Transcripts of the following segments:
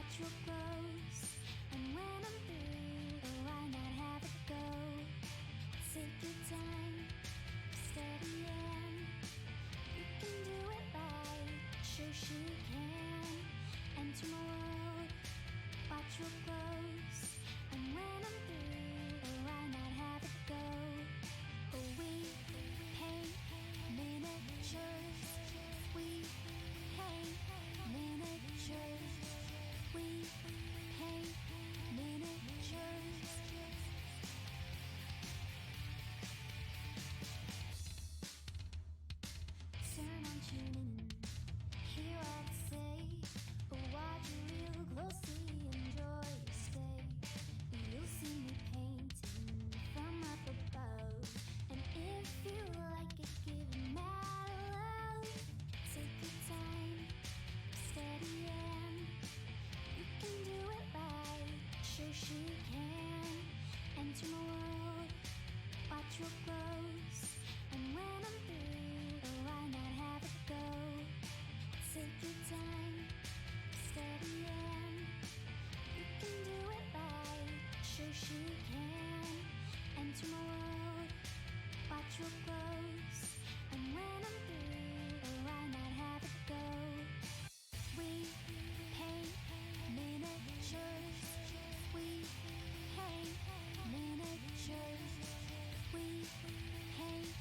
Watch what grows, and when I'm through, why not have it go? Take your time, steady in. You can do it right, Shoshie can. Enter my world, watch what grows, and when I'm through, why not have it go? We paint miniatures, we paint miniatures, we paint miniatures. Turn on tuning, hear what I say, but watch real closely, enjoy your stay. You'll see me painting from up above, and if you like it, give it mad love. Take your time, steady in. You can do it right, Shoshie can. Enter my world, watch what grows, and when I'm through, why not have it go? Take your time, steady in. You can do it right, Shoshie can. Enter my world, watch what grows, and when I'm through, why not have it go? We paint miniatures, we paint miniatures, we paint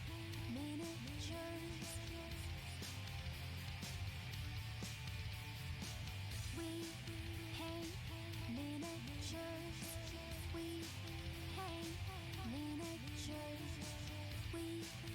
miniatures. We paint miniatures, we paint miniatures, we paint miniatures. We paint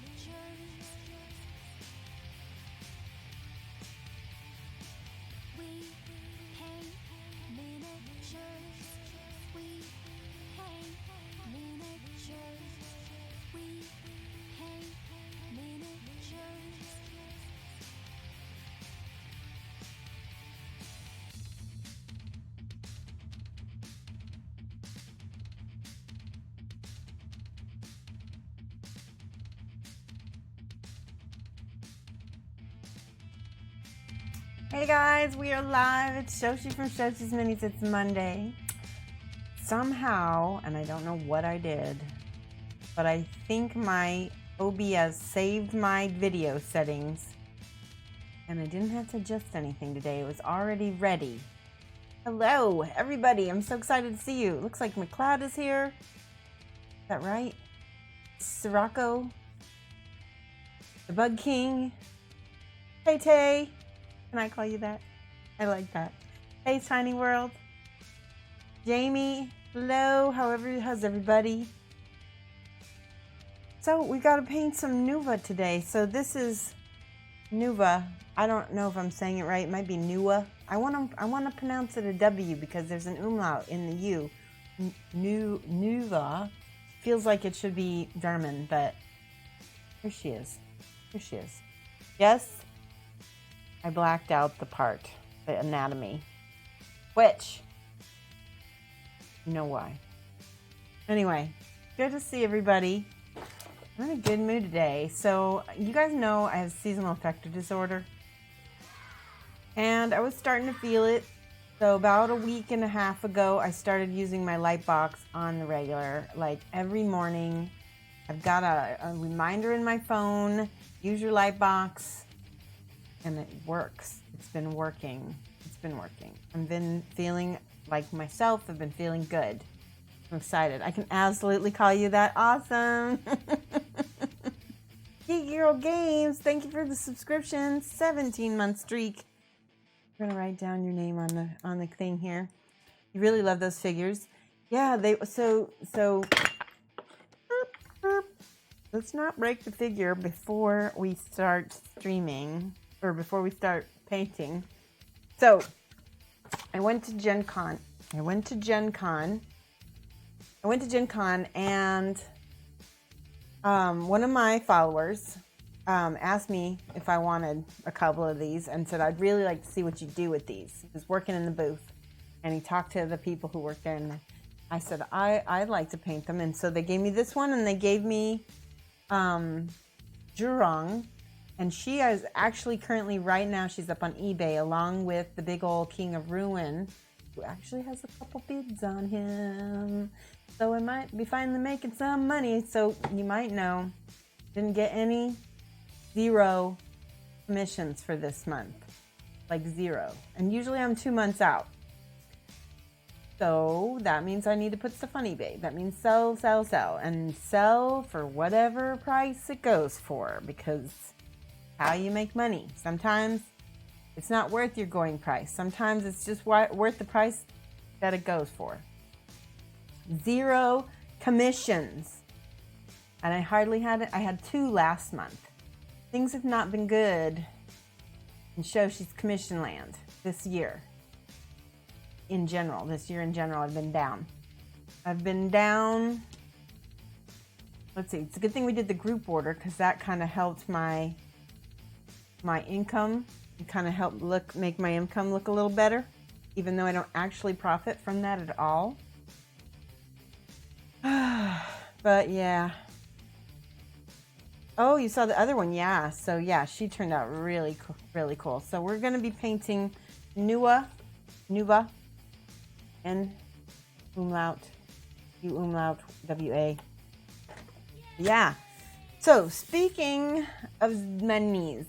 miniatures, we paint miniatures, we paint miniatures. We paint miniatures, we paint miniatures, we paint miniatures. Hey guys, we are live. It's Shoshie from Shoshie's Minis. It's Monday. Somehow, and I don't know what I did, but I think my OBS saved my video settings and I didn't have to adjust anything today. It was already ready. Hello, everybody. I'm so excited to see you. It looks like McLeod is here. Is that right? Sirocco, the Bug King, Tay Tay. Can I call you that? I like that. Hey, Tiny World. Jamie, hello. How's everybody? So we got to paint some Nuwa today. So this is Nuwa. I don't know if I'm saying it right. It might be Nuwa. I want to pronounce it a W because there's an umlaut in the U. Nuwa feels like it should be German, but here she is. Here she is. Yes. I blacked out the part, the anatomy, which, you know why. Anyway, good to see everybody. I'm in a good mood today. So you guys know I have seasonal affective disorder, and I was starting to feel it. So about a week and a half ago, I started using my light box on the regular, like every morning. I've got a reminder in my phone, use your light box, and it works. It's been working. It's been working. I've been feeling like myself. I've been feeling good. I'm excited. I can absolutely call you that. Awesome. Geek Girl Games, thank you for the subscription. 17-month streak. I'm gonna write down your name on the thing here. You really love those figures. Yeah, so let's not break the figure before we start streaming or before we start painting. So I went to Gen Con and one of my followers asked me if I wanted a couple of these and said, I'd really like to see what you do with these. He was working in the booth and he talked to the people who worked there, and I said, I'd like to paint them. And so they gave me this one, and they gave me Jurong, and she is actually currently right now, she's up on eBay along with the big old King of Ruin, who actually has a couple bids on him. So I might be finally making some money. So you might know, didn't get any, 0 commissions for this month, like 0. And usually I'm 2 months out. So that means I need to put stuff on eBay. That means sell, and sell for whatever price it goes for, because how you make money. Sometimes it's not worth your going price. Sometimes it's just worth the price that it goes for. 0 commissions. And I hardly had it. I had 2 last month. Things have not been good in Shoshie's commission land this year. In general, this year in general, I've been down. Let's see, it's a good thing we did the group order, because that kind of helped my income. It kind of helped make my income look a little better, even though I don't actually profit from that at all. But yeah. Oh, you saw the other one, yeah. So yeah, she turned out really cool. So we're gonna be painting Nuwa, N umlaut, U umlaut, WA. Yeah. So speaking of monies,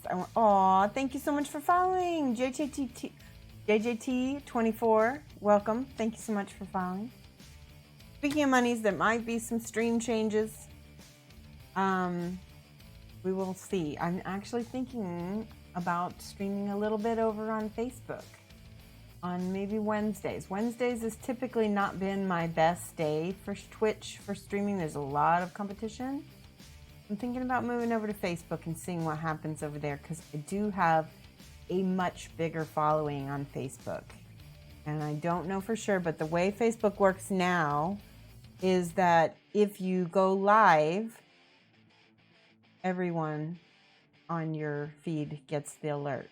thank you so much for following. JJT24, welcome. Thank you so much for following. Speaking of monies, there might be some stream changes. We will see. I'm actually thinking about streaming a little bit over on Facebook on maybe Wednesdays. Wednesdays has typically not been my best day for Twitch for streaming. There's a lot of competition. I'm thinking about moving over to Facebook and seeing what happens over there, because I do have a much bigger following on Facebook. And I don't know for sure, but the way Facebook works now is that if you go live, everyone on your feed gets the alert.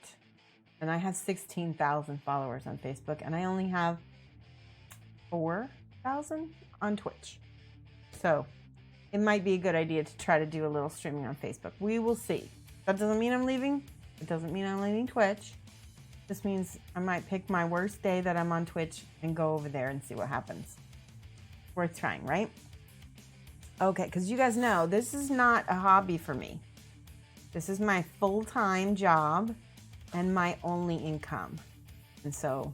And I have 16,000 followers on Facebook, and I only have 4,000 on Twitch. So it might be a good idea to try to do a little streaming on Facebook. We will see. That doesn't mean I'm leaving. It doesn't mean I'm leaving Twitch. This means I might pick my worst day that I'm on Twitch and go over there and see what happens. Worth trying, right? Okay, because you guys know this is not a hobby for me. This is my full-time job and my only income. And so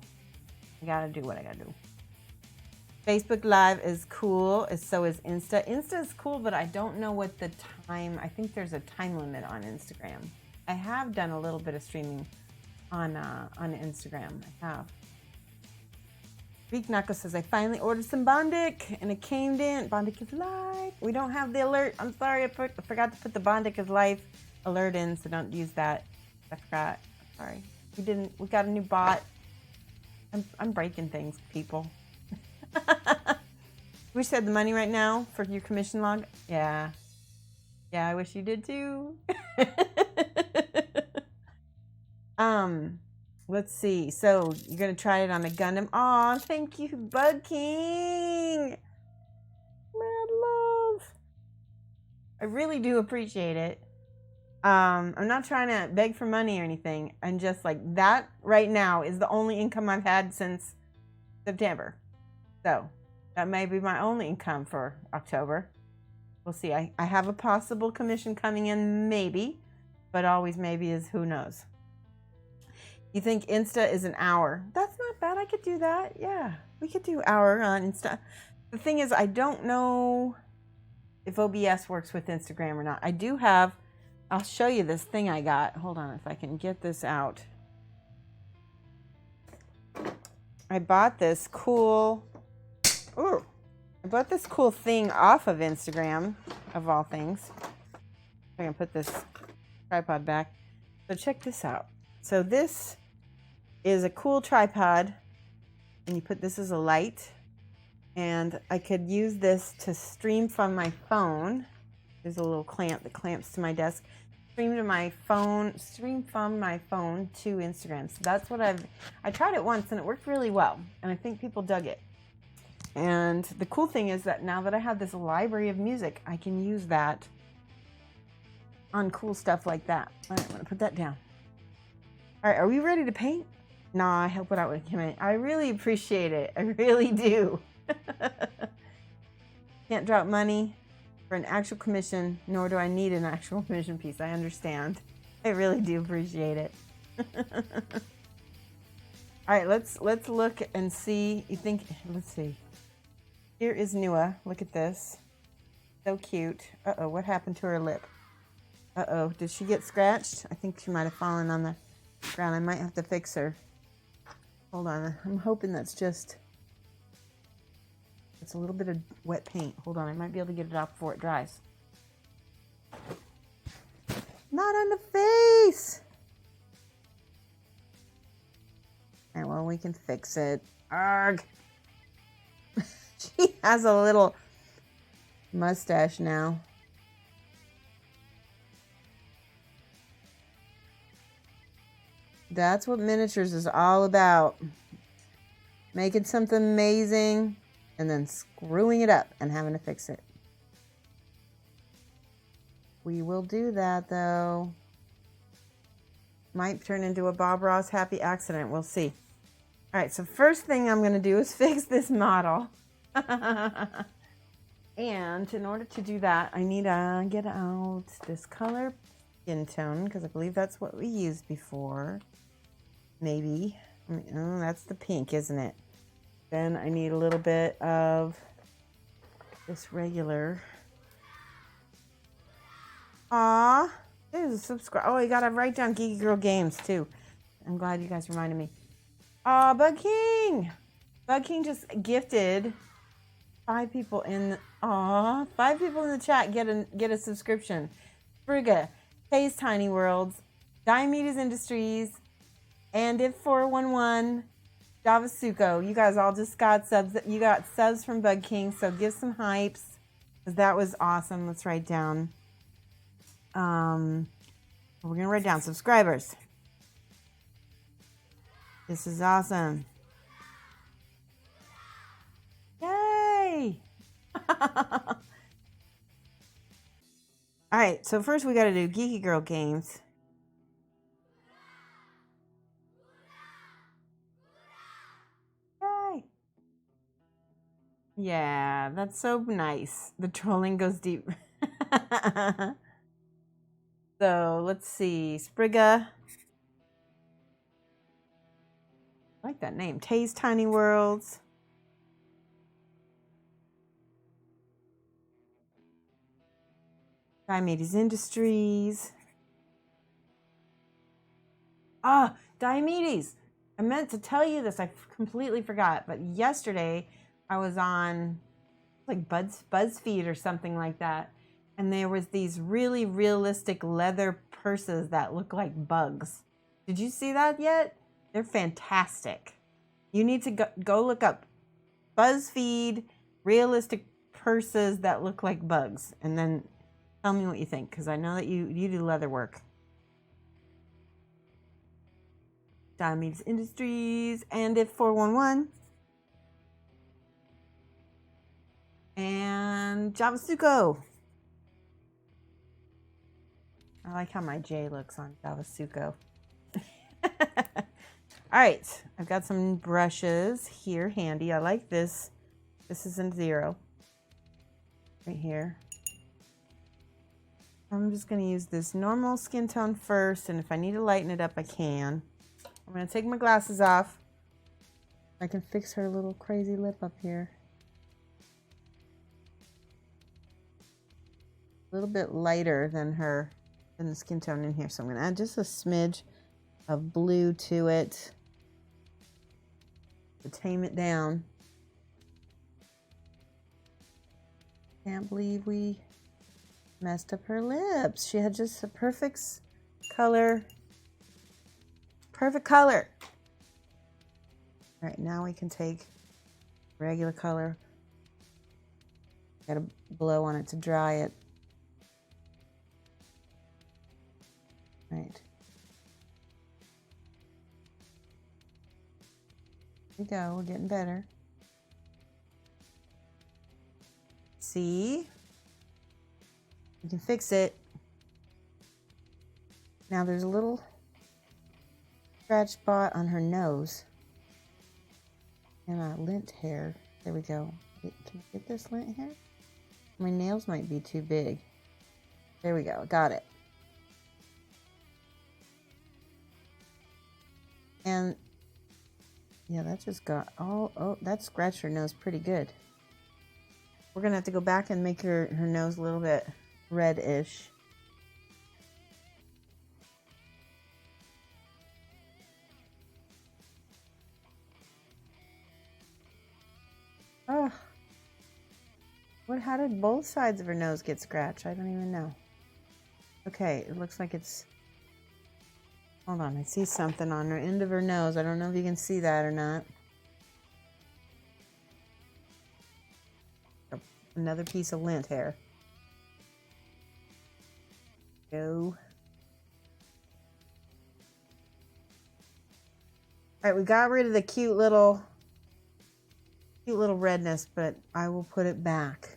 I gotta do what I gotta do. Facebook Live is cool, so is Insta. Insta is cool, but I don't know what the time, I think there's a time limit on Instagram. I have done a little bit of streaming on Instagram. I have. Beak Knuckle says, I finally ordered some Bondic and it came in. Bondic is live. We don't have the alert. I'm sorry, I forgot to put the Bondic is live alert in, so don't use that. I forgot. Sorry. We got a new bot. I'm breaking things, people. Wish you had the money right now for your commission log. Yeah. Yeah, I wish you did too. Let's see. So you're gonna try it on a Gundam. Aw, thank you, Bug King. Mad love. I really do appreciate it. I'm not trying to beg for money or anything. I'm just like, that right now is the only income I've had since September. So that may be my only income for October. We'll see. I have a possible commission coming in, maybe, but always maybe is who knows. You think Insta is an hour? That's not bad. I could do that. Yeah, we could do hour on Insta. The thing is, I don't know if OBS works with Instagram or not. I do have, I'll show you this thing I got. Hold on, if I can get this out. I bought this cool, ooh, I bought this cool thing off of Instagram, of all things. I'm gonna put this tripod back. So check this out. So this is a cool tripod, and you put this as a light, and I could use this to stream from my phone. There's a little clamp that clamps to my desk. Stream from my phone to Instagram. So that's what I tried it once and it worked really well, and I think people dug it. And the cool thing is that now that I have this library of music, I can use that on cool stuff like that. All right, I'm gonna put that down. All right, are we ready to paint? Nah, I help it out with Kim. I really appreciate it. I really do. Can't drop money for an actual commission, nor do I need an actual commission piece. I understand. I really do appreciate it. All right, let's look and see. You think? Let's see. Here is Nuwa. Look at this. So cute. Uh-oh, what happened to her lip? Uh-oh, did she get scratched? I think she might have fallen on the ground. I might have to fix her. Hold on. I'm hoping that's just... It's a little bit of wet paint. Hold on, I might be able to get it off before it dries. Not on the face! Alright, well, we can fix it. Arg! She has a little mustache now. That's what miniatures is all about. Making something amazing and then screwing it up and having to fix it. We will do that, though. Might turn into a Bob Ross happy accident. We'll see. All right, so first thing I'm going to do is fix this model. And in order to do that, I need to get out this color skin tone, because I believe that's what we used before. Maybe. Oh, that's the pink, isn't it? Then I need a little bit of this regular. Aw, there's a subscribe. Oh, you gotta write down Geeky Girl Games too. I'm glad you guys reminded me. Aw, Bug King! Bug King just gifted 5 people in. Aw, 5 people in the chat get a subscription. Frigga, Hayes Tiny Worlds, Diomedes Industries, and if 411. Javasuko, you guys all just got subs. You got subs from Bug King, so give some hypes, because that was awesome. Let's write down. We're gonna write down subscribers. This is awesome. Yay! All right, so first we got to do Geeky Girl Games. Yeah, that's so nice. The trolling goes deep. So let's see. Sprigga. I like that name. Tay's Tiny Worlds. Diomedes Industries. Ah, Diomedes. I meant to tell you this. I completely forgot. But yesterday I was on like BuzzFeed or something like that. And there was these really realistic leather purses that look like bugs. Did you see that yet? They're fantastic. You need to go look up BuzzFeed realistic purses that look like bugs. And then tell me what you think, because I know that you do leather work. Diomedes Industries, and if 411. And Javasuko. I like how my J looks on Javasuko. All right, I've got some brushes here handy. I like this. This is in 0. Right here. I'm just going to use this normal skin tone first, and if I need to lighten it up, I can. I'm going to take my glasses off. I can fix her little crazy lip up here. A little bit lighter than the skin tone in here, so I'm going to add just a smidge of blue to it to tame it down. Can't believe we messed up her lips. She had just a perfect color. Perfect color. All right, now we can take regular color. Got to blow on it to dry it. All right. Here we go. We're getting better. See? You can fix it. Now there's a little scratch spot on her nose. And a lint hair. There we go. Can you get this lint hair? My nails might be too big. There we go. Got it. And yeah, that just got oh, that scratched her nose pretty good. We're gonna have to go back and make her nose a little bit reddish. Oh, how did both sides of her nose get scratched? I don't even know. Okay, it looks like it's, hold on, I see something on her end of her nose. I don't know if you can see that or not. Another piece of lint hair. Go. All right, we got rid of the cute little redness, but I will put it back.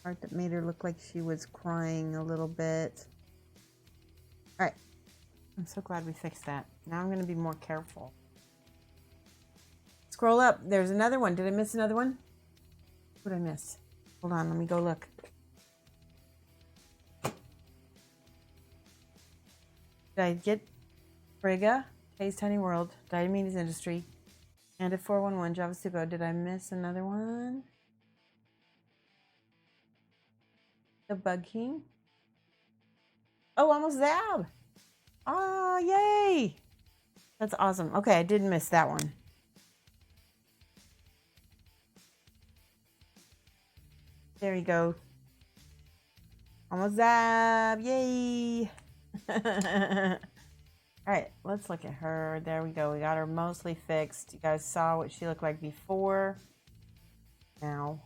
Part that made her look like she was crying a little bit. All right, I'm so glad we fixed that. Now I'm going to be more careful. Scroll up. There's another one. Did I miss another one? What did I miss? Hold on, let me go look. Did I get Frigga, Taste Honey World, Diabetes Industry, and a 411 Java Sugo? Did I miss another one? The Bug King? Oh, almost Zab! Oh, yay! That's awesome. Okay, I did miss that one. There you go. Almost Zab! Yay! All right, let's look at her. There we go. We got her mostly fixed. You guys saw what she looked like before. Now,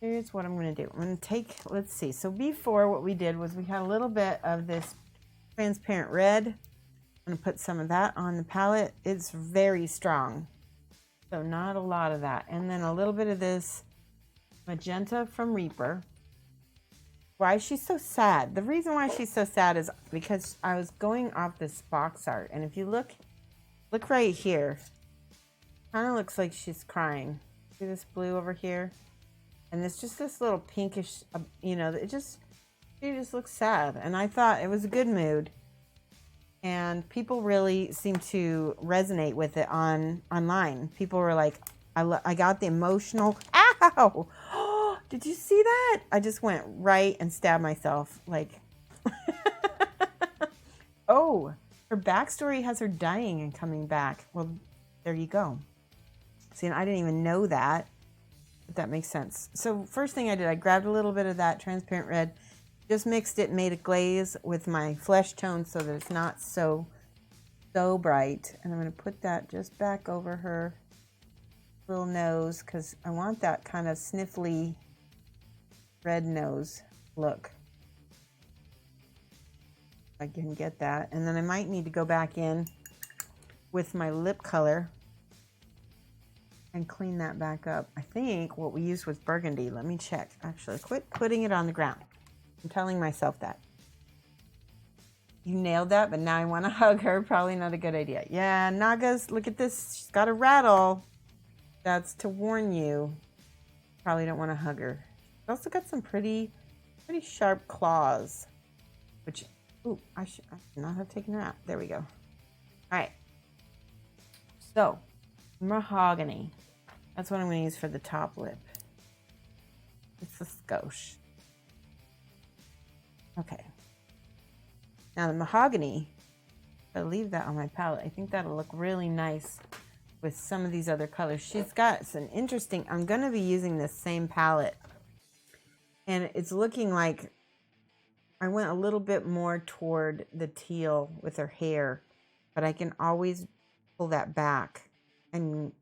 here's what I'm going to do. I'm going to take, let's see. So before, what we did was we had a little bit of this transparent red. I'm going to put some of that on the palette. It's very strong, so not a lot of that. And then a little bit of this magenta from Reaper. Why is she so sad? The reason why she's so sad is because I was going off this box art, and if you look right here, kind of looks like she's crying. See this blue over here, and it's just this little pinkish, you know, she just looks sad. And I thought it was a good mood, and people really seem to resonate with it online. People were like, I got the emotional. Ow! Did you see that? I just went right and stabbed myself. Like, oh, her backstory has her dying and coming back. Well, there you go. See, and I didn't even know that, but that makes sense. So first thing I did, I grabbed a little bit of that transparent red, just mixed it, made a glaze with my flesh tone so that it's not so bright. And I'm going to put that just back over her little nose because I want that kind of sniffly red nose look. I can get that. And then I might need to go back in with my lip color and clean that back up. I think what we used was burgundy. Let me check. Actually, quit putting it on the ground. I'm telling myself that. You nailed that, but now I want to hug her. Probably not a good idea. Yeah, Nagas, look at this. She's got a rattle. That's to warn you. Probably don't want to hug her. She's also got some pretty sharp claws, which, ooh, I should not have taken her out. There we go. All right. So, mahogany. That's what I'm going to use for the top lip. It's a skosh. Okay. Now the mahogany, if I leave that on my palette, I think that'll look really nice with some of these other colors. She's got some interesting, I'm going to be using this same palette. And it's looking like I went a little bit more toward the teal with her hair, but I can always pull that back and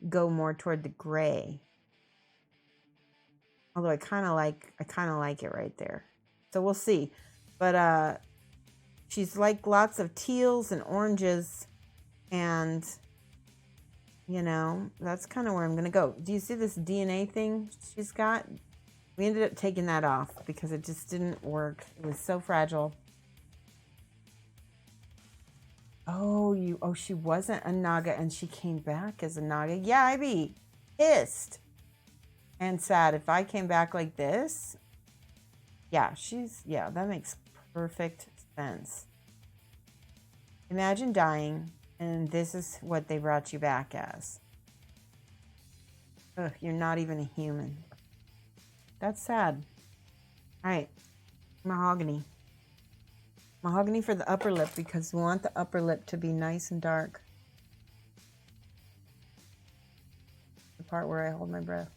go more toward the gray. Although I kind of like it right there. So we'll see. But she's like lots of teals and oranges, and you know, that's kind of where I'm going to go. Do you see this DNA thing she's got? We ended up taking that off because it just didn't work. It was so fragile. Oh, she wasn't a Naga and she came back as a Naga. Yeah, I'd be pissed and sad if I came back like this. Yeah, that makes perfect sense. Imagine dying and this is what they brought you back as. Ugh, you're not even a human. That's sad. All right, mahogany. Mahogany for the upper lip because we want the upper lip to be nice and dark. The part where I hold my breath.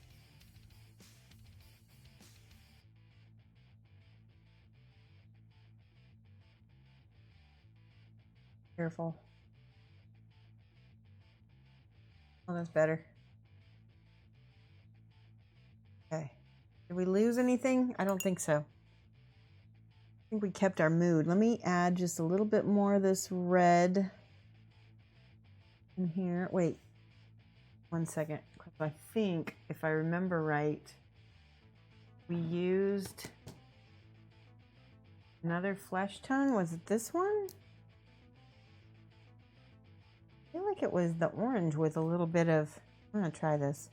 Careful. Oh, that's better. Okay. Did we lose anything? I don't think so. I think we kept our mood. Let me add just a little bit more of this red in here. Wait. 1 second. Because I think, if I remember right, we used another flesh tone. Was it this one? I feel like it was the orange with a little bit of... I'm going to try this.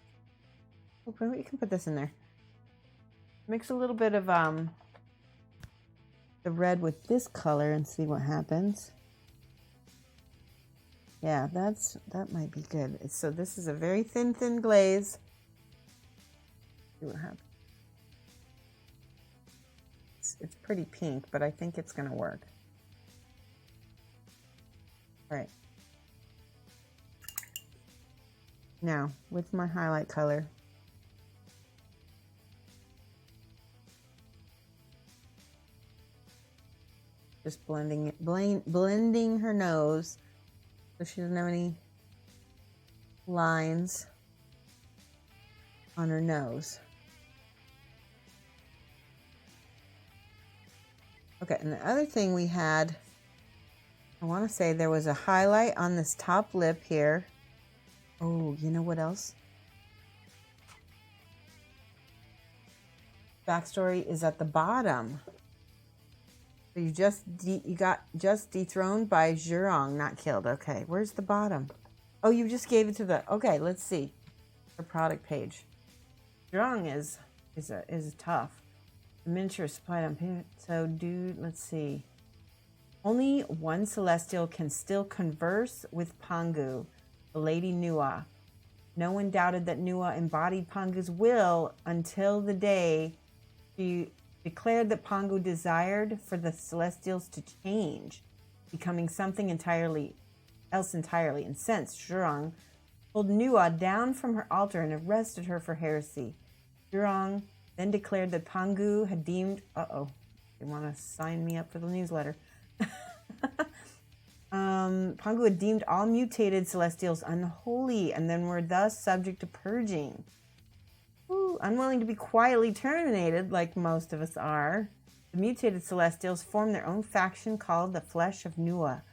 Oh, you can put this in there. Mix a little bit of the red with this color and see what happens. Yeah, that might be good. So this is a very thin glaze. See what happens. It's pretty pink, but I think it's going to work. All right. Now, with my highlight color, just blending her nose so she doesn't have any lines on her nose. Okay, and the other thing we had, I want to say there was a highlight on this top lip here. Oh, you know what else? Backstory is at the bottom. So you got dethroned by Zhurong, not killed. Okay, where's the bottom? Oh, you just gave it to the... Okay, let's see. Her product page. Zhurong is tough. The miniature supplied on payment. So, dude, let's see. Only one Celestial can still converse with Pangu, the Lady Nuwa. No one doubted that Nuwa embodied Pangu's will until the day she declared that Pangu desired for the Celestials to change, becoming something entirely. Incensed, Zhurong pulled Nuwa down from her altar and arrested her for heresy. Zhurong then declared that Pangu had deemed... they want to sign me up for the newsletter. Pangu had deemed all mutated Celestials unholy and then were thus subject to purging. Ooh, unwilling to be quietly terminated, like most of us are, the mutated Celestials formed their own faction called the Flesh of Nuwa.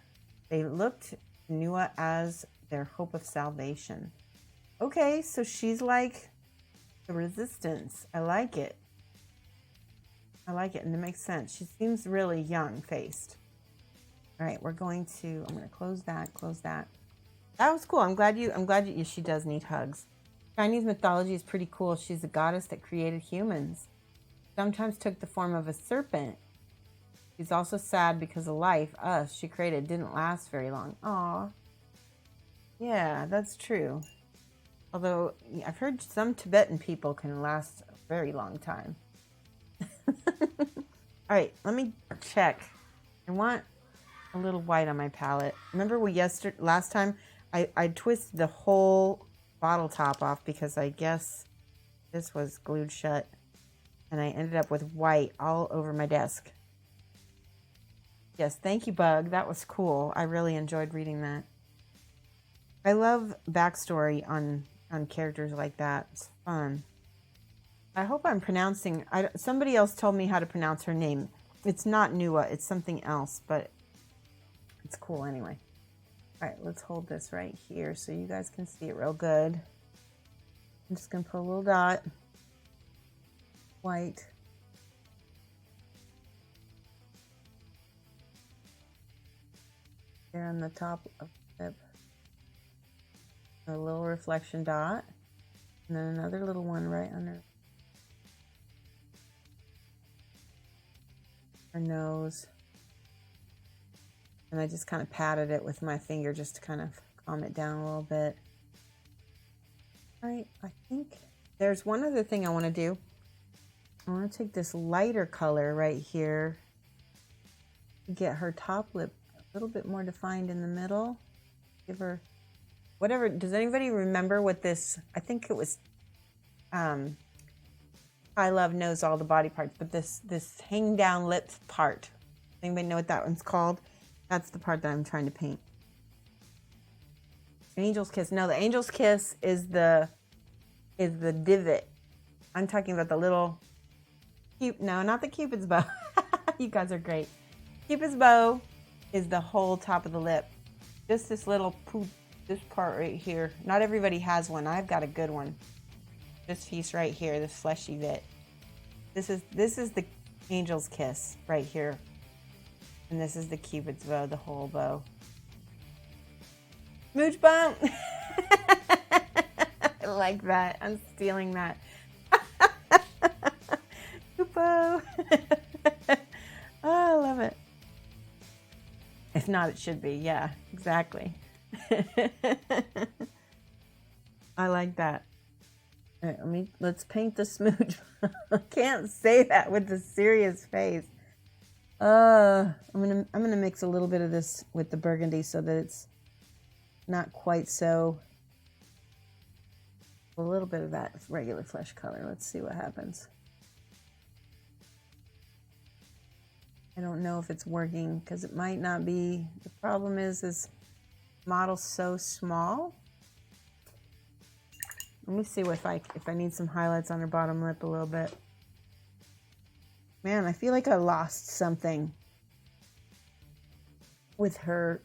They looked to Nuwa as their hope of salvation. Okay, so she's like the resistance. I like it. And it makes sense. She seems really young-faced. All right, I'm going to close that. That was cool. I'm glad she does need hugs. Chinese mythology is pretty cool. She's a goddess that created humans. Sometimes took the form of a serpent. She's also sad because the life, us, she created didn't last very long. Aw. Yeah, that's true. Although, I've heard some Tibetan people can last a very long time. All right, let me check. I want a little white on my palette. Remember last time I twisted the whole bottle top off because I guess this was glued shut. And I ended up with white all over my desk. Yes, thank you, Bug. That was cool. I really enjoyed reading that. I love backstory on characters like that. It's fun. I hope I'm pronouncing... somebody else told me how to pronounce her name. It's not Nuwa. It's something else, but it's cool anyway. All right, let's hold this right here so you guys can see it real good. I'm just going to put a little dot. White. There on the top of the lip. A little reflection dot. And then another little one right under her nose. And I just kind of patted it with my finger just to kind of calm it down a little bit. All right, I think there's one other thing I want to do. I want to take this lighter color right here. Get her top lip a little bit more defined in the middle. Give her whatever. Does anybody remember what this? I think it was. I Love knows all the body parts, but this hang down lips part. Anybody know what that one's called? That's the part that I'm trying to paint. Angel's kiss. No, the angel's kiss is the divot. I'm talking about the little. No, not the Cupid's bow. You guys are great. Cupid's bow is the whole top of the lip. Just this little this part right here. Not everybody has one. I've got a good one. This piece right here, this fleshy bit. This is the angel's kiss right here. And this is the Cupid's bow, the whole bow. Smooch bump! I like that. I'm stealing that. Oh, I love it. If not, it should be. Yeah, exactly. I like that. All right, let's paint the smooch. I can't say that with a serious face. I'm gonna mix a little bit of this with the burgundy so that it's not quite so. A little bit of that regular flesh color. Let's see what happens. I don't know if it's working because it might not be. The problem is this model's so small. Let me see if I need some highlights on her bottom lip a little bit. Man, I feel like I lost something with her.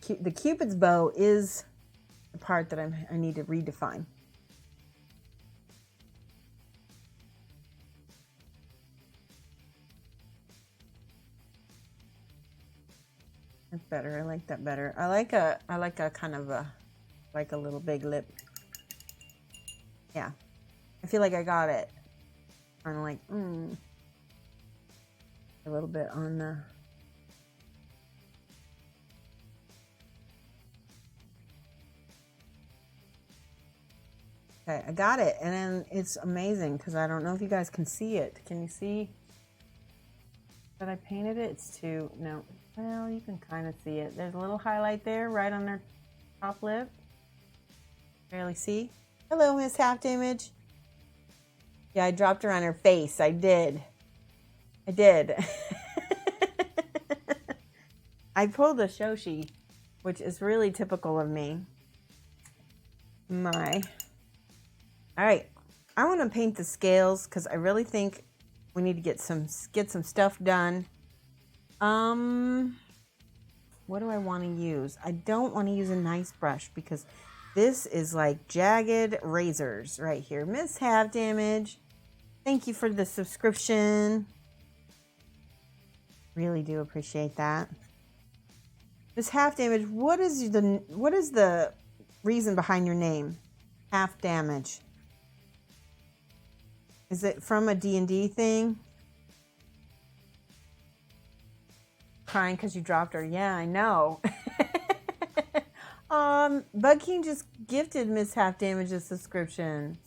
The Cupid's bow is the part that I need to redefine. That's better. I like that better. I like a kind of like a little big lip. Yeah. I feel like I got it. Kind of like, a little bit on the. Okay, I got it. And then it's amazing because I don't know if you guys can see it. Can you see that I painted it? It's too, no. Well, you can kind of see it. There's a little highlight there right on their top lip. Barely see. Hello, Miss Half Damage. Yeah, I dropped her on her face. I did. I pulled a Shoshie, which is really typical of me. All right. I want to paint the scales because I really think we need to get some stuff done. What do I want to use? I don't want to use a nice brush because this is like jagged razors right here. Miss Half Damage, thank you for the subscription. Really do appreciate that. Miss Half Damage, what is the reason behind your name? Half Damage. Is it from a D&D thing? Crying because you dropped her. Yeah, I know. Bug King just gifted Miss Half Damage a subscription.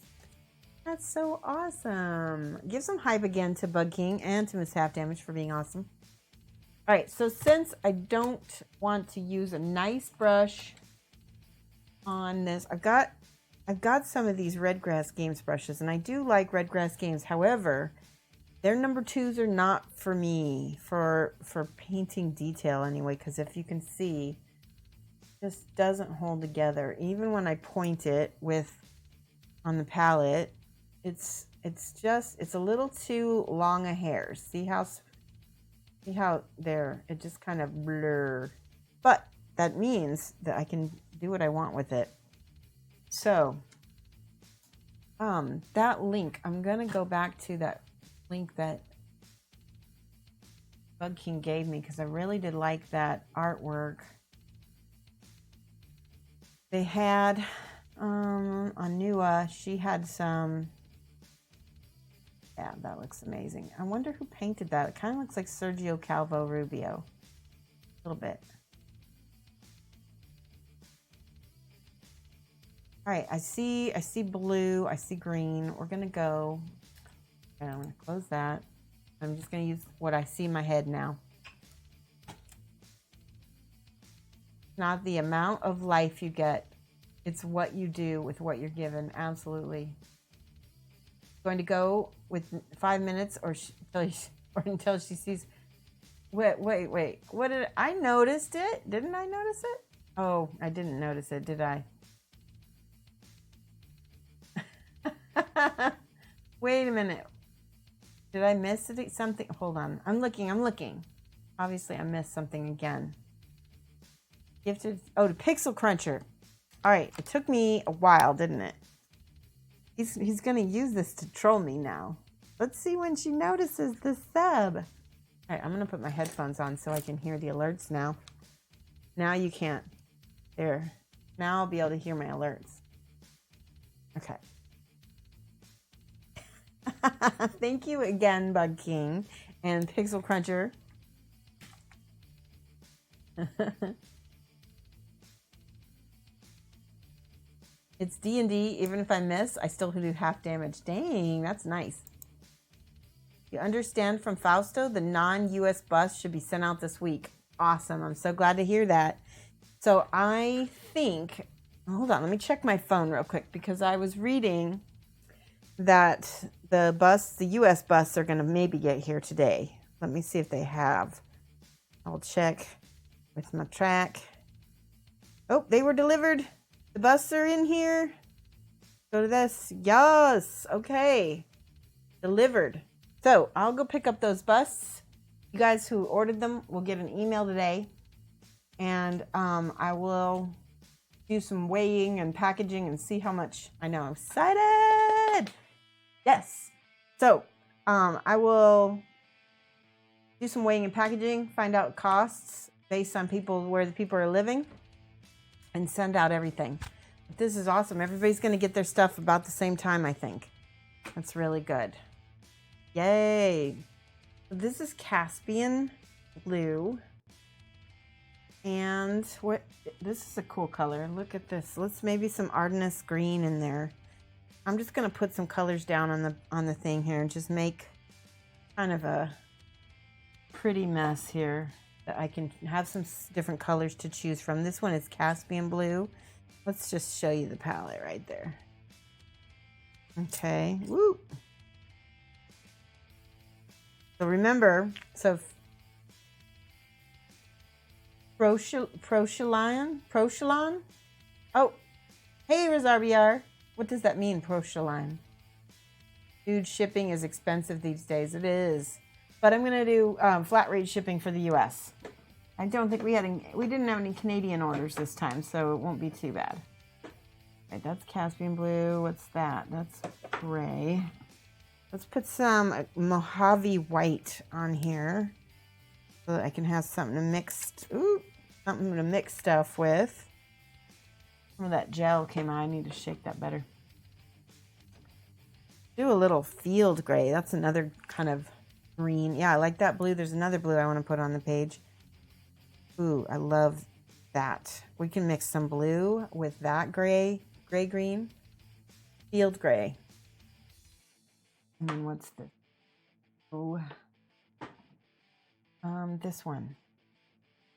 That's so awesome. Give some hype again to Bug King and to Miss Half Damage for being awesome. All right, so since I don't want to use a nice brush on this, I've got some of these Redgrass Games brushes, and I do like Redgrass Games. However, their number 2s are not for me for painting detail anyway, because if you can see, it just doesn't hold together. Even when I point it with on the palette, it's a little too long a hair. See how there it just kind of blur. But that means that I can do what I want with it. So that link, I'm gonna go back to that link that Bug King gave me because I really did like that artwork. They had on Nuwa, she had some. Yeah, that looks amazing. I wonder who painted that. It kind of looks like Sergio Calvo Rubio. A little bit. All right, I see blue, I see green. We're gonna go. And I'm gonna close that. I'm just gonna use what I see in my head now. Not the amount of life you get. It's what you do with what you're given. Absolutely. Going to go with 5 minutes or until she sees. Wait. What did I noticed it? Didn't I notice it? Oh, I didn't notice it, did I? Wait a minute. Did I miss something? Hold on. I'm looking. Obviously, I missed something again. Gifted. Oh, the Pixel Cruncher. All right. It took me a while, didn't it? He's going to use this to troll me now. Let's see when she notices the sub. All right. I'm going to put my headphones on so I can hear the alerts now. Now you can't. There. Now I'll be able to hear my alerts. Okay. Thank you again, Bug King and Pixel Cruncher. It's D&D. Even if I miss, I still do half damage. Dang, that's nice. You understand from Fausto, the non-US bus should be sent out this week. Awesome. I'm so glad to hear that. So I think, hold on, let me check my phone real quick because I was reading that the US bus are going to maybe get here today. Let me see if they have. I'll check with my track. Oh, they were delivered. The bus are in here. Go to this. Yes. Okay. Delivered. So I'll go pick up those buses. You guys who ordered them will get an email today. And I will do some weighing and packaging and see how much. I know. I'm excited. Yes. So, I will do some weighing and packaging, find out costs based on where the people are living, and send out everything. But this is awesome. Everybody's going to get their stuff about the same time, I think. That's really good. Yay. This is Caspian blue. And this is a cool color. Look at this. Let's maybe some Ardennes green in there. I'm just going to put some colors down on the thing here and just make kind of a pretty mess here that I can have some different colors to choose from. This one is Caspian blue. Let's just show you the palette right there. Okay. Woo. So remember, Prochalon? Oh, hey, RazRBR. What does that mean, Prochalon? Dude, shipping is expensive these days. It is. But I'm going to do flat rate shipping for the U.S. I don't think we didn't have any Canadian orders this time, so it won't be too bad. All right, that's Caspian blue. What's that? That's gray. Let's put some Mojave white on here so that I can have something to mix stuff with. Some of that gel came out. I need to shake that better. Do a little field gray. That's another kind of green. Yeah, I like that blue. There's another blue I want to put on the page. Ooh, I love that. We can mix some blue with that gray green. Field gray. And then what's this? Oh, this one.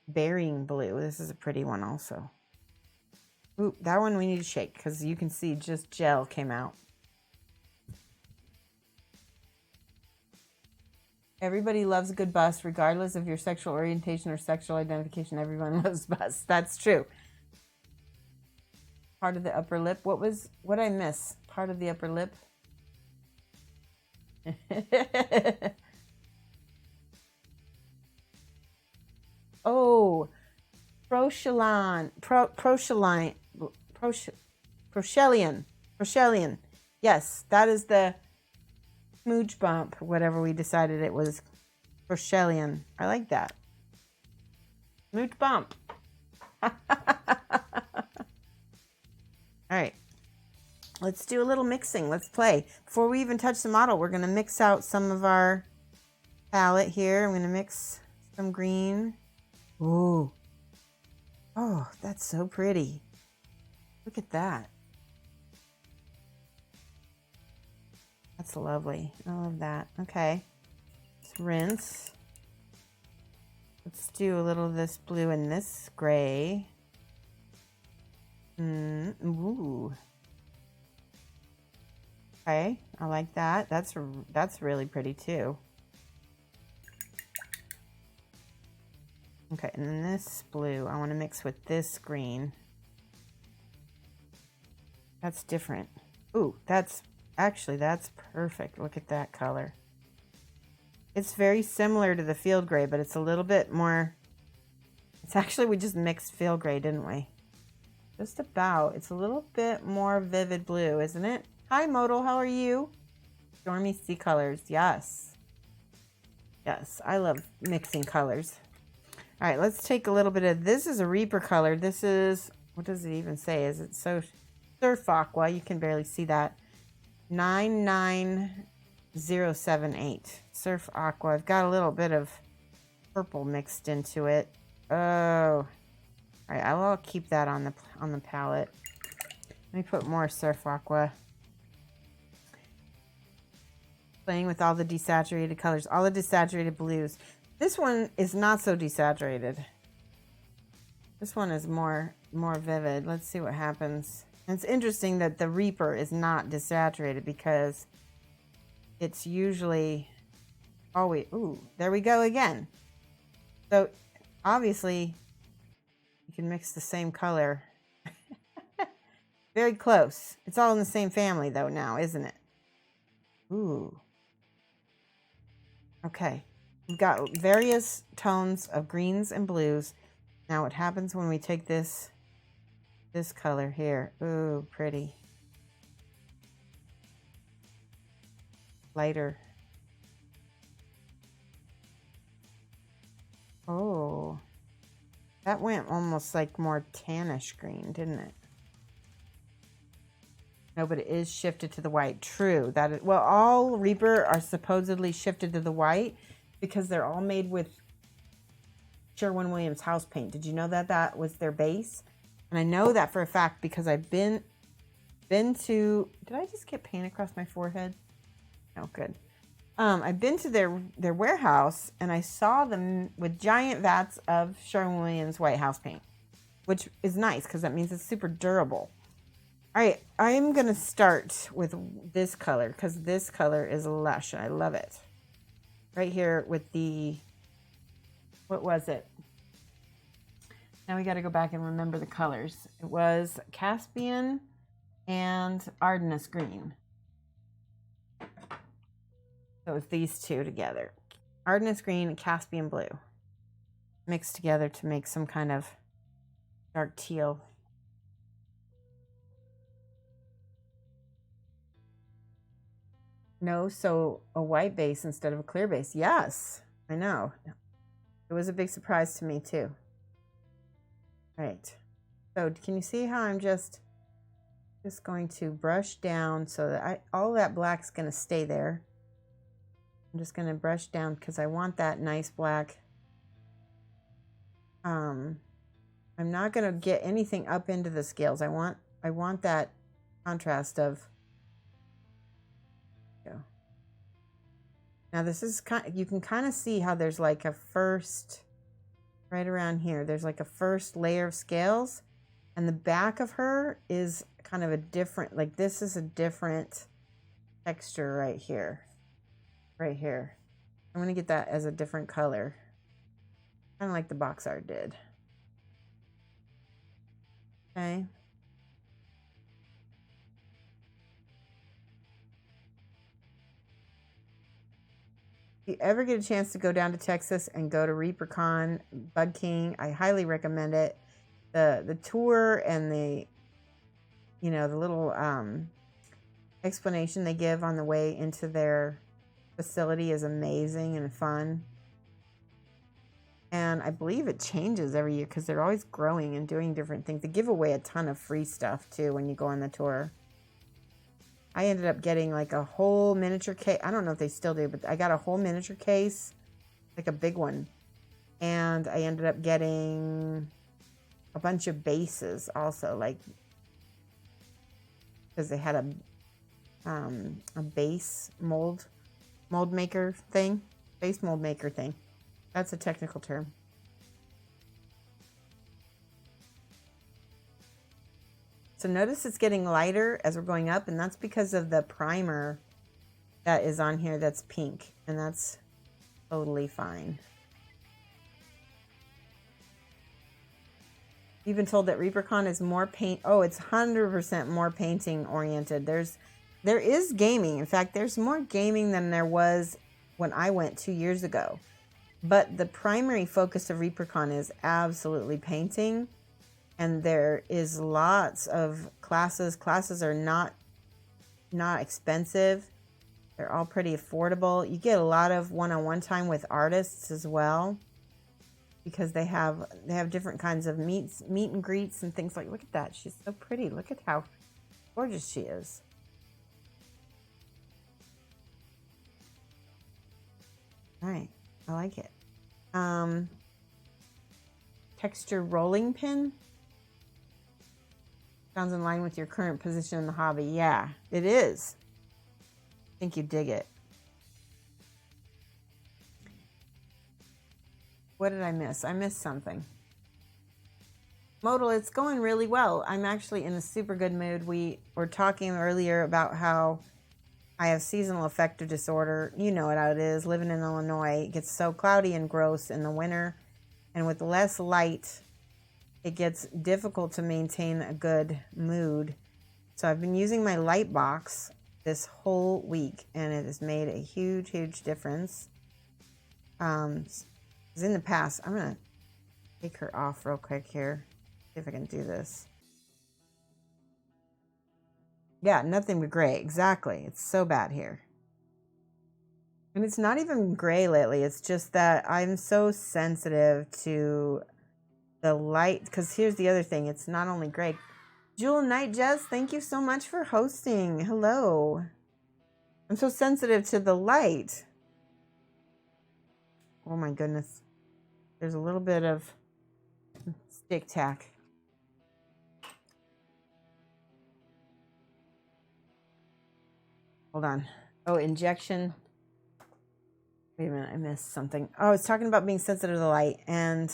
Berrying blue. This is a pretty one also. Ooh, that one we need to shake because you can see just gel came out. Everybody loves a good bust, regardless of your sexual orientation or sexual identification. Everyone loves busts. That's true. Part of the upper lip. What I miss? Part of the upper lip. Oh, Prochellian. Yes, that is the smooch bump, whatever we decided it was. Prochellian. I like that. Smooch bump. All right. Let's do a little mixing. Let's play. Before we even touch the model, we're going to mix out some of our palette here. I'm going to mix some green. Ooh. Oh, that's so pretty. Look at that. That's lovely. I love that. Okay. Let's rinse. Let's do a little of this blue and this gray. Ooh. Okay, I like that. That's really pretty too. Okay, and then this blue, I want to mix with this green. That's different. Ooh, that's perfect. Look at that color. It's very similar to the field gray, but it's a little bit more. It's actually, we just mixed field gray, didn't we? Just about. It's a little bit more vivid blue, isn't it? Hi, Modal. How are you? Stormy sea colors. Yes. Yes, I love mixing colors. All right, let's take a little bit of, this is a Reaper color. This is, what does it even say? Is it so Surf Aqua? You can barely see that. 99078. Surf Aqua. I've got a little bit of purple mixed into it. Oh. All right, I will keep that on the palette. Let me put more Surf Aqua. Playing with all the desaturated colors, all the desaturated blues. This one is not so desaturated. This one is more vivid. Let's see what happens. And it's interesting that the Reaper is not desaturated because it's usually always, ooh, there we go again. So obviously you can mix the same color. Very close. It's all in the same family though now, isn't it? Ooh. Okay. We've got various tones of greens and blues. Now what happens when we take this color here? Ooh, pretty. Lighter. Oh. That went almost like more tannish green, didn't it? No, but it is shifted to the white. True. That is, well, all Reaper are supposedly shifted to the white because they're all made with Sherwin-Williams house paint. Did you know that that was their base? And I know that for a fact because I've been to, did I just get paint across my forehead? Oh, good. I've been to their warehouse and I saw them with giant vats of Sherwin-Williams white house paint, which is nice because that means it's super durable. All right, I'm going to start with this color because this color is lush and I love it. Right here with the, what was it? Now we got to go back and remember the colors. It was Caspian and Ardennes green. So it's these two together. Ardennes green and Caspian blue mixed together to make some kind of dark teal. No, so a white base instead of a clear base. Yes, I know. It was a big surprise to me too. Right. So can you see how I'm just Just going to brush down so that all that black's going to stay there. I'm just going to brush down because I want that nice black. I'm not going to get anything up into the scales. I want that contrast of. Now this is you can kind of see how there's like a first, right around here, there's like a first layer of scales, and the back of her is kind of a different, like this is a different texture right here. Right here. I'm going to get that as a different color. Kind of like the box art did. Okay. If you ever get a chance to go down to Texas and go to ReaperCon, Bug King, I highly recommend it. The tour and the little explanation they give on the way into their facility is amazing and fun. And I believe it changes every year because they're always growing and doing different things. They give away a ton of free stuff too when you go on the tour. I ended up getting like a whole miniature case. I don't know if they still do, but I got a whole miniature case, like a big one. And I ended up getting a bunch of bases also, like, because they had a base mold maker thing. Base mold maker thing. That's a technical term. So notice it's getting lighter as we're going up, and that's because of the primer that is on here that's pink, and that's totally fine. You've been told that ReaperCon is more paint. Oh, it's 100% more painting oriented. There is gaming. In fact, there's more gaming than there was when I went 2 years ago. But the primary focus of ReaperCon is absolutely painting. And there is lots of classes. Classes are not expensive. They're all pretty affordable. You get a lot of one-on-one time with artists as well, because they have different kinds of meet and greets and things like. Look at that. She's so pretty. Look at how gorgeous she is. All right. I like it. Texture rolling pin. Sounds in line with your current position in the hobby. Yeah, it is. I think you dig it. What did I miss? I missed something. Modal, it's going really well. I'm actually in a super good mood. We were talking earlier about how I have seasonal affective disorder. You know how it is. Living in Illinois, it gets so cloudy and gross in the winter. And with less light, it gets difficult to maintain a good mood. So I've been using my light box this whole week, and it has made a huge, huge difference. Because in the past, I'm going to take her off real quick here. See if I can do this. Yeah, nothing but gray. Exactly. It's so bad here. And it's not even gray lately. It's just that I'm so sensitive to the light, because here's the other thing. It's not only gray. Jewel Night Jess, thank you so much for hosting. Hello. I'm so sensitive to the light. Oh my goodness. There's a little bit of stick tack. Hold on. Oh, injection. Wait a minute, I missed something. Oh, I was talking about being sensitive to the light, and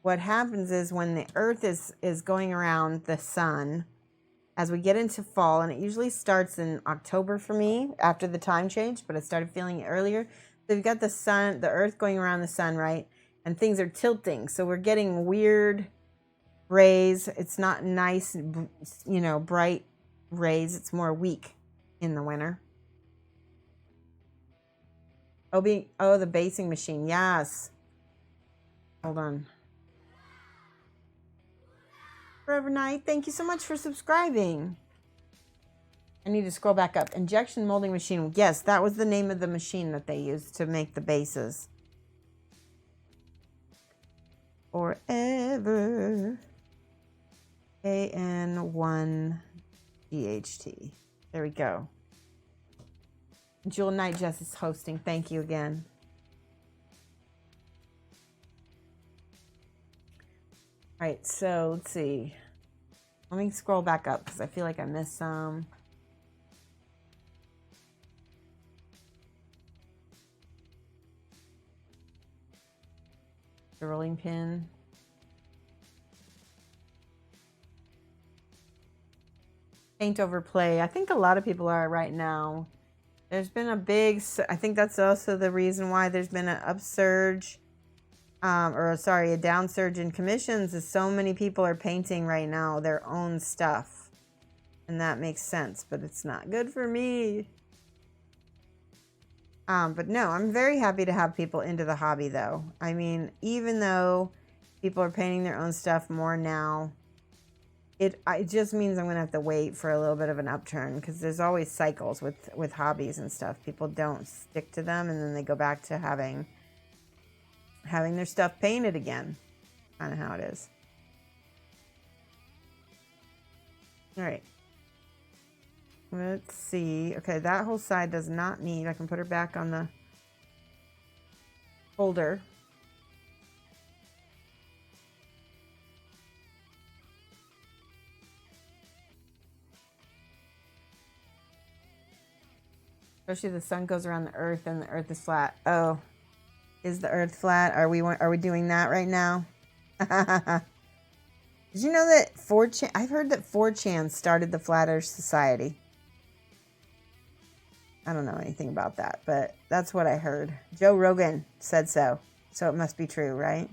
what happens is when the earth is going around the sun, as we get into fall, and it usually starts in October for me after the time change, but I started feeling it earlier. So you've got the sun, the earth going around the sun, right? And things are tilting. So we're getting weird rays. It's not nice, bright rays. It's more weak in the winter. Oh, the basing machine. Yes. Hold on. Forever Night, thank you so much for subscribing. I need to scroll back up. Injection molding machine. Yes, that was the name of the machine that they used to make the bases. Forever. AN1 GHT. There we go. Jewel Night Jess is hosting. Thank you again. All right, so let's see. Let me scroll back up because I feel like I missed some. The rolling pin. Paint over play. I think a lot of people are right now. There's been a big, I think that's also the reason why there's been an upsurge, a downsurge in commissions, is so many people are painting right now their own stuff. And that makes sense, but it's not good for me. But no, I'm very happy to have people into the hobby though. I mean, even though people are painting their own stuff more now, it just means I'm going to have to wait for a little bit of an upturn, because there's always cycles with hobbies and stuff. People don't stick to them, and then they go back to having their stuff painted again. Kind of how it is. All right. Let's see. Okay, that whole side does not need. I can put her back on the holder. Especially the sun goes around the earth and the earth is flat. Oh, is the earth flat? Are we doing that right now? Did you know that 4chan? I've heard that 4chan started the Flat Earth Society. I don't know anything about that, but that's what I heard. Joe Rogan said so. So it must be true, right?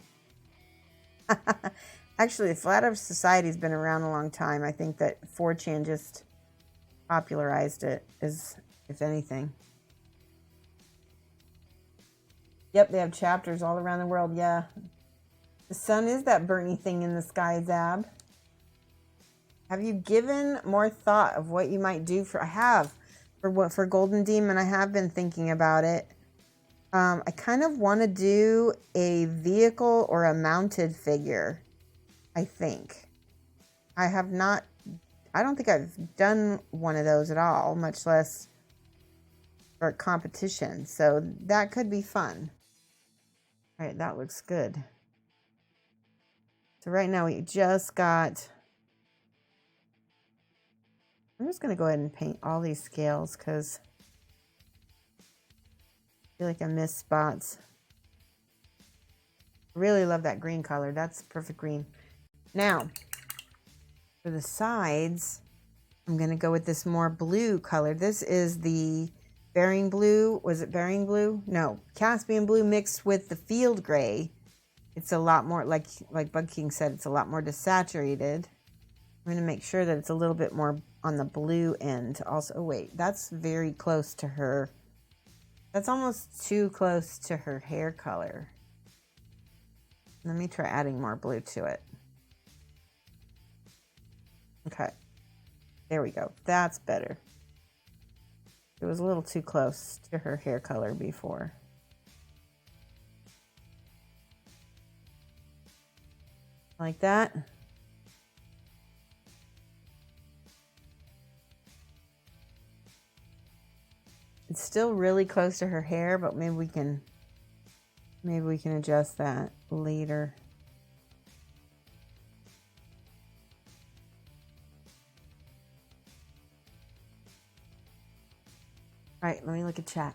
Actually, the Flat Earth Society has been around a long time. I think that 4chan just popularized it, if anything. Yep, they have chapters all around the world. Yeah. The sun is that burny thing in the sky, Zab. Have you given more thought of what you might do for... I have. For Golden Demon, I have been thinking about it. I kind of want to do a vehicle or a mounted figure, I think. I don't think I've done one of those at all, much less for a competition. So that could be fun. All right, that looks good. So right now we just got... I'm just going to go ahead and paint all these scales because I feel like I missed spots. I really love that green color. That's perfect green. Now, for the sides, I'm going to go with this more blue color. This is the Bearing Blue. Was it Bearing Blue? No, Caspian Blue mixed with the Field Gray. It's a lot more, like Bug King said, it's a lot more desaturated. I'm going to make sure that it's a little bit more on the blue end. Also, oh wait, that's very close to her. That's almost too close to her hair color. Let me try adding more blue to it. Okay. There we go. That's better. It was a little too close to her hair color before. Like that. It's still really close to her hair, but maybe we can adjust that later. All right, let me look at chat.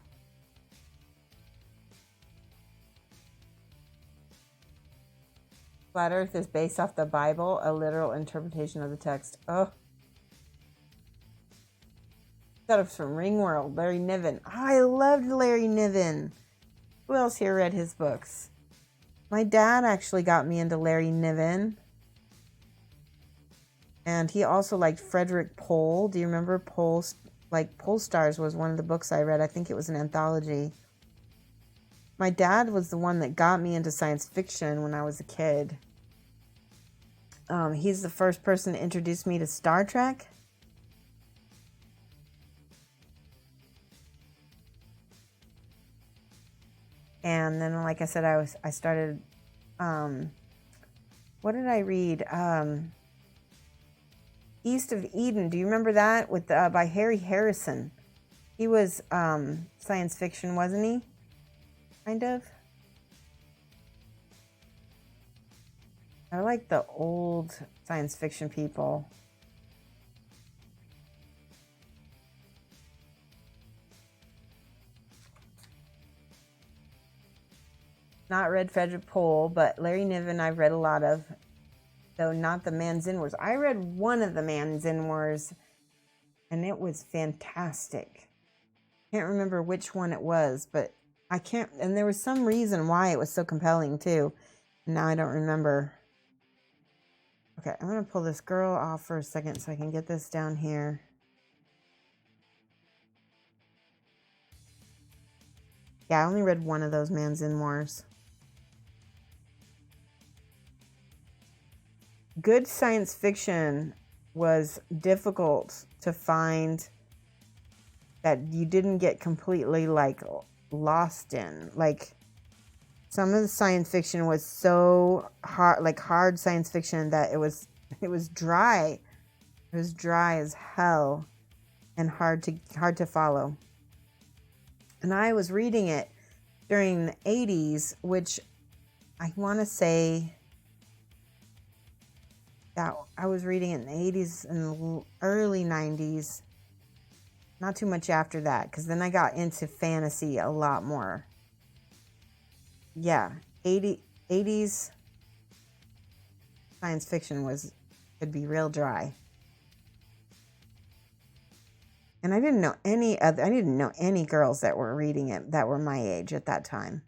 Flat Earth is based off the Bible, a literal interpretation of the text. Oh. That was from Ringworld, Larry Niven. Oh, I loved Larry Niven. Who else here read his books? My dad actually got me into Larry Niven. And he also liked Frederick Pohl. Do you remember Pohl? Like Pole Stars was one of the books I read. I think it was an anthology. My dad was the one that got me into science fiction when I was a kid. He's the first person to introduce me to Star Trek. And then, like I said, I started, what did I read? East of Eden. Do you remember that with by Harry Harrison? He was science fiction, wasn't he? Kind of. I like the old science fiction people. Not read Frederick Pohl, but Larry Niven I've read a lot of, though not the Man-Zin Wars. I read one of the Man-Zin Wars, and it was fantastic. Can't remember which one it was, but I can't, and there was some reason why it was so compelling too. Now I don't remember. Okay, I'm going to pull this girl off for a second so I can get this down here. Yeah, I only read one of those Man-Zin Wars. Good science fiction was difficult to find that you didn't get completely like lost in. Like some of the science fiction was so hard, like hard science fiction, that it was dry. It was dry as hell and hard to follow. And I was reading it during the 80s, which I want to say that I was reading it in the 80s and the early 90s. Not too much after that, because then I got into fantasy a lot more. Yeah, 80s science fiction could be real dry. And I didn't know any girls that were reading it that were my age at that time.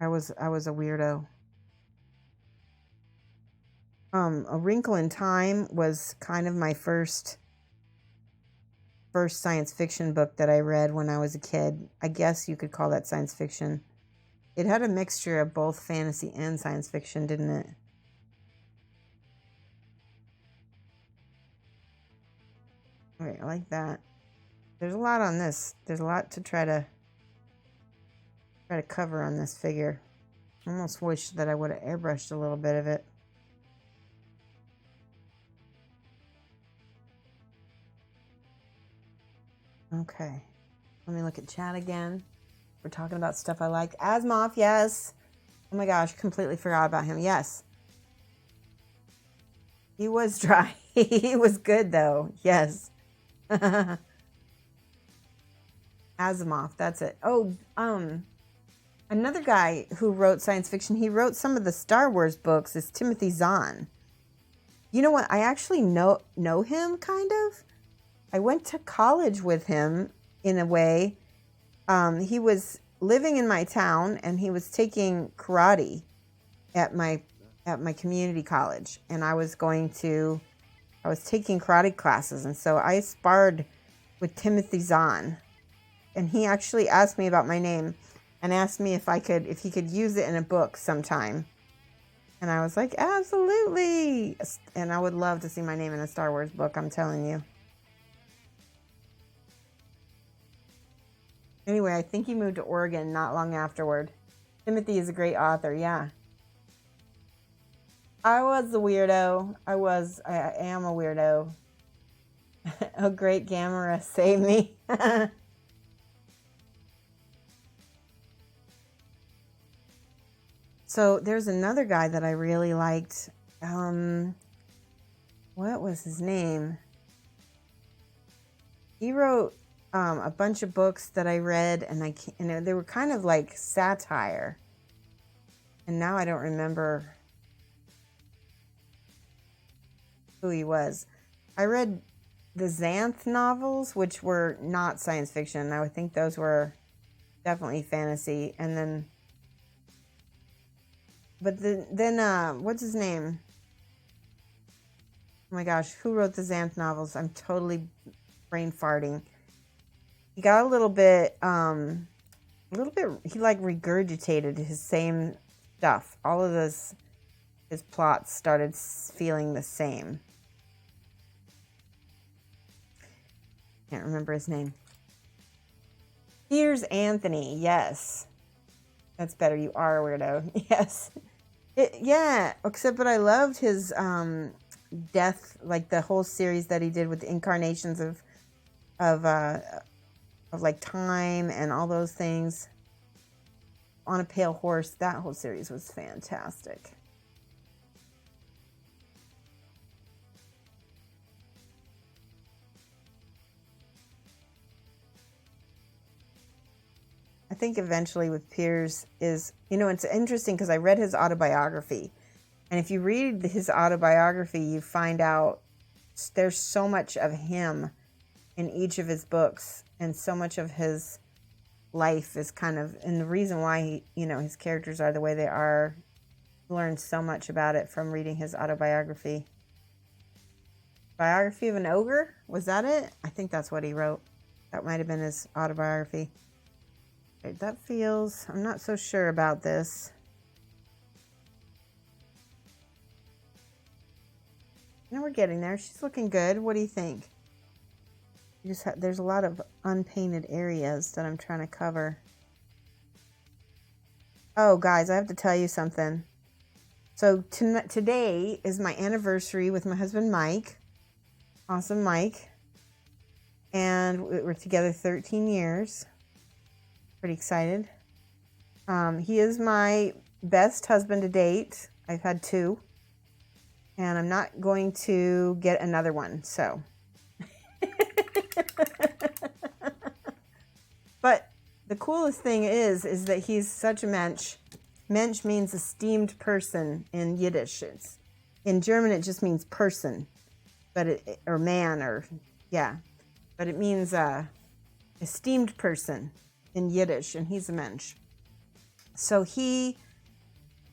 I was a weirdo. A Wrinkle in Time was kind of my first science fiction book that I read when I was a kid. I guess you could call that science fiction. It had a mixture of both fantasy and science fiction, didn't it? Okay, I like that. There's a lot on this. There's a lot to try to cover on this figure. I almost wish that I would have airbrushed a little bit of it. Okay, let me look at chat again. We're talking about stuff I like. Asimov, yes. Oh my gosh, completely forgot about him. Yes. He was dry. He was good though. Yes. Asimov, that's it. Oh, another guy who wrote science fiction, he wrote some of the Star Wars books, is Timothy Zahn. You know what? I actually know him, kind of. I went to college with him in a way. He was living in my town, and he was taking karate at my community college, and I was taking karate classes, and so I sparred with Timothy Zahn, and he actually asked me about my name and asked me if he could use it in a book sometime. And I was like, absolutely. And I would love to see my name in a Star Wars book, I'm telling you. Anyway, I think he moved to Oregon not long afterward. Timothy is a great author, yeah. I was a weirdo. I am a weirdo. Oh, great Gamera saved me. So there's another guy that I really liked. What was his name? He wrote a bunch of books that I read, and they were kind of like satire. And now I don't remember who he was. I read the Xanth novels, which were not science fiction. I would think those were definitely fantasy. And then, what's his name? Oh my gosh, who wrote the Xanth novels? I'm totally brain farting. He got a little bit, he like regurgitated his same stuff. All of his plots started feeling the same. Can't remember his name. Here's Anthony. Yes. That's better. You are a weirdo. Yes. Yeah. But I loved his death, like the whole series that he did with the incarnations of like time and all those things. On a Pale Horse, that whole series was fantastic. I think eventually with Piers is, it's interesting because I read his autobiography. And if you read his autobiography, you find out there's so much of him in each of his books. And so much of his life is kind of, and the reason why his characters are the way they are, learned so much about it from reading his autobiography. Biography of an Ogre? Was that it? I think that's what he wrote. That might have been his autobiography. That feels, I'm not so sure about this. We're getting there. She's looking good. What do you think? There's a lot of unpainted areas that I'm trying to cover. Oh, guys, I have to tell you something. So today is my anniversary with my husband, Mike. Awesome, Mike. And we're together 13 years. Pretty excited. He is my best husband to date. I've had 2. And I'm not going to get another one, so. But the coolest thing is that he's such a mensch. Mensch means esteemed person in Yiddish. In German, it just means person, or man, but it means esteemed person in Yiddish, and he's a mensch. So he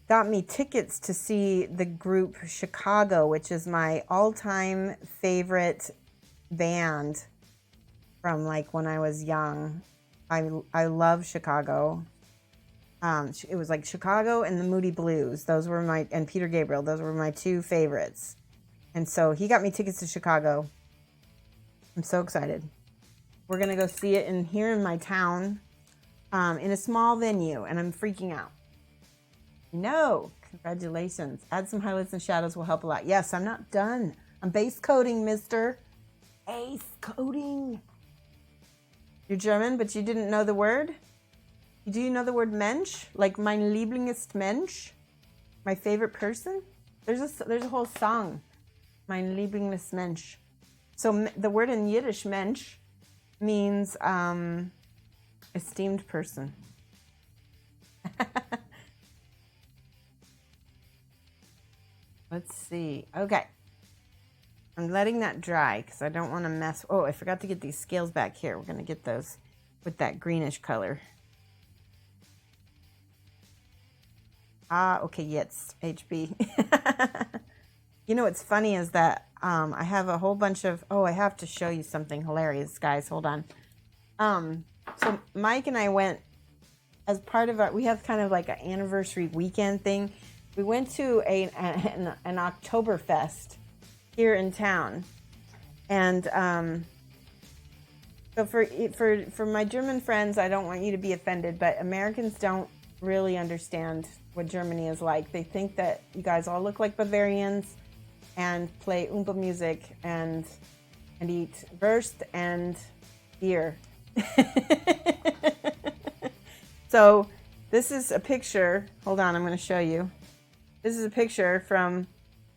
got me tickets to see the group Chicago, which is my all-time favorite band from like when I was young. I love Chicago. It was like Chicago and the Moody Blues. And Peter Gabriel. Those were my 2 favorites. And so he got me tickets to Chicago. I'm so excited. We're going to go see it here in my town, in a small venue, and I'm freaking out. No, congratulations. Add some highlights and shadows will help a lot. Yes, I'm not done. I'm base coding, mister. Base coding. You're German, but you didn't know the word? Do you know the word Mensch? Like mein Lieblingsmensch? My favorite person? There's a whole song. Mein Lieblingsmensch. So the word in Yiddish, Mensch, means esteemed person. Let's see. Okay. I'm letting that dry because I don't want to mess. Oh, I forgot to get these scales back here. We're going to get those with that greenish color. Okay, yes, HB. What's funny is that I have a whole bunch of. Oh, I have to show you something hilarious, guys. Hold on. So Mike and I went as part of we have kind of like an anniversary weekend thing. We went to an Oktoberfest here in town, and so for my German friends, I don't want you to be offended, but Americans don't really understand what Germany is like. They think that you guys all look like Bavarians and play Oompa music and eat Wurst and beer. So this is a picture. Hold on, I'm going to show you. This is a picture from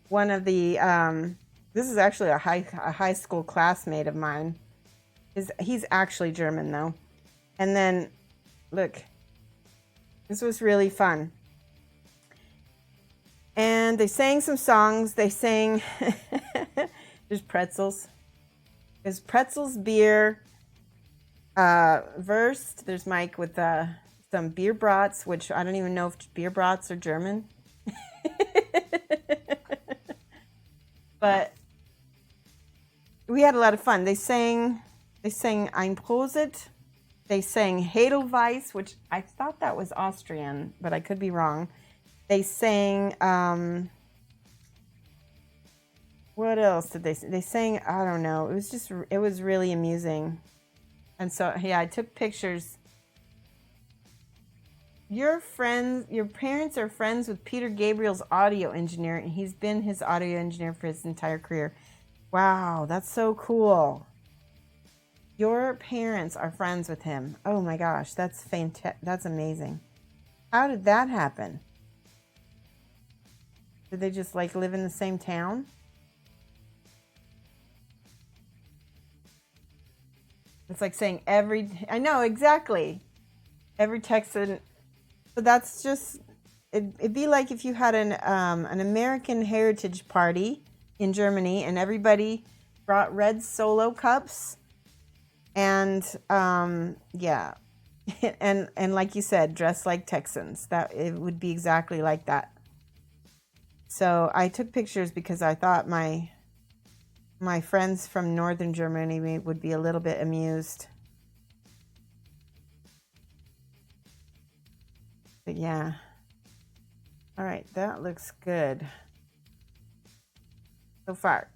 one of the. This is actually a high school classmate of mine. He's actually German though. And then, look, this was really fun. And they sang some songs. They sang. There's pretzels. There's pretzels, beer, Wurst. There's Mike with some beer brats, which I don't even know if beer brats are German. But we had a lot of fun. They sang Ein Prosit. They sang Edelweiss, which I thought that was Austrian, but I could be wrong. They sang, what else did they sing? They sang, I don't know. It was really amusing. And so, yeah, I took pictures. your parents are friends with Peter Gabriel's audio engineer, and he's been his audio engineer for his entire career. Wow, that's so cool. Your parents are friends with him. Oh my gosh, that's fantastic. That's amazing. How did that happen? Did they just like live in the same town? It's like saying I know exactly. Every Texan. So that's just, it'd be like if you had an American heritage party in Germany and everybody brought red Solo cups and yeah, and like you said, dressed like Texans. That it would be exactly like that. So I took pictures because I thought my friends from northern Germany would be a little bit amused. But yeah. All right, that looks good so far.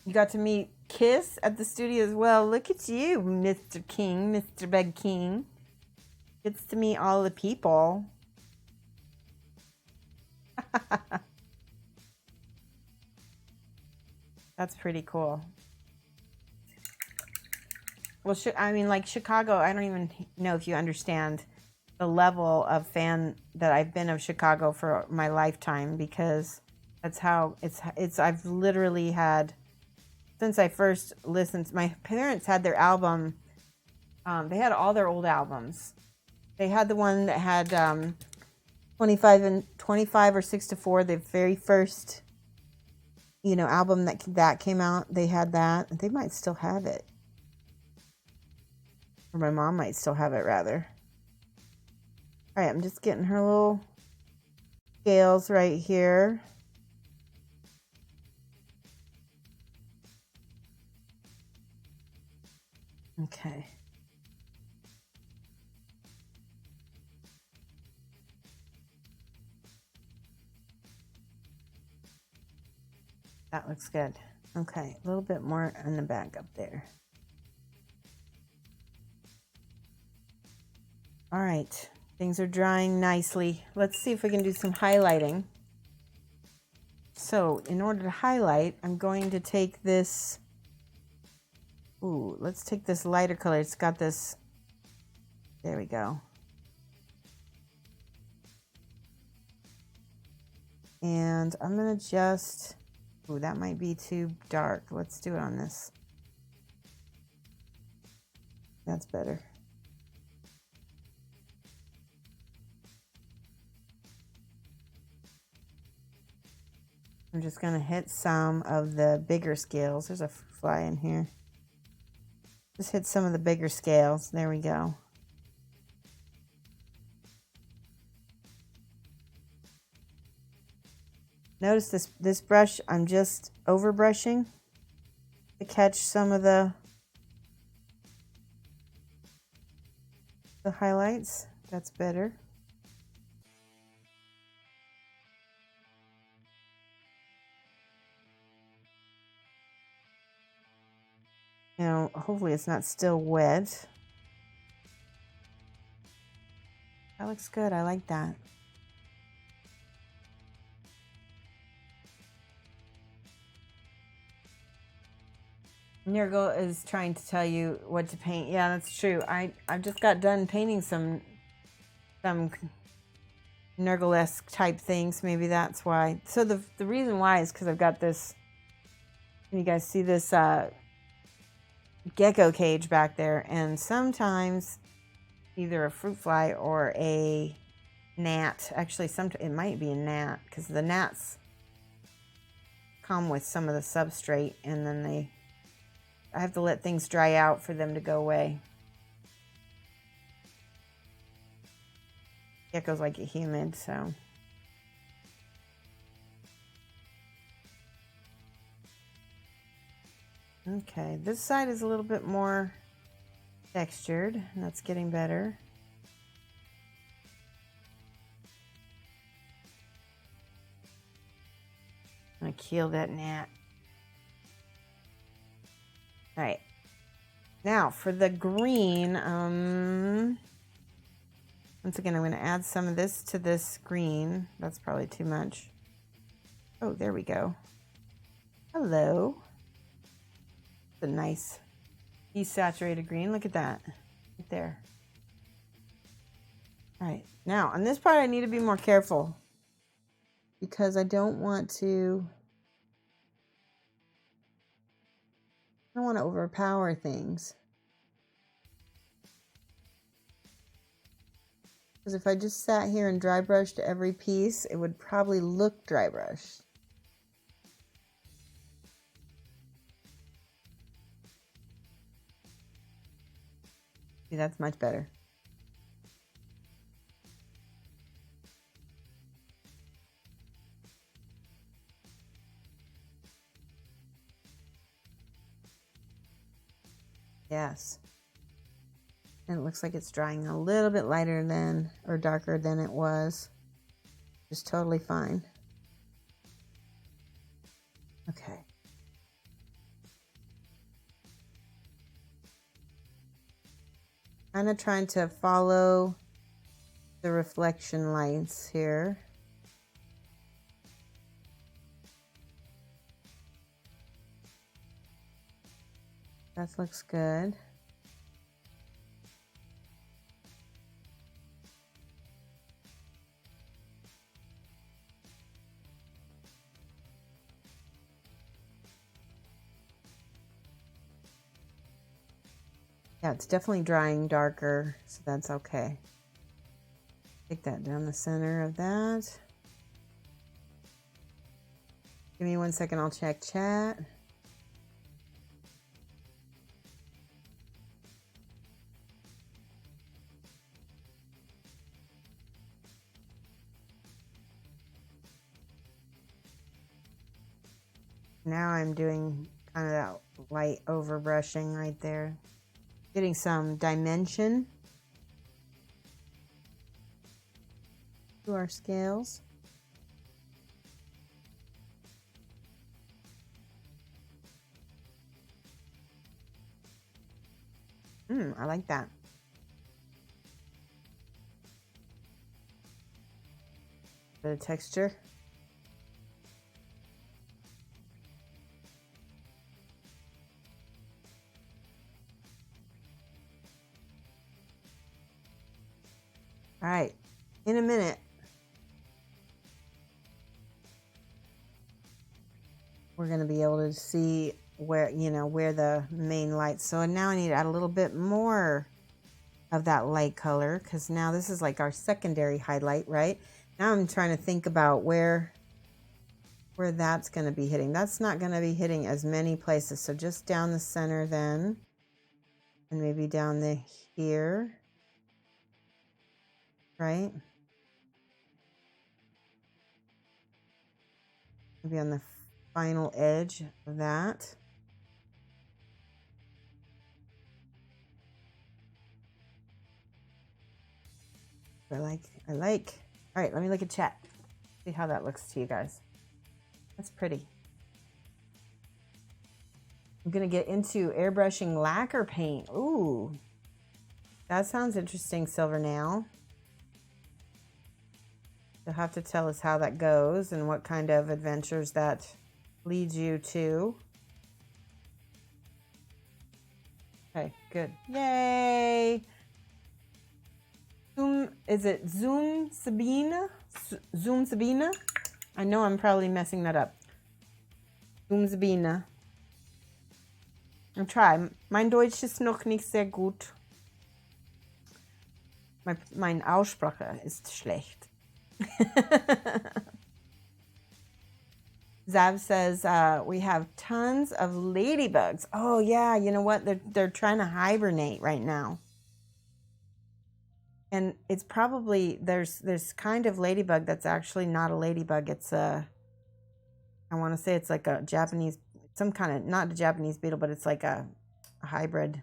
You got to meet Kiss at the studio as well. Look at you, Mr. King, Mr. Beg King. Gets to meet all the people. That's pretty cool. Well, I mean, like Chicago, I don't even know if you understand the level of fan that I've been of Chicago for my lifetime, because that's how it's I've literally had, since I first listened. My parents had their album. They had all their old albums. They had the one that had 25 or 6 to 4, the very first, album that came out. They had that. They might still have it. Or my mom might still have it, rather. All right, I'm just getting her little scales right here. Okay. That looks good. Okay, a little bit more on the back up there. All right, things are drying nicely. Let's see if we can do some highlighting. So in order to highlight, I'm going to take this, let's take this lighter color. It's got this, there we go. And I'm gonna just, that might be too dark. Let's do it on this. That's better. I'm just gonna hit some of the bigger scales. There's a fly in here. Just hit some of the bigger scales. There we go. Notice this brush, I'm just over brushing to catch some of the highlights. That's better. Now, hopefully it's not still wet. That looks good. I like that. Nurgle is trying to tell you what to paint. Yeah, that's true. I've just got done painting some Nurgle-esque type things. Maybe that's why. So the reason why is because I've got this. Can you guys see this gecko cage back there? And sometimes either a fruit fly or a gnat. Actually, it might be a gnat, because the gnats come with some of the substrate, and then I have to let things dry out for them to go away. Geckos like it humid, so. Okay, this side is a little bit more textured, and that's getting better. I'm gonna kill that gnat. All right. Now for the green, once again, I'm going to add some of this to this green. That's probably too much. Oh, there we go. Hello. It's a nice desaturated green. Look at that. Right there. All right. Now, on this part, I need to be more careful because I don't want to overpower things. Because if I just sat here and dry brushed every piece, it would probably look dry brushed. See, that's much better. Yes. And it looks like it's drying a little bit lighter than, or darker than it was. Just totally fine. Okay. Kind of trying to follow the reflection lights here. That looks good. Yeah, it's definitely drying darker, so that's okay. Take that down the center of that. Give me 1 second, I'll check chat. Now I'm doing kind of that light overbrushing right there. Getting some dimension to our scales. I like that. Bit of texture. All right, in a minute, we're going to be able to see where, where the main lights. So now I need to add a little bit more of that light color because now this is like our secondary highlight, right? Now I'm trying to think about where that's going to be hitting. That's not going to be hitting as many places. So just down the center then, and maybe down the here, right? Maybe on the final edge of that. I like. All right, let me look at chat. See how that looks to you guys. That's pretty. I'm gonna get into airbrushing lacquer paint. Ooh, that sounds interesting, Silver Nail. You'll have to tell us how that goes and what kind of adventures that leads you to. Okay, good. Yay! Is it Zoom Sabina? Zoom Sabina? I know I'm probably messing that up. Zoom Sabina. I'll try. Mein Deutsch ist noch nicht sehr gut. Mein Aussprache ist schlecht. Zav says we have tons of ladybugs. Oh yeah, you know what? They're trying to hibernate right now. And it's probably there's kind of ladybug that's actually not a ladybug. It's I want to say it's like a Japanese, some kind of, not a Japanese beetle, but it's like a hybrid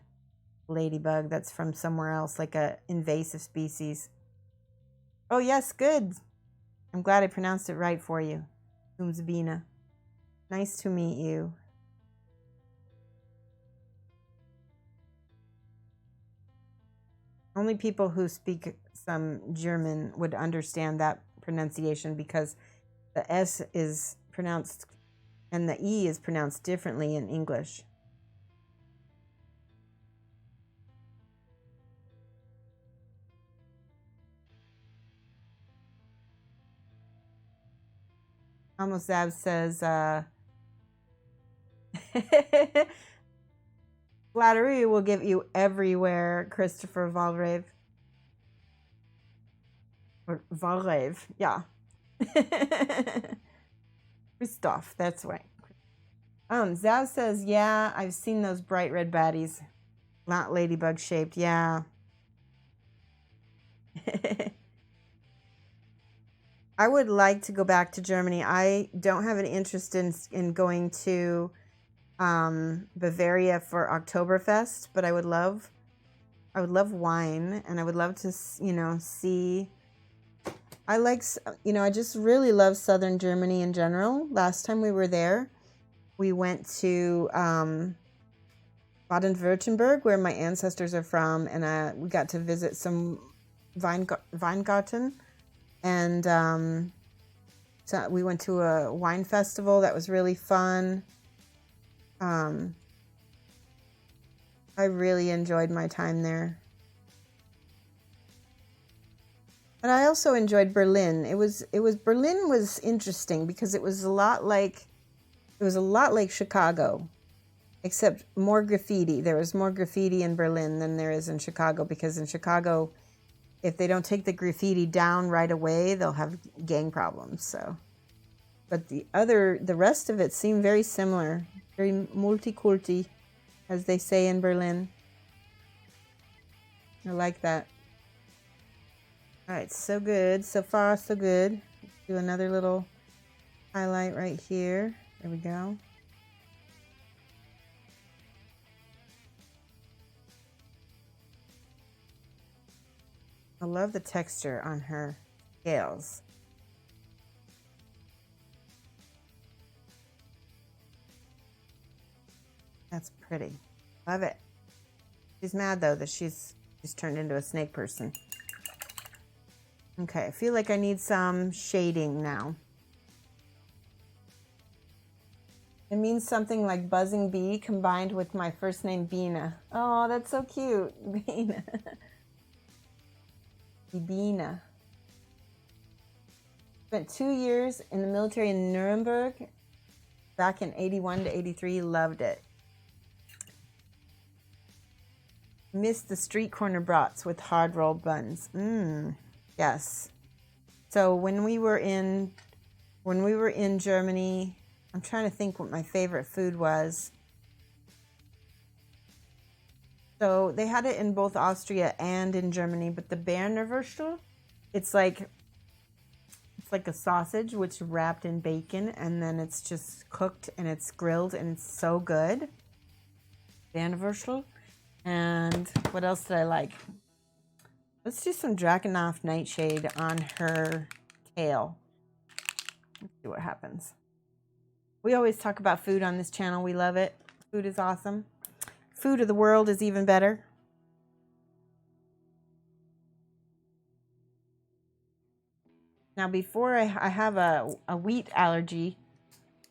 ladybug that's from somewhere else, like a invasive species. Oh yes, good. I'm glad I pronounced it right for you. Umzabina. Nice to meet you. Only people who speak some German would understand that pronunciation because the S is pronounced and the E is pronounced differently in English. Almost Zab says, flattery will get you everywhere, Christopher Valrave. Or Valrave, yeah. Christoph, that's right. Zav says, yeah, I've seen those bright red baddies. Not ladybug shaped, yeah. I would like to go back to Germany. I don't have an interest in going to Bavaria for Oktoberfest, but I would love wine, and I would love to, see. I just really love southern Germany in general. Last time we were there, we went to Baden-Württemberg, where my ancestors are from, and we got to visit some Weingarten, and so we went to a wine festival that was really fun. I really enjoyed my time there. But I also enjoyed Berlin. Berlin was interesting because it was a lot like Chicago, except more graffiti. There was more graffiti in Berlin than there is in Chicago, because in Chicago, if they don't take the graffiti down right away, they'll have gang problems. So, but the rest of it seemed very similar, very multikulti, as they say in Berlin. I like that. All right, so good. So far, so good. Let's do another little highlight right here. There we go. I love the texture on her scales. That's pretty. Love it. She's mad though that she's turned into a snake person. Okay, I feel like I need some shading now. It means something like buzzing bee combined with my first name, Bina. Oh, that's so cute. Bina. Bina. Spent 2 years in the military in Nuremberg back in 81 to 83. Loved it. Missed the street corner brats with hard rolled buns. Yes. So when we were in Germany, I'm trying to think what my favorite food was. So they had it in both Austria and in Germany, but the Bernerwürstel, it's like a sausage which is wrapped in bacon, and then it's just cooked and it's grilled, and it's so good. Bernerwürstel. And what else did I like? Let's do some Drakenhof Nightshade on her tail. Let's see what happens. We always talk about food on this channel. We love it. Food is awesome. Food of the world is even better. Now, before I have a wheat allergy,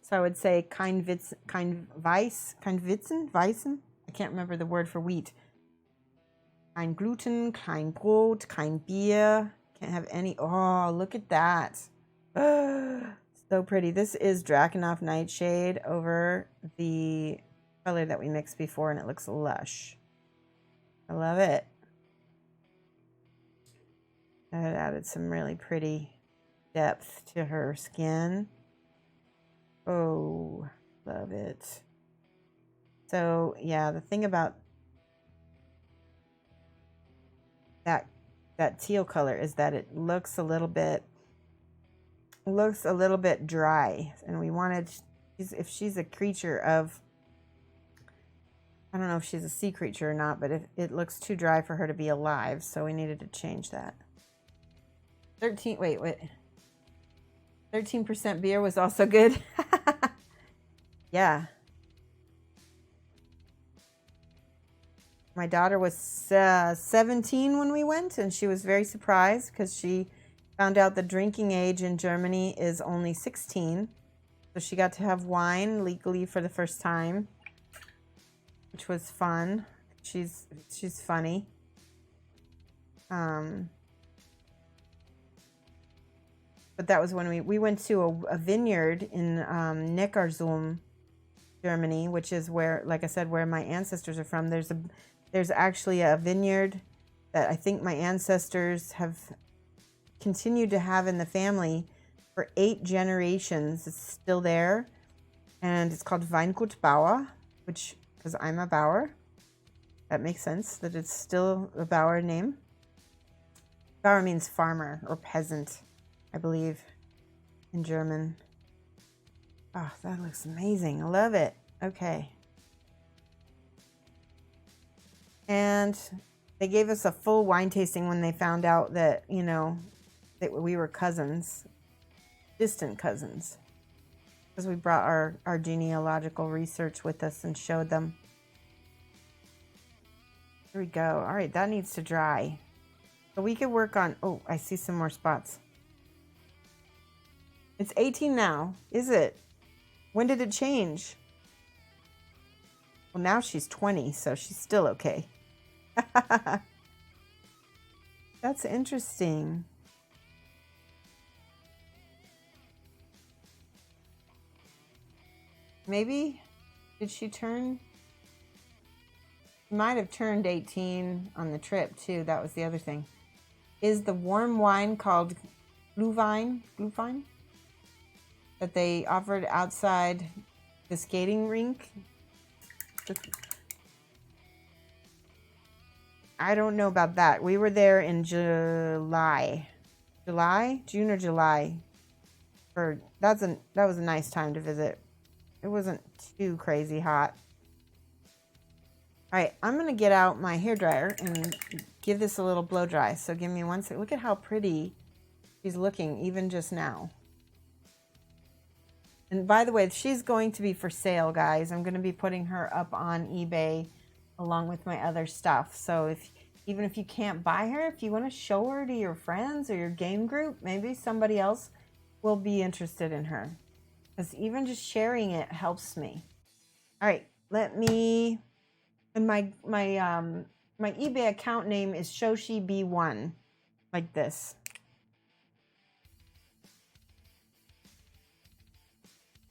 so I would say Weizen. I can't remember the word for wheat. Kein Gluten, kein Brot, kein Bier. Can't have any. Oh, look at that. So pretty. This is Drakenhof Nightshade over the color that we mixed before, and it looks lush. I love it. It added some really pretty depth to her skin. Oh, love it. So yeah, the thing about that teal color is that it looks a little bit dry, and we wanted, if she's a creature of, I don't know if she's a sea creature or not, but it looks too dry for her to be alive, so we needed to change that. 13% beer was also good. Yeah. My daughter was 17 when we went, and she was very surprised because she found out the drinking age in Germany is only 16. So she got to have wine legally for the first time, which was fun. She's funny. But that was when we went to a vineyard in Neckarsulm, Germany, which is where, like I said, where my ancestors are from. There's actually a vineyard that I think my ancestors have continued to have in the family for 8 generations. It's still there, and it's called Weingut Bauer, which, because I'm a Bauer, that makes sense that it's still a Bauer name. Bauer means farmer or peasant, I believe, in German. Oh, that looks amazing. I love it. Okay. And they gave us a full wine tasting when they found out that, you know, that we were cousins, distant cousins, because we brought our genealogical research with us and showed them. Here we go. All right, that needs to dry. So we could work on, oh, I see some more spots. It's 18 now, is it? When did it change? Well, now she's 20, so she's still okay. That's interesting. Maybe, did she turn? She might have turned 18 on the trip, too. That was the other thing. Is the warm wine called Glühwein that they offered outside the skating rink? I don't know about that. We were there in June or July. That was a nice time to visit. It wasn't too crazy hot. All right, I'm gonna get out my hairdryer and give this a little blow dry. So give me 1 second. Look at how pretty she's looking even just now. And by the way, she's going to be for sale, guys. I'm going to be putting her up on eBay along with my other stuff. So even if you can't buy her, if you want to show her to your friends or your game group, maybe somebody else will be interested in her. Because even just sharing it helps me. All right, let me. And my eBay account name is Shoshie B1, like this.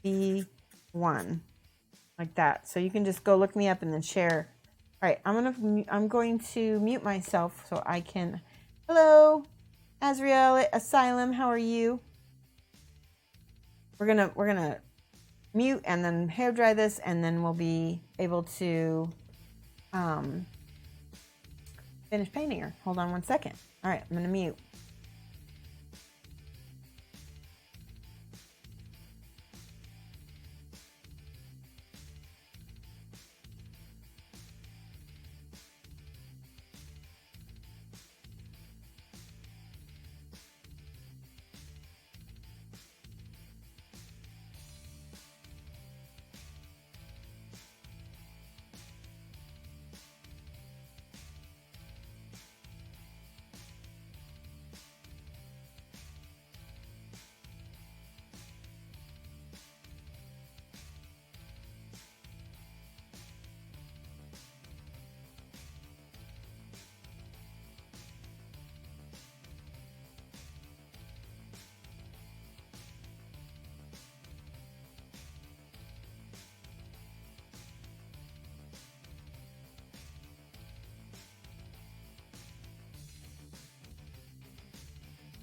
B1, like that. So you can just go look me up and then share. All right, I'm going to mute myself so I can. Hello, Azriel Asylum. How are you? We're gonna mute and then hair dry this, and then we'll be able to finish painting her. Hold on 1 second. All right, I'm gonna mute.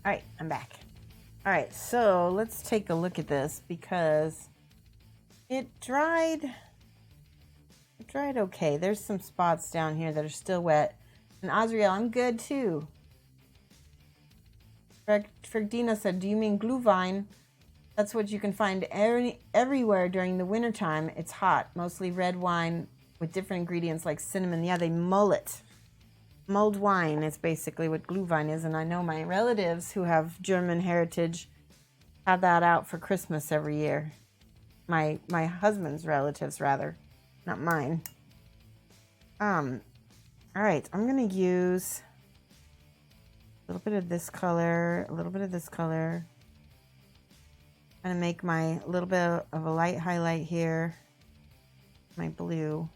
All right, I'm back. All right, so let's take a look at this because it dried okay. There's some spots down here that are still wet. And Azriel, I'm good too. Ferdina said, do you mean Glühwein? That's what you can find everywhere during the wintertime. It's hot, mostly red wine with different ingredients like cinnamon. Yeah, they mull it. Mulled wine is basically what Glühwein is, and I know my relatives who have German heritage have that out for Christmas every year. My husband's relatives, rather, not mine. All right, I'm gonna use a little bit of this color, a little bit of this color. I'm gonna make my little bit of a light highlight here, my blue.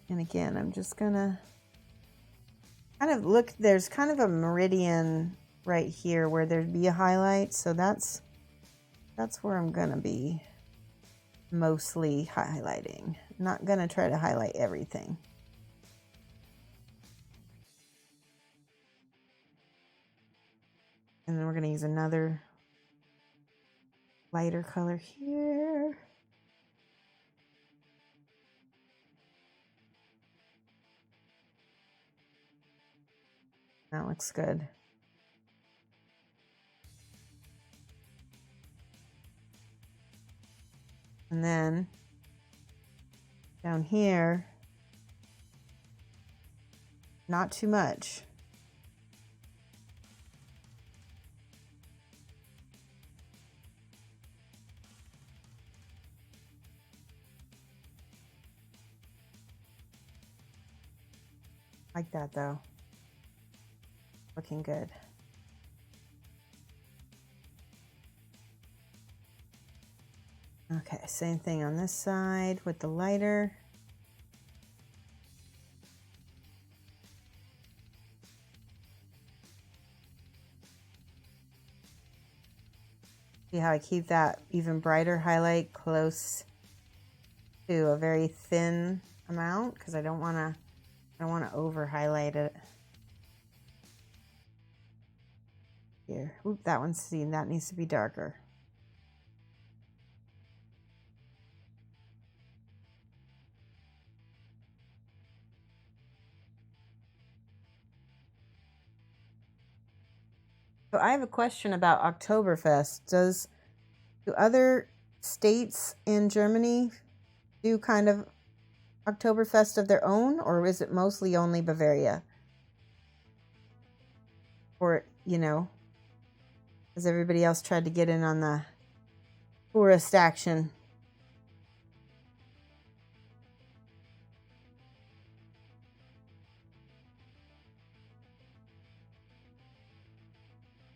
And again, I'm just gonna kind of look, there's kind of a meridian right here where there'd be a highlight. So that's where I'm gonna be mostly highlighting. I'm not gonna try to highlight everything. And then we're gonna use another lighter color here. That looks good. And then down here, not too much. Like that though. Looking good. Okay, same thing on this side with the lighter. See how I keep that even brighter highlight close to a very thin amount because I don't want to over highlight it. Here, oop, that one's seen. That needs to be darker. So I have a question about Oktoberfest. Do other states in Germany do kind of Oktoberfest of their own, or is it mostly only Bavaria? Or, you know, has everybody else tried to get in on the tourist action?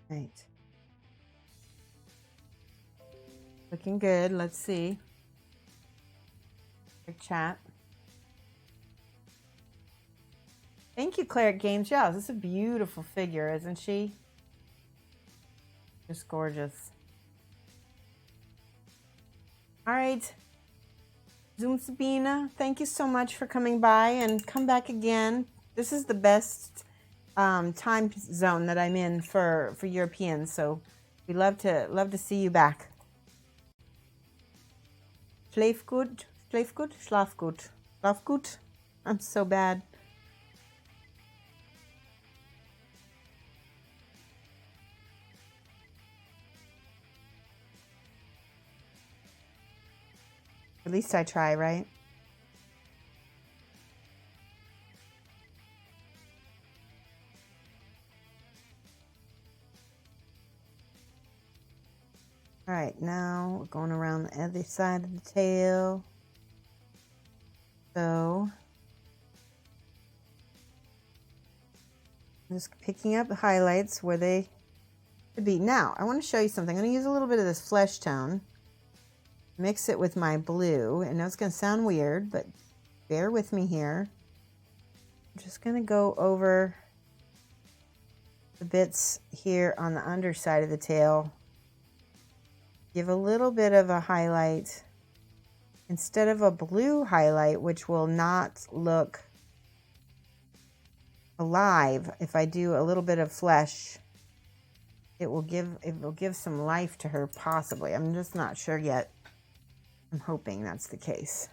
Right. Looking good. Let's see. Chat. Thank you, Claire Games. Yeah, this is a beautiful figure, isn't she? Just gorgeous. All right. Zoom Sabina, thank you so much for coming by, and come back again. This is the best time zone that I'm in for Europeans, so we love to see you back. Schlaf gut, schlaf gut, schlaf gut, schlaf gut. I'm so bad. At least I try, right? All right, now we're going around the other side of the tail. So I'm just picking up the highlights where they should be. Now, I want to show you something. I'm going to use a little bit of this flesh tone, mix it with my blue. I know it's going to sound weird, but bear with me here. I'm just going to go over the bits here on the underside of the tail. Give a little bit of a highlight instead of a blue highlight, which will not look alive. If I do a little bit of flesh, it will give some life to her, possibly. I'm just not sure yet. I'm hoping that's the case.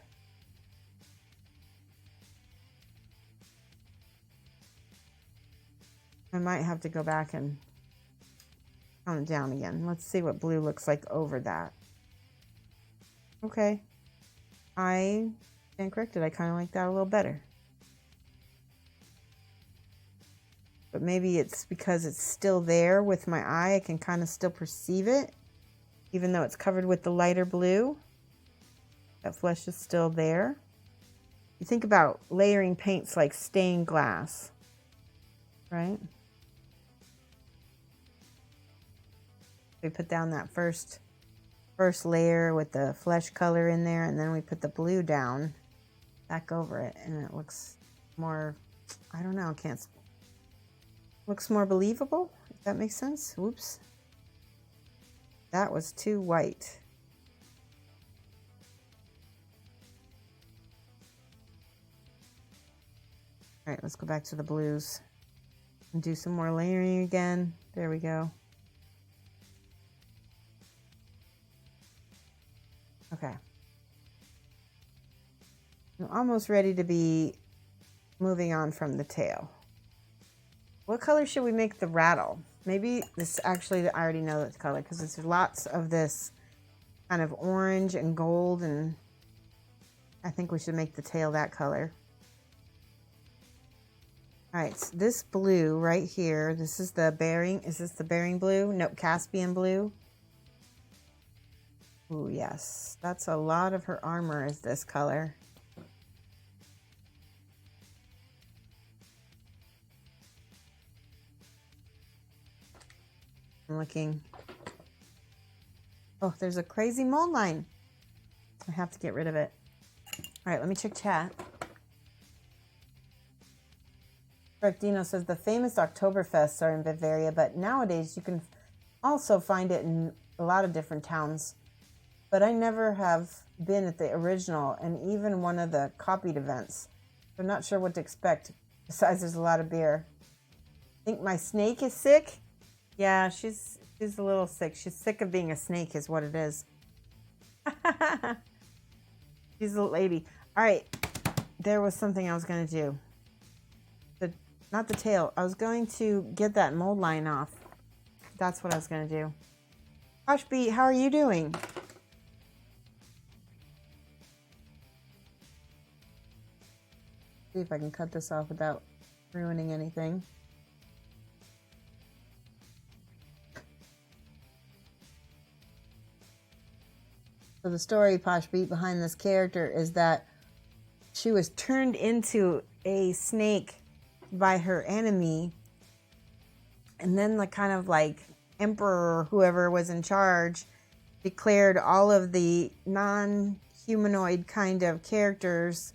I might have to go back and tone it down again. Let's see what blue looks like over that. Okay. I stand corrected. I kind of like that a little better. But maybe it's because it's still there with my eye. I can kind of still perceive it, even though it's covered with the lighter blue. That flesh is still there. you think about layering paints like stained glass, right? We put down that first layer with the flesh color in there, and then we put the blue down back over it, and it looks more, I don't know, looks more believable, if that makes sense. Whoops. That was too white. All right, let's go back to the blues and do some more layering again. There we go. Okay. I'm almost ready to be moving on from the tail. What color should we make the rattle? Maybe this, actually, I already know that color because there's lots of this kind of orange and gold, and I think we should make the tail that color. All right, so this blue right here, this is the bearing. Is this the bearing blue? Nope, Caspian blue. Ooh, yes. That's a lot of her armor is this color. I'm looking. Oh, there's a crazy mold line. I have to get rid of it. All right, let me check chat. Dino says the famous Oktoberfests are in Bavaria, but nowadays you can also find it in a lot of different towns. But I never have been at the original and even one of the copied events. I'm not sure what to expect. Besides, there's a lot of beer. Think my snake is sick? Yeah, she's a little sick. She's sick of being a snake is what it is. She's a lady. All right. There was something I was going to do. Not the tail. I was going to get that mold line off. That's what I was going to do. Hushby, how are you doing? See if I can cut this off without ruining anything. So the story, Poshbeat, behind this character is that she was turned into a snake by her enemy, and then the kind of like emperor or whoever was in charge declared all of the non-humanoid kind of characters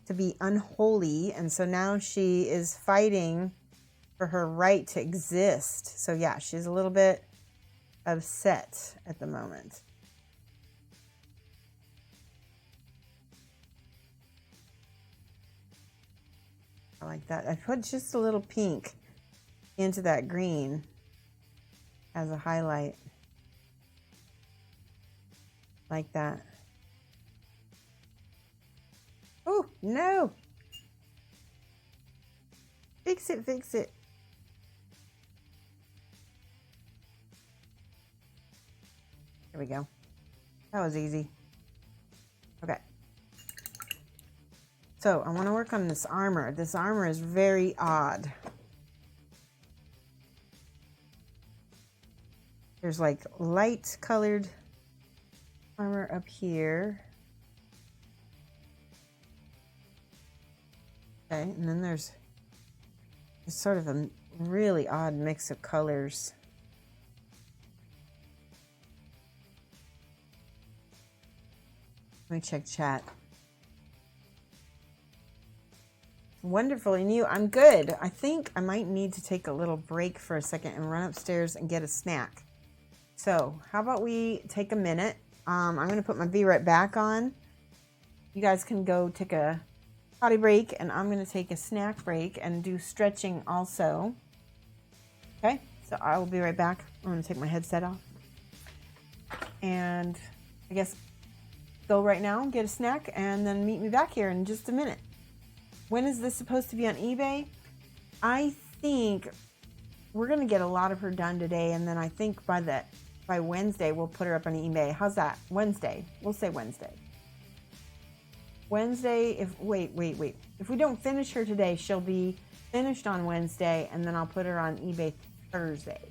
to be unholy, and so now she is fighting for her right to exist. So yeah, she's a little bit upset at the moment. I like that. I put just a little pink into that green as a highlight. Like that. Oh, no! Fix it, fix it. There we go. That was easy. Okay. So I want to work on this armor. This armor is very odd. There's like light colored armor up here. Okay, and then there's sort of a really odd mix of colors. Let me check chat. Wonderful, and you? I'm good. I think I might need to take a little break for a second and run upstairs and get a snack. So how about we take a minute? I'm going to put my Be Right Back on. You guys can go take a potty break, and I'm going to take a snack break and do stretching also. Okay, so I will be right back. I'm going to take my headset off. And I guess go right now, get a snack, and then meet me back here in just a minute. When is this supposed to be on eBay? I think we're going to get a lot of her done today, and then I think by Wednesday we'll put her up on eBay. How's that? Wednesday. We'll say Wednesday. Wednesday, wait. If we don't finish her today, she'll be finished on Wednesday, and then I'll put her on eBay Thursday.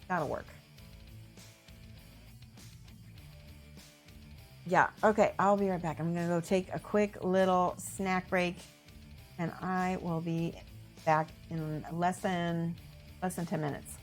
That'll work. Yeah, okay, I'll be right back. I'm gonna go take a quick little snack break, and I will be back in less than 10 minutes.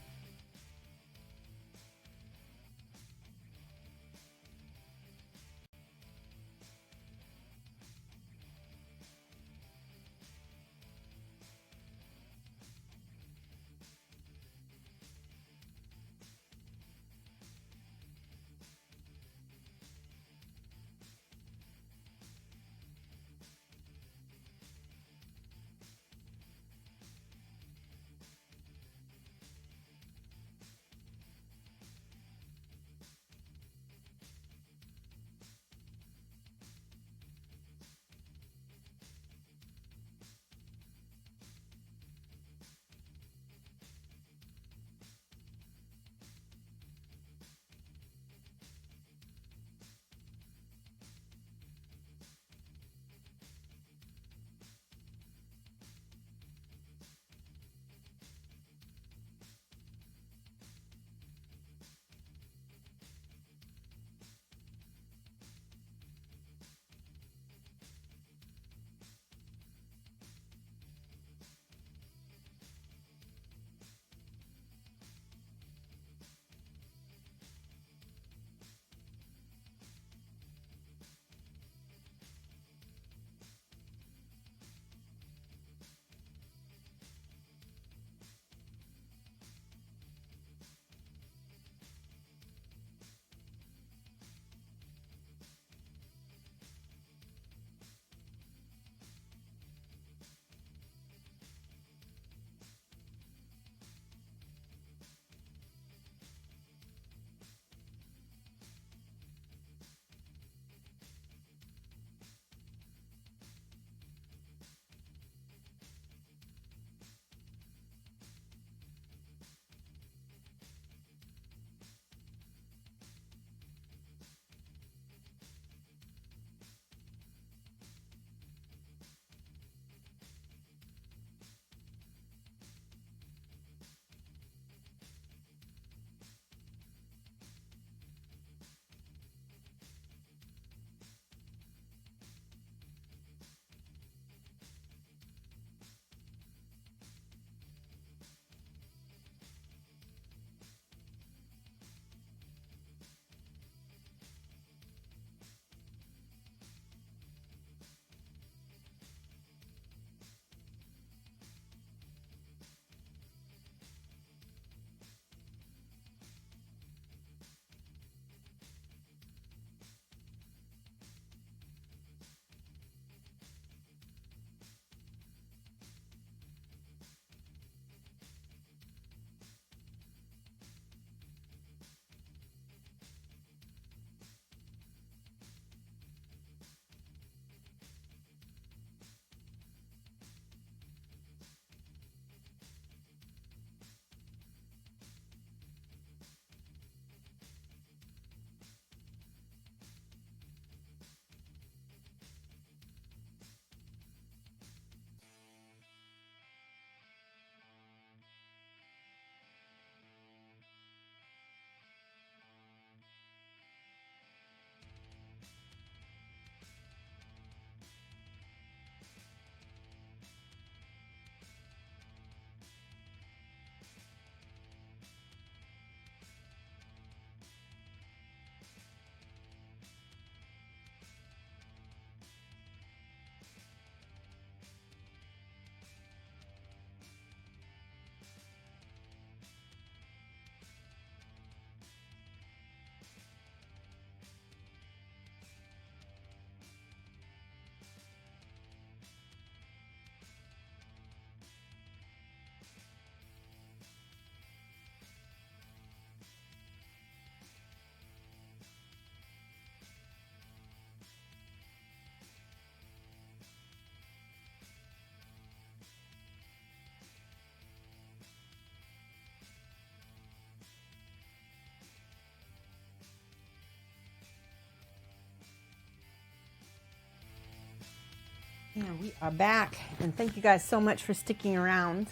And we are back, and thank you guys so much for sticking around.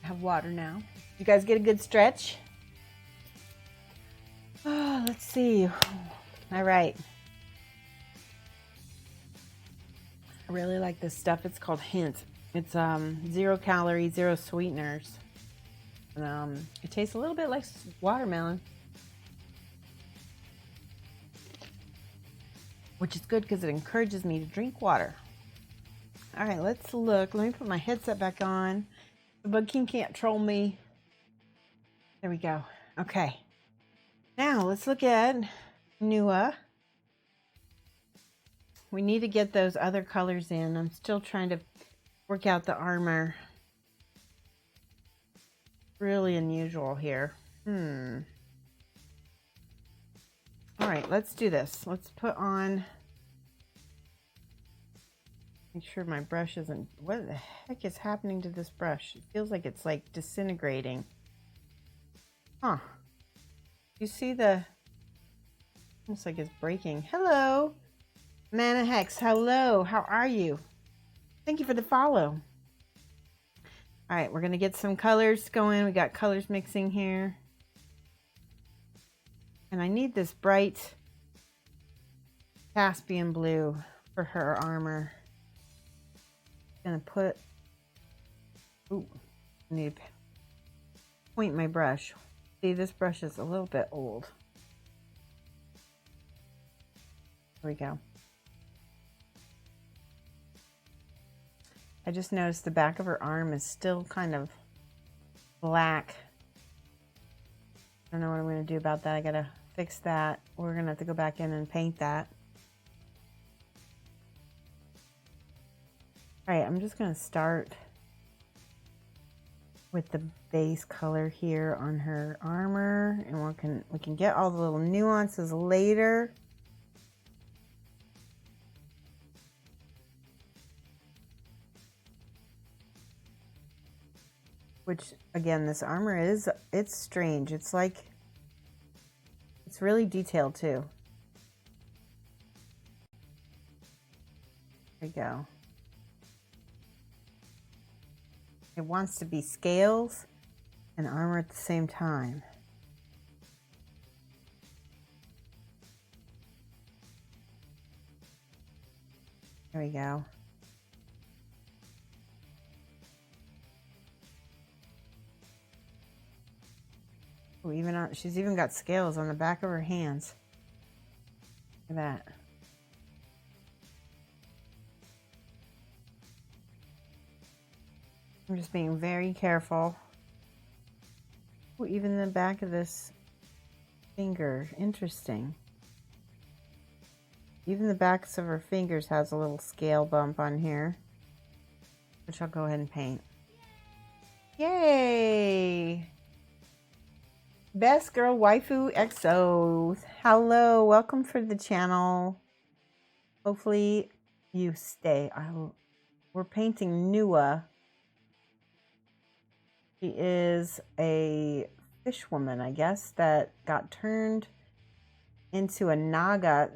I have water now. You guys get a good stretch? Oh, let's see. All right. I really like this stuff. It's called Hint. It's 0 calories, 0 sweeteners. And, it tastes a little bit like watermelon, which is good because it encourages me to drink water. All right, let's look. Let me put my headset back on. The Bug King can't troll me. There we go. Okay. Now let's look at Nuwa. We need to get those other colors in. I'm still trying to work out the armor. Really unusual here. All right, let's do this. Let's put on, make sure my brush isn't, what the heck is happening to this brush? It feels like it's like disintegrating. Huh. You see the, almost like it's breaking. Hello, Mana Hex. Hello, how are you? Thank you for the follow. All right, we're gonna get some colors going. We got colors mixing here. And I need this bright Caspian blue for her armor. I'm gonna put, ooh, I need to point my brush. See, this brush is a little bit old. There we go. I just noticed the back of her arm is still kind of black. I don't know what I'm going to do about that. I got to fix that. We're going to have to go back in and paint that. All right, I'm just going to start with the base color here on her armor, and we can get all the little nuances later. Which, again, this armor it's strange. It's like, it's really detailed too. There we go. It wants to be scales and armor at the same time. There we go. Oh, she's even got scales on the back of her hands. Look at that. I'm just being very careful. Oh, even the back of this finger. Interesting. Even the backs of her fingers has a little scale bump on here, which I'll go ahead and paint. Yay! Best Girl Waifu XO. Hello, welcome for the channel. Hopefully you stay. We're painting Nuwa. She is a fish woman, I guess, that got turned into a naga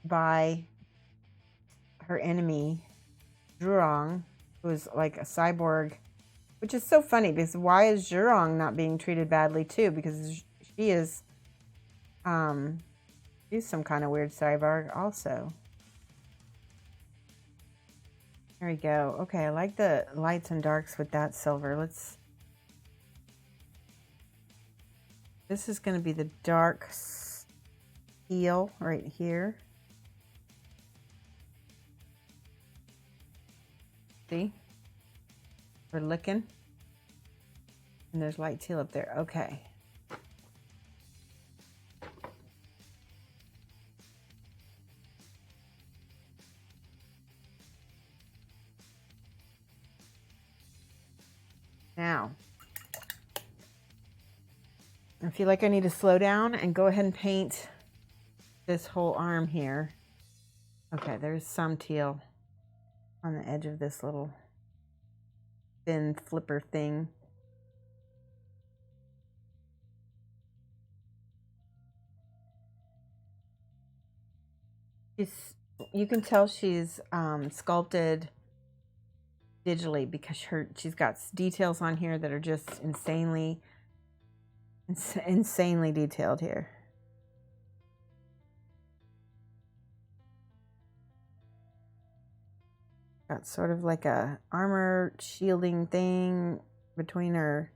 by her enemy, Zhurong, who is like a cyborg. Which is so funny, because why is Zhurong not being treated badly too? Because she is, she's some kind of weird cyborg also. There we go. Okay, I like the lights and darks with that silver. This is going to be the dark steel right here. See? We're looking. And there's light teal up there. Okay. Now, I feel like I need to slow down and go ahead and paint this whole arm here. Okay, there's some teal on the edge of this little thin flipper thing. You can tell she's sculpted digitally because she's got details on here that are just insanely detailed here. Got sort of like a armor shielding thing between her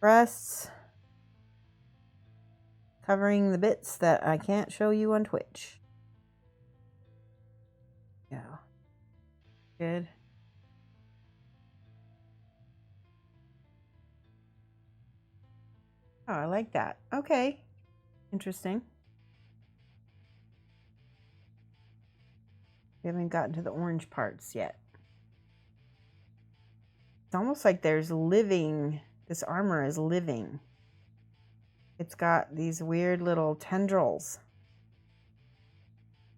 breasts, covering the bits that I can't show you on Twitch. Yeah. Good. Oh, I like that. Okay. Interesting. We haven't gotten to the orange parts yet. It's almost like there's living, this armor is living. It's got these weird little tendrils.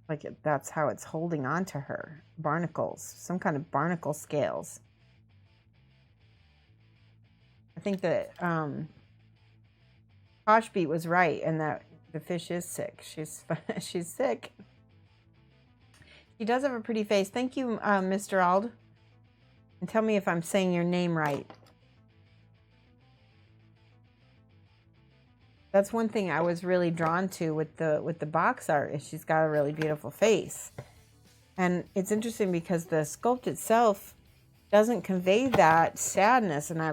Like that's how it's holding on to her. Barnacles, some kind of barnacle scales. I think that Shoshie was right, and that the fish is sick. She's sick. She does have a pretty face. Thank you, Mr. Ald. And tell me if I'm saying your name right. That's one thing I was really drawn to with the box art, is she's got a really beautiful face. And it's interesting because the sculpt itself doesn't convey that sadness, and I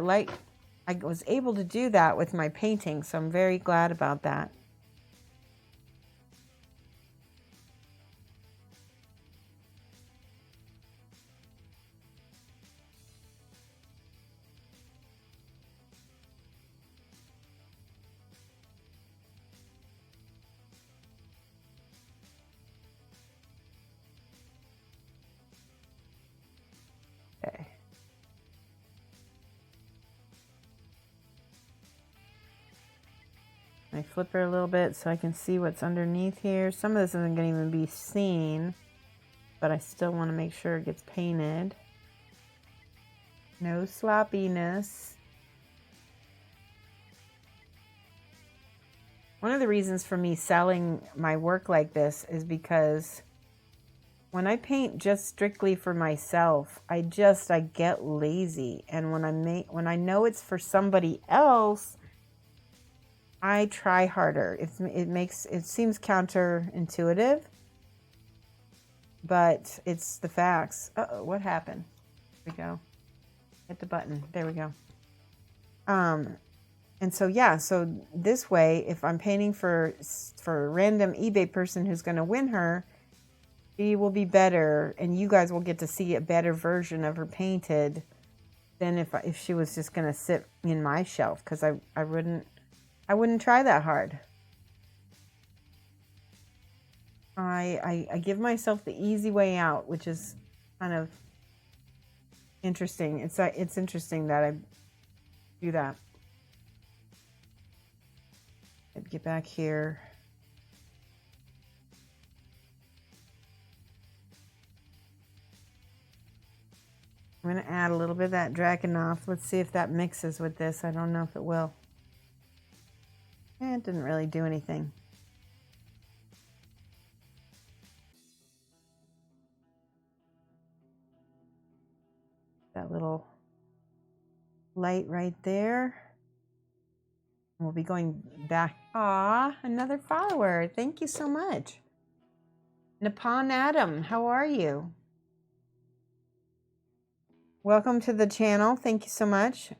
was able to do that with my painting, so I'm very glad about that. Okay. I flip her a little bit so I can see what's underneath here. Some of this isn't going to even be seen, but I still want to make sure it gets painted. No sloppiness. One of the reasons for me selling my work like this is because when I paint just strictly for myself, I get lazy. And when I know it's for somebody else, I try harder. It seems counterintuitive, but it's the facts. Uh-oh, what happened? There we go. Hit the button. There we go. And so, yeah, so this way, if I'm painting for a random eBay person who's going to win her, she will be better, and you guys will get to see a better version of her painted than if she was just going to sit in my shelf, because I wouldn't try that hard. I give myself the easy way out, which is kind of interesting. It's interesting that I do that. I'd get back here. I'm going to add a little bit of that Drakenhof. Let's see if that mixes with this. I don't know if it will. It didn't really do anything. That little light right there. We'll be going back. Ah, another follower. Thank you so much. Nippon Adam, how are you? Welcome to the channel. Thank you so much.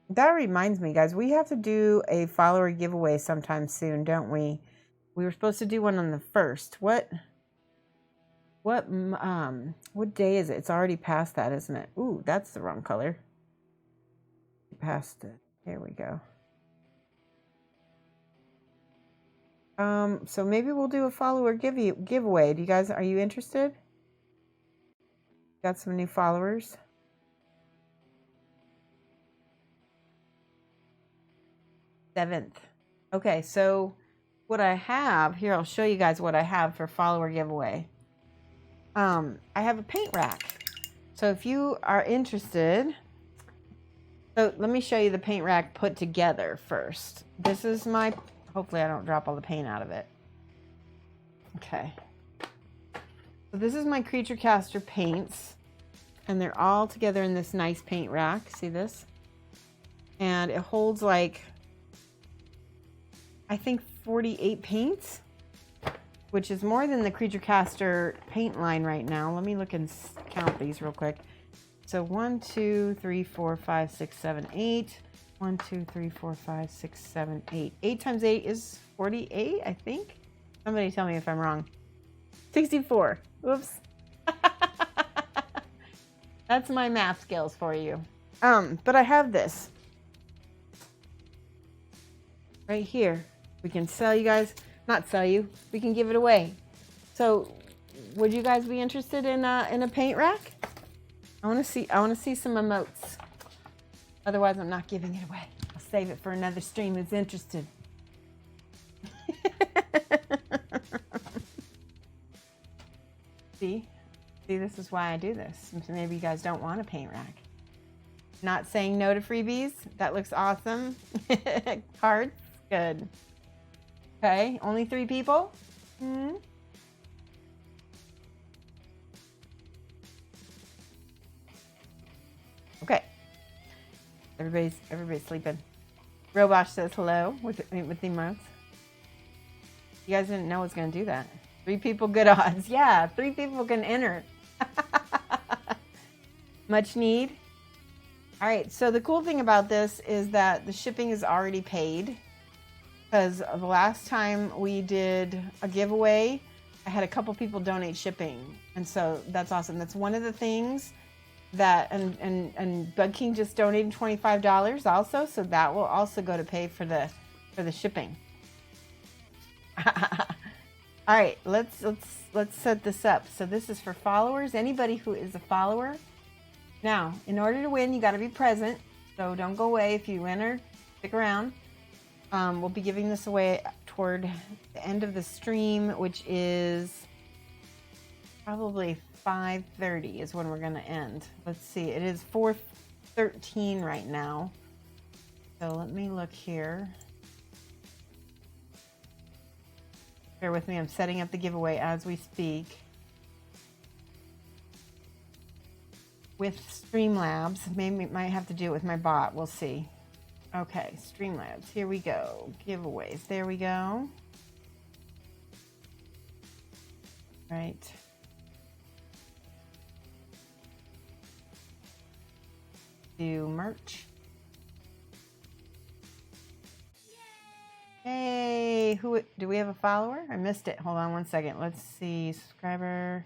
That reminds me, guys, we have to do a follower giveaway sometime soon, don't we? We were supposed to do one on the 1st. What day is it? It's already past that, isn't it? Ooh, that's the wrong color. Past it. There we go. So maybe we'll do a follower giveaway. Are you interested? Got some new followers. Seventh. Okay, so what I have here, I'll show you guys what I have for follower giveaway. I have a paint rack. So if you are interested, so let me show you the paint rack put together first. This is my, hopefully I don't drop all the paint out of it. Okay. So this is my Creature Caster paints, and they're all together in this nice paint rack. See this? And it holds like, I think 48 paints. which is more than the Creature Caster paint line right now. Let me look and count these real quick. So 1, 2, 3, 4, 5, 6, 7, 8. 1, 2, 3, 4, 5, 6, 7, 8. 8 times 8 is 48, I think. Somebody tell me if I'm wrong. 64. Whoops. That's my math skills for you. But I have this right here. We can sell you guys, not sell you. We can give it away. So, would you guys be interested in a paint rack? I want to see some emotes. Otherwise, I'm not giving it away. I'll save it for another stream who's interested. See, this is why I do this. Maybe you guys don't want a paint rack. Not saying no to freebies. That looks awesome. Cards, good. Okay, only 3 people. Okay. Everybody's sleeping. Robosh says hello with the emotes. You guys didn't know I was gonna do that. 3 people, good odds. Yeah, 3 people can enter. Much need. All right, so the cool thing about this is that the shipping is already paid, because the last time we did a giveaway, I had a couple people donate shipping, and so that's awesome. That's one of the things that, and Bug King just donated $25 also, so that will also go to pay for the shipping. All right, let's set this up. So this is for followers, anybody who is a follower. Now, in order to win, you got to be present. So don't go away. If you enter, stick around. We'll be giving this away toward the end of the stream, which is probably 5:30 is when we're going to end. Let's see. It is 4:13 right now. So let me look here. Bear with me. I'm setting up the giveaway as we speak. With Streamlabs. Maybe might have to do it with my bot. We'll see. Okay, Streamlabs. Here we go. Giveaways. There we go. Right. Do merch. Hey, who do we have a follower? I missed it. Hold on one second. Let's see. Subscriber.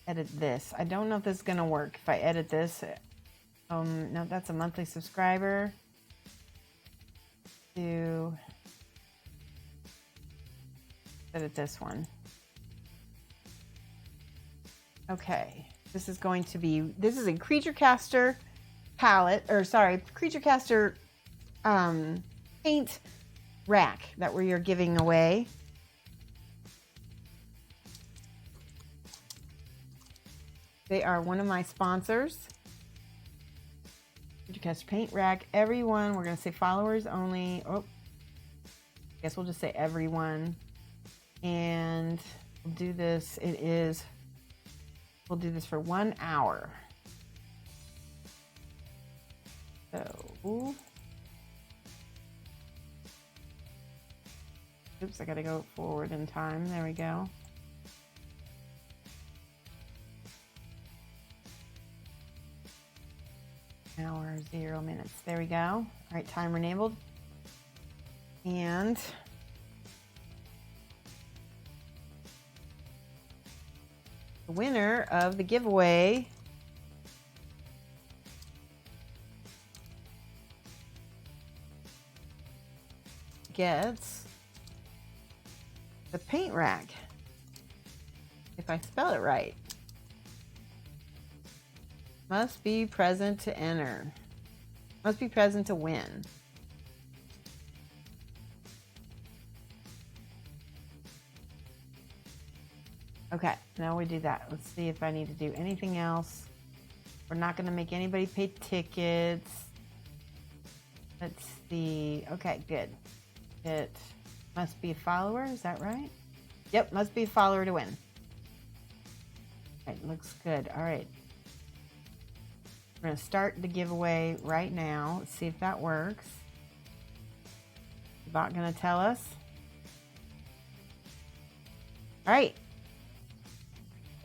Edit this. I don't know if this is gonna work if I edit this. No, that's a monthly subscriber. To edit this one. Okay, this is going to be. This is a Creature Caster palette, or sorry, Creature Caster paint rack that we are giving away. They are one of my sponsors. Creature Caster paint rack. Everyone, we're going to say followers only. Oh, I guess we'll just say everyone. And we'll do this. We'll do this for 1 hour. So, oops, I got to go forward in time. There we go. Hour, 0 minutes. There we go. All right, timer enabled. And the winner of the giveaway gets the paint rack. If I spell it right. Must be present to enter. Must be present to win. Okay, now we do that. Let's see if I need to do anything else. We're not going to make anybody pay tickets. Let's see. Okay, good. It must be a follower. Is that right? Yep, must be a follower to win. All right, looks good. All right. We're going to start the giveaway right now. Let's see if that works. bot gonna tell us? All right.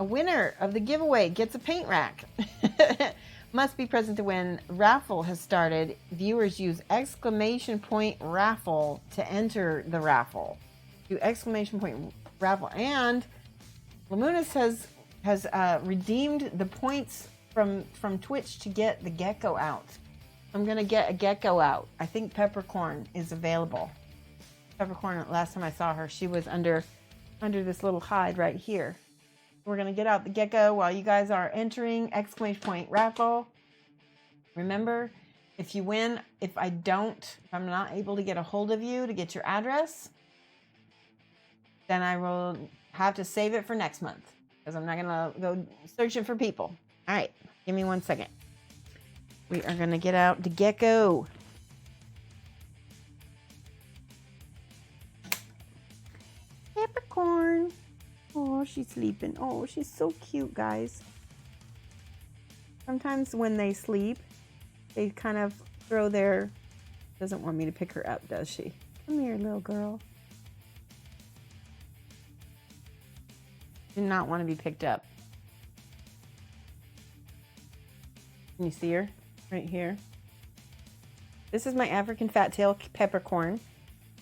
A winner of the giveaway gets a paint rack. Must be present to win. Raffle has started. Viewers use !Raffle to enter the raffle. Do !Raffle. And Lamunas has redeemed the points from Twitch to get the gecko out. I'm gonna get a gecko out. I think Peppercorn is available. Peppercorn, last time I saw her, she was under this little hide right here. We're gonna get out the gecko while you guys are entering !Raffle. Remember, if you win, if I'm not able to get a hold of you to get your address, then I will have to save it for next month because I'm not gonna go searching for people. All right, give me 1 second. We are gonna get out the gecko. Peppercorn. Oh, she's sleeping. Oh, she's so cute, guys. Sometimes when they sleep, they kind of throw their... Doesn't want me to pick her up, does she? Come here, little girl. Do not want to be picked up. Can you see her? Right here. This is my African fat tail peppercorn.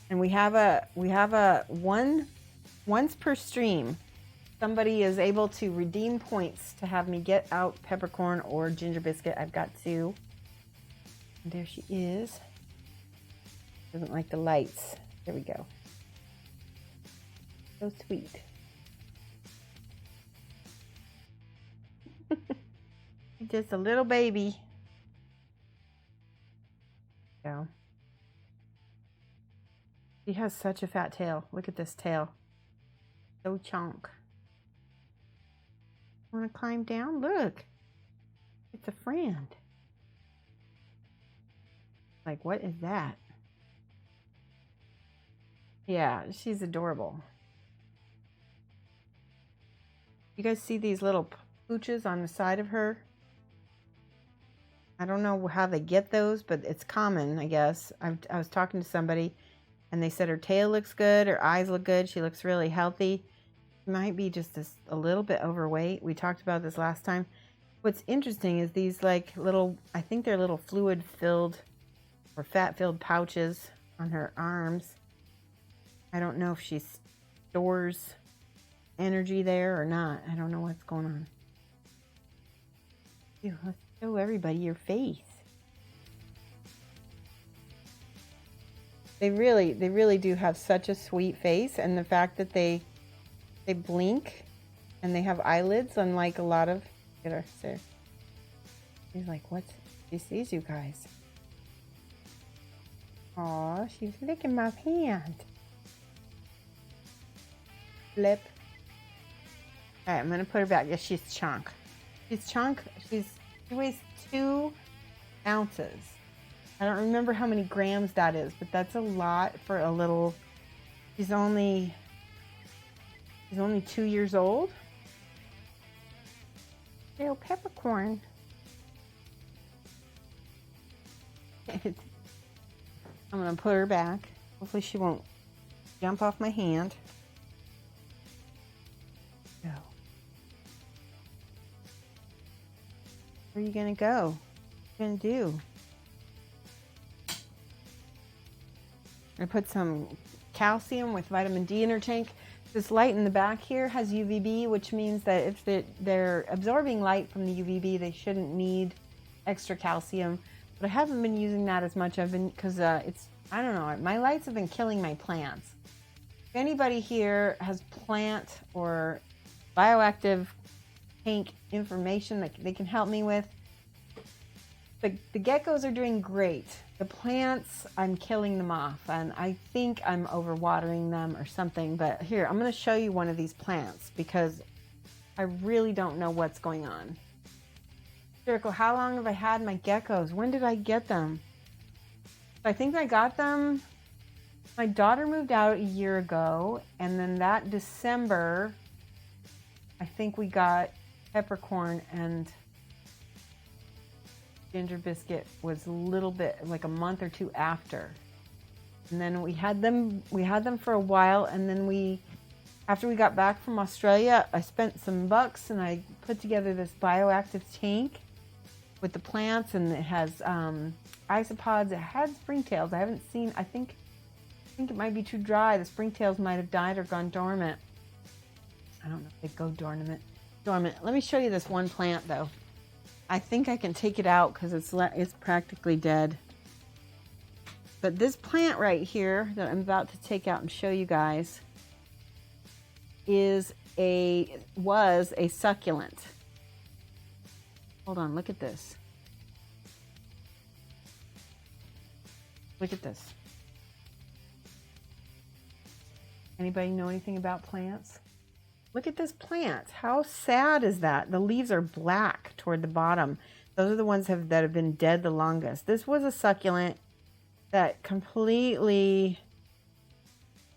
And we have a once per stream, somebody is able to redeem points to have me get out Peppercorn or Ginger Biscuit. I've got two. And there she is. Doesn't like the lights. There we go. So sweet. Just a little baby. Go. She has such a fat tail. Look at this tail. So chunk. Want to climb down? Look. It's a friend. Like, what is that? Yeah, she's adorable. You guys see these little pooches on the side of her? I don't know how they get those, but it's common, I guess. I was talking to somebody, and they said her tail looks good, her eyes look good, she looks really healthy. She might be just a little bit overweight. We talked about this last time. What's interesting is these like little, I think they're little fluid-filled or fat-filled pouches on her arms. I don't know if she stores energy there or not. I don't know what's going on. Ew, let's show everybody your face. They really do have such a sweet face, and the fact that they blink and they have eyelids, unlike a lot of... Get her, sir. She's like, what? She sees you guys. Aw, she's licking my hand. Flip. Alright, I'm gonna put her back. Yes, she's chunk. She's chunk. She weighs 2 ounces. I don't remember how many grams that is, but that's a lot for a little... She's only 2 years old. Little peppercorn. I'm gonna put her back. Hopefully she won't jump off my hand. Go. Where are you gonna go? What are you gonna do? I'm gonna put some calcium with vitamin D in her tank. This light in the back here has UVB, which means that if they're absorbing light from the UVB, they shouldn't need extra calcium. But I haven't been using that as much. Because it's, I don't know, my lights have been killing my plants. If anybody here has plant or bioactive tank information that they can help me with, the geckos are doing great. The plants, I'm killing them off, and I think I'm overwatering them or something. But here, I'm going to show you one of these plants because I really don't know what's going on. Jericho, how long have I had my geckos? When did I get them? I think I got them... My daughter moved out a year ago, and then that December, I think we got Peppercorn, and Ginger Biscuit was a little bit, like a month or two after. And then we had them for a while, and then after we got back from Australia, I spent some bucks and I put together this bioactive tank with the plants, and it has isopods. It had springtails. I haven't seen, I think it might be too dry. The springtails might have died or gone dormant. I don't know if they go dormant. Let me show you this one plant though. I think I can take it out because it's practically dead. But this plant right here that I'm about to take out and show you guys was a succulent. Hold on, look at this. Look at this. Anybody know anything about plants? Look at this plant. How sad is that? The leaves are black toward the bottom. Those are the ones that have been dead the longest. This was a succulent that completely,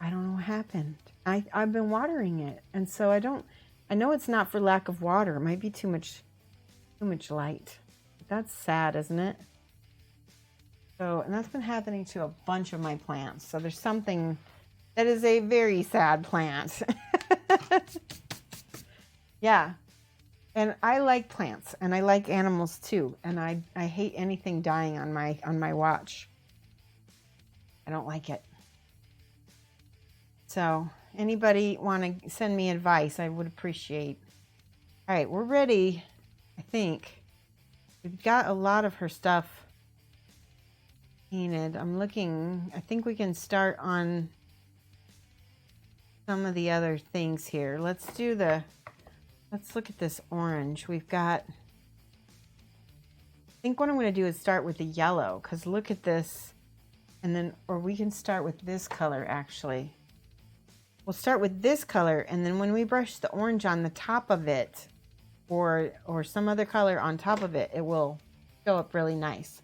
I don't know what happened. I've been watering it, and so I know it's not for lack of water. It might be too much light. But that's sad, isn't it? So, and that's been happening to a bunch of my plants. So there's something that is a very sad plant. Yeah. And I like plants, and I like animals too. And I hate anything dying on my watch. I don't like it. So anybody want to send me advice, I would appreciate. All right, we're ready. I think we've got a lot of her stuff painted. I'm looking. I think we can start on some of the other things here. Let's look at this orange. We've got, I think what I'm going to do is start with the yellow, because look at this. And then, or we can start with this color actually. We'll start with this color, and then when we brush the orange on the top of it, or some other color on top of it, it will show up really nice.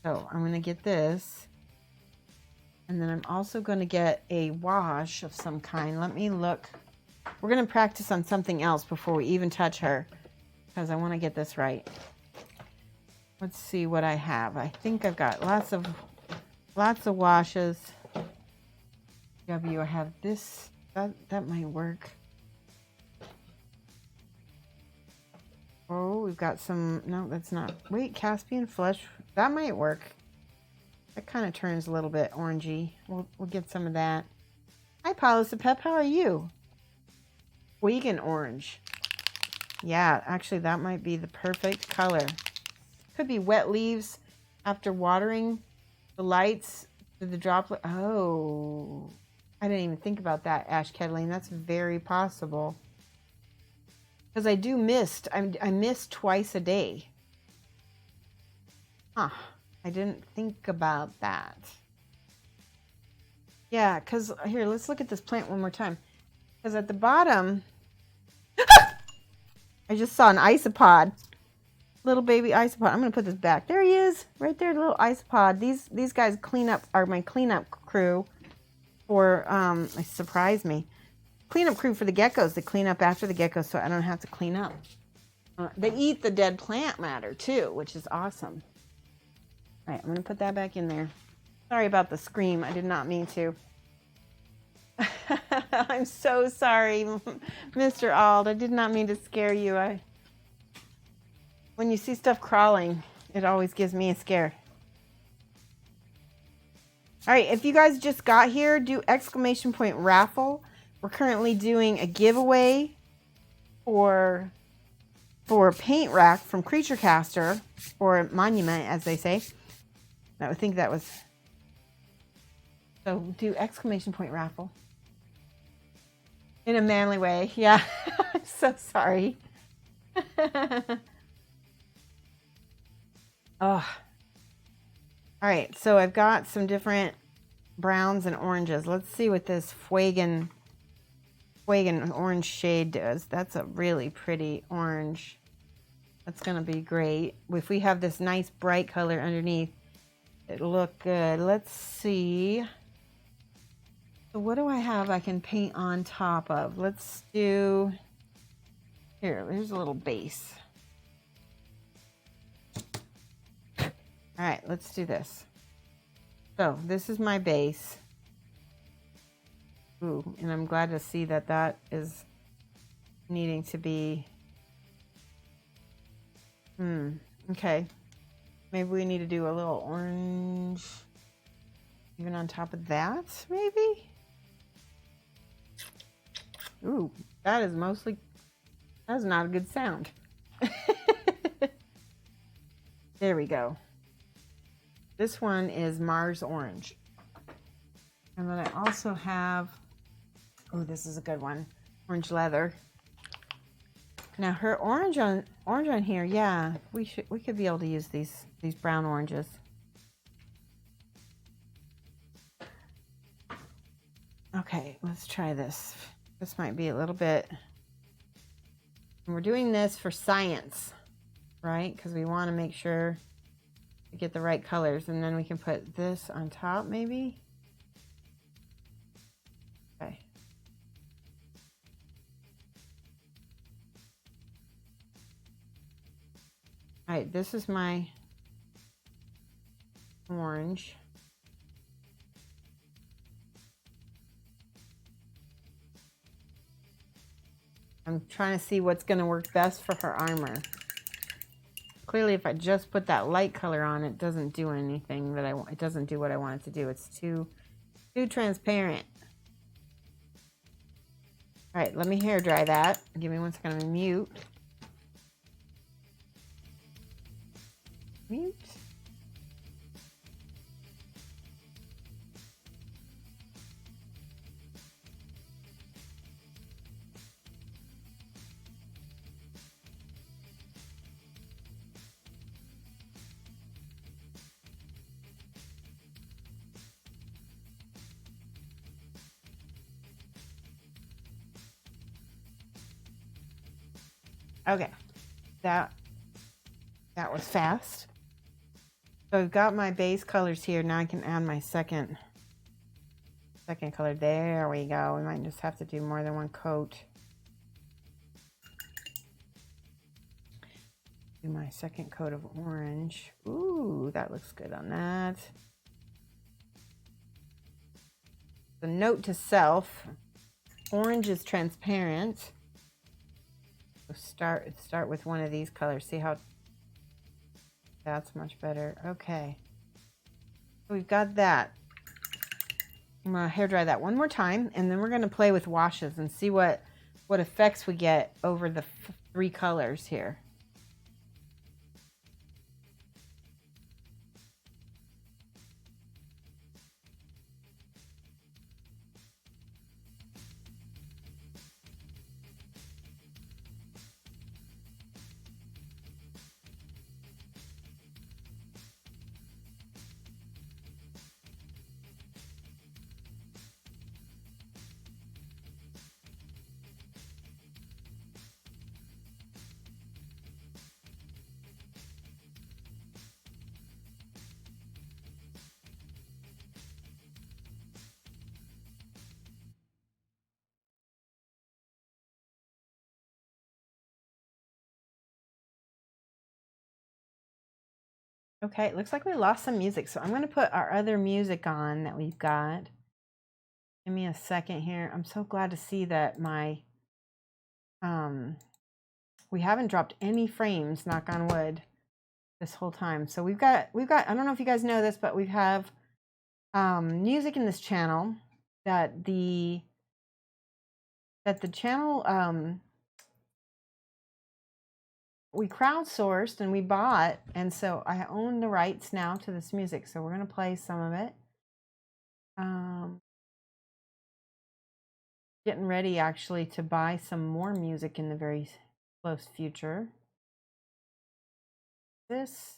So I'm going to get this, and then I'm also going to get a wash of some kind. Let me look. We're going to practice on something else before we even touch her, because I want to get this right. Let's see what I have. I think I've got lots of washes. I have this. That might work. Oh, we've got some. No, that's not. Wait, Caspian flesh. That might work. That kind of turns a little bit orangey. We'll get some of that. Hi, Paulus Pep. How are you? Vegan orange. Yeah, actually, that might be the perfect color. Could be wet leaves after watering the lights to the droplet. Oh, I didn't even think about that, Ash Kettling. That's very possible. Because I do mist. I mist twice a day. Huh. I didn't think about that. Yeah, because here, let's look at this plant one more time. Because at the bottom, I just saw an isopod. Little baby isopod. I'm going to put this back. There he is. Right there, the little isopod. These guys are my cleanup crew for, they surprised me. Cleanup crew for the geckos to clean up after the geckos so I don't have to clean up. They eat the dead plant matter too, which is awesome. All right, I'm going to put that back in there. Sorry about the scream. I did not mean to. I'm so sorry, Mr. Ald. I did not mean to scare you. When you see stuff crawling, it always gives me a scare. All right, if you guys just got here, do !Raffle. We're currently doing a giveaway for a paint rack from Creature Caster, or Monument, as they say. I think that was. So do !Raffle. In a manly way, yeah. I'm so sorry. Oh. All right, so I've got some different browns and oranges. Let's see what this Fuegan orange shade does. That's a really pretty orange. That's going to be great. If we have this nice bright color underneath, it'll look good. Let's see. So what do I have I can paint on top of? Let's do, here's a little base. All right, let's do this. So this is my base. Ooh, and I'm glad to see that that is needing to be, okay. Maybe we need to do a little orange even on top of that, maybe? Ooh, that is mostly, that's not a good sound. There we go. This one is Mars Orange. And then I also have, oh, this is a good one, Orange Leather. Now her orange on here, yeah, we could be able to use these brown oranges. Okay, let's try this. This might be a little bit, and we're doing this for science, right? Because we want to make sure we get the right colors, and then we can put this on top maybe. Okay. All right, this is my orange. I'm trying to see what's going to work best for her armor. Clearly, if I just put that light color on, it doesn't do anything that I want. It doesn't do what I want it to do. It's too transparent. All right, let me hair dry that. Give me 1 second. I'm gonna mute. Mute. Okay, that was fast. So I've got my base colors here. Now I can add my second color. There we go. We might just have to do more than one coat. Do my second coat of orange. Ooh, that looks good on that. The note to self: orange is transparent. Start with one of these colors. See how that's much better. Okay, so we've got that. I'm gonna hair dry that one more time, and then we're gonna play with washes and see what effects we get over the 3 colors here. Okay, it looks like we lost some music, so I'm going to put our other music on that we've got. Give me a second here. I'm so glad to see that my we haven't dropped any frames, knock on wood, this whole time. So we've got I don't know if you guys know this, but we have music in this channel that the channel we crowdsourced and we bought, and so I own the rights now to this music, so we're going to play some of it. Getting ready actually to buy some more music in the very close future. This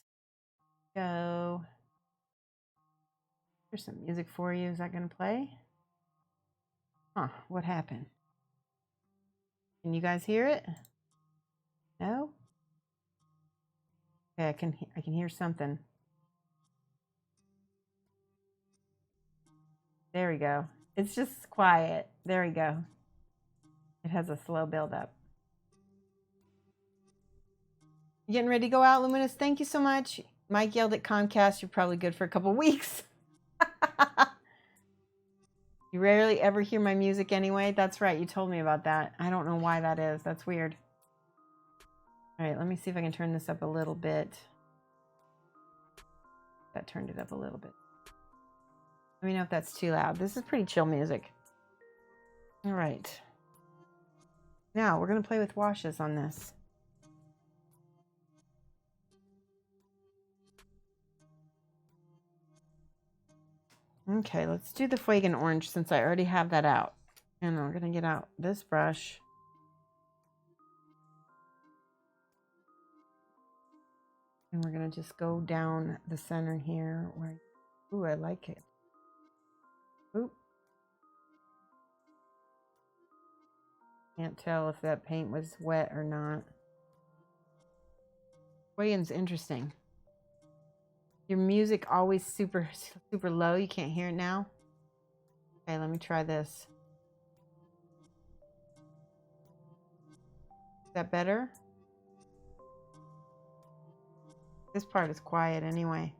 go. Here's some music for you. Is that going to play? Huh, what happened? Can you guys hear it? No? Okay, I can hear something. There we go. It's just quiet. There we go. It has a slow build up. You getting ready to go out, Luminous? Thank you so much. Mike yelled at Comcast. You're probably good for a couple weeks. You rarely ever hear my music anyway. That's right. You told me about that. I don't know why that is. That's weird. All right, let me see if I can turn this up a little bit. That turned it up a little bit. Let me know if that's too loud. This is pretty chill music. All right. Now we're going to play with washes on this. Okay, let's do the Fuegan orange since I already have that out. And we're going to get out this brush. And we're going to just go down the center here. Where, ooh, I like it. Oop. Can't tell if that paint was wet or not. Fuegan's interesting. Your music always super low. You can't hear it now. Okay, let me try this. Is that better? This part is quiet anyway.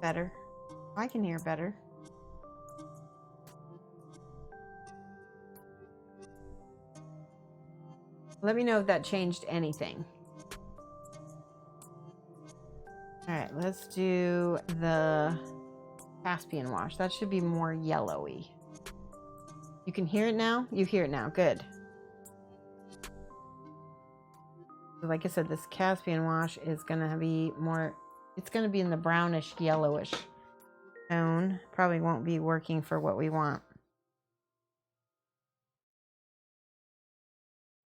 Better. I can hear better. Let me know if that changed anything. All right, let's do the Caspian wash. That should be more yellowy. You can hear it now? You hear it now. Good. So like I said, this Caspian wash is going to be more, it's going to be in the brownish yellowish tone. Probably won't be working for what we want.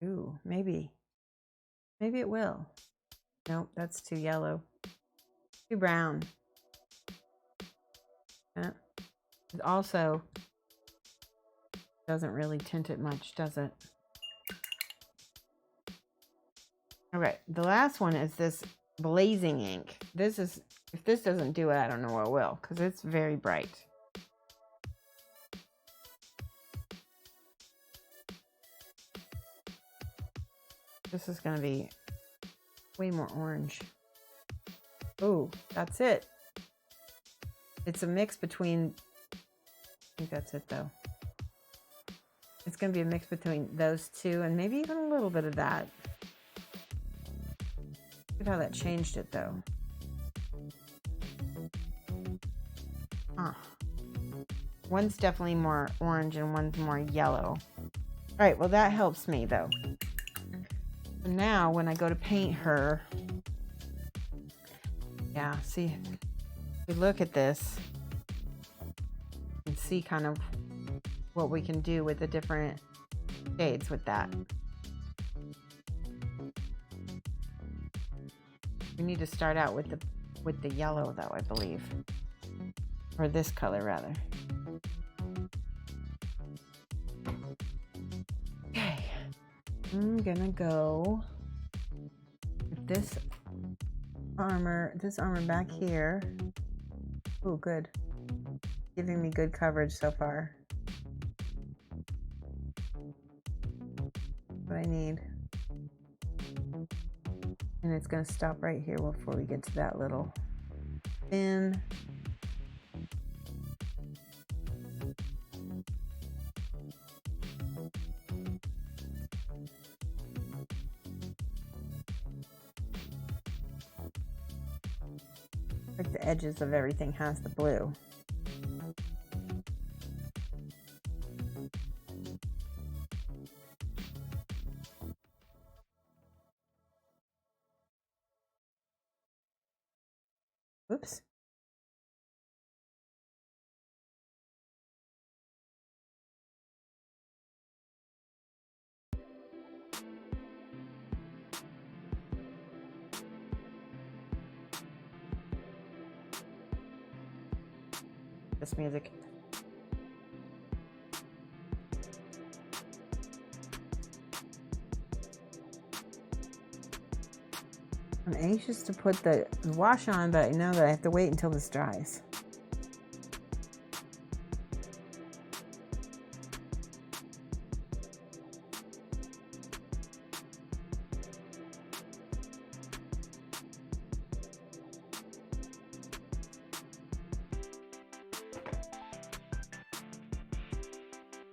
Ooh, maybe. Maybe it will. Nope, that's too yellow. Too brown. It also doesn't really tint it much, does it? All right, the last one is this blazing ink. This is, if this doesn't do it, I don't know what will, because it's very bright. This is going to be way more orange. Oh, that's it. It's a mix between, I think that's it though. It's going to be a mix between those two and maybe even a little bit of that. Look at how that changed it though. Huh. One's definitely more orange and one's more yellow. All right, well that helps me though. So now when I go to paint her, yeah, see, if we look at this and see kind of what we can do with the different shades with that. We need to start out with the yellow though, I believe. Or this color rather. Okay. I'm gonna go with this armor back here. Oh, good. Giving me good coverage so far. What I need. And it's going to stop right here before we get to that little fin. Like the edges of everything has the blue. Oops. This music. I'm anxious to put the wash on, but I know that I have to wait until this dries.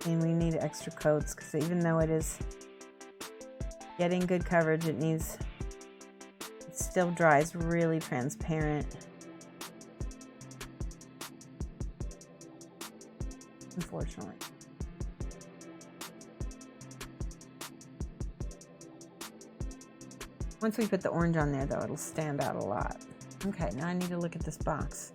And we need extra coats because even though it is getting good coverage, it still dries really transparent. Unfortunately. Once we put the orange on there though, it'll stand out a lot. Okay, now I need to look at this box.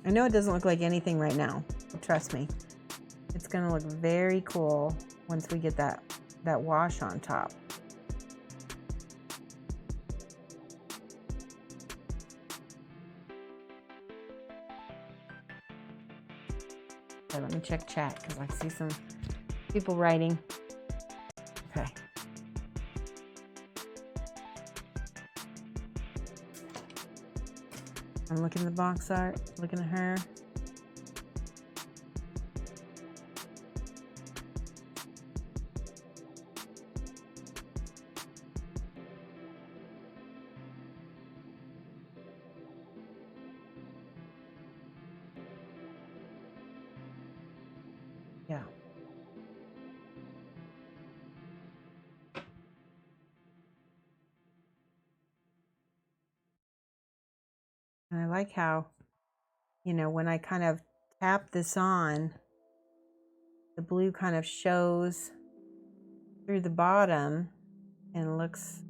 I know it doesn't look like anything right now, but trust me. It's gonna look very cool once we get that wash on top. Okay, let me check chat because I see some people writing. Okay. I'm looking at the box art, looking at her. Yeah. And I like how, when I kind of tap this on, the blue kind of shows through the bottom and it looks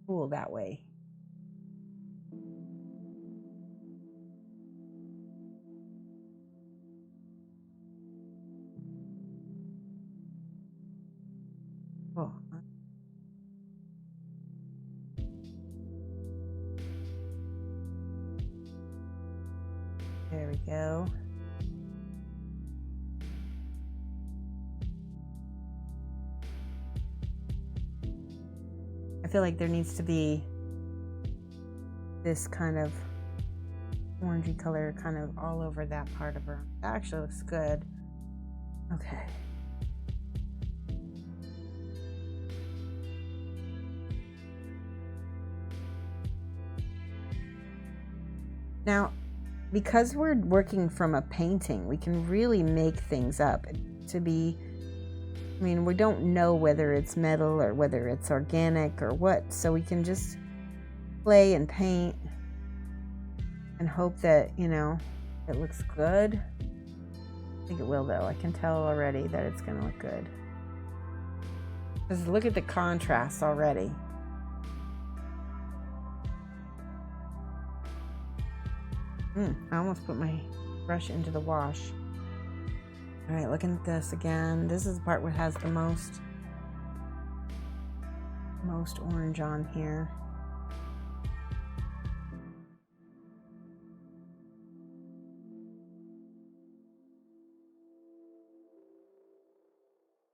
cool that way. Oh. There we go. I feel like there needs to be this kind of orangey color kind of all over that part of her. That actually looks good. Okay. Now, because we're working from a painting, we can really make things up to be, we don't know whether it's metal or whether it's organic or what, so we can just play and paint and hope that, it looks good. I think it will though. I can tell already that it's gonna look good. Because look at the contrast already. I almost put my brush into the wash. All right, looking at this again. This is the part where it has the most orange on here.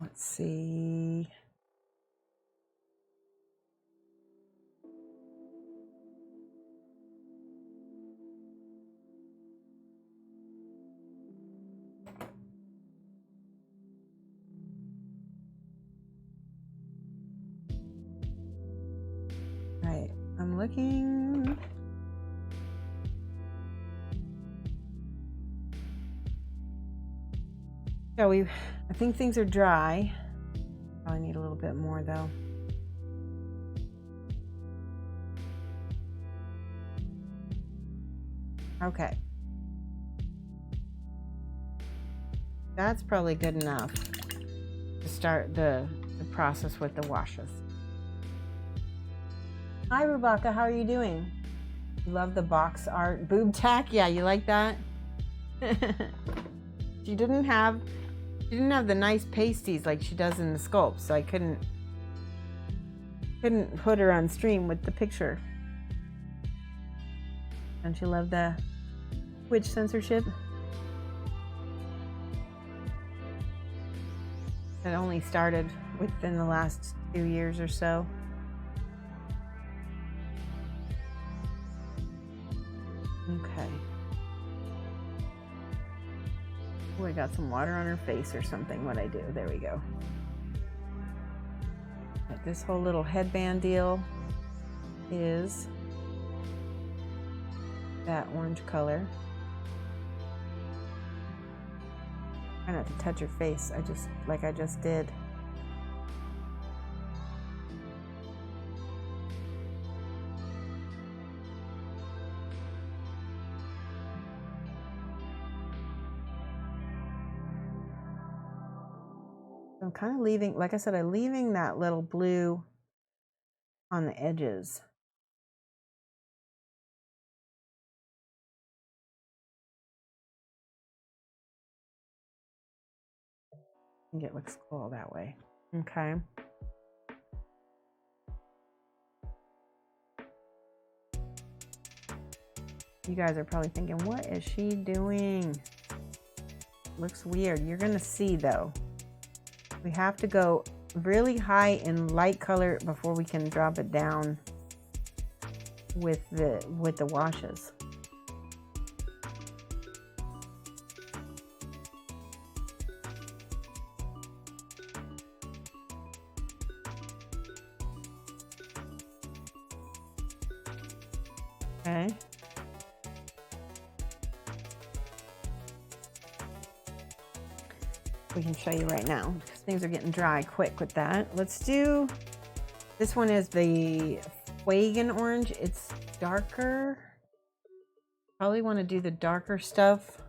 Let's see. Right, I'm looking. Yeah, I think things are dry. Probably need a little bit more though. Okay. That's probably good enough to start the process with the washes. Hi, Rebecca. How are you doing? You love the box art boob tack? Yeah, you like that? She didn't have the nice pasties like she does in the sculpt, so I couldn't put her on stream with the picture. Don't you love the Twitch censorship? That only started within the last 2 years or so. Okay. Oh, I got some water on her face or something. What'd I do? There we go. But this whole little headband deal is that orange color. Try not to touch your face. Like I just did. I'm kind of leaving, like I said, I'm leaving that little blue on the edges. I think it looks cool that way. Okay. You guys are probably thinking, what is she doing? Looks weird. You're gonna see though. We have to go really high in light color before we can drop it down with the washes. Okay. We can show you right now because things are getting dry quick with that. Let's do, this one is the Wagon orange. It's darker. Probably want to do the darker stuff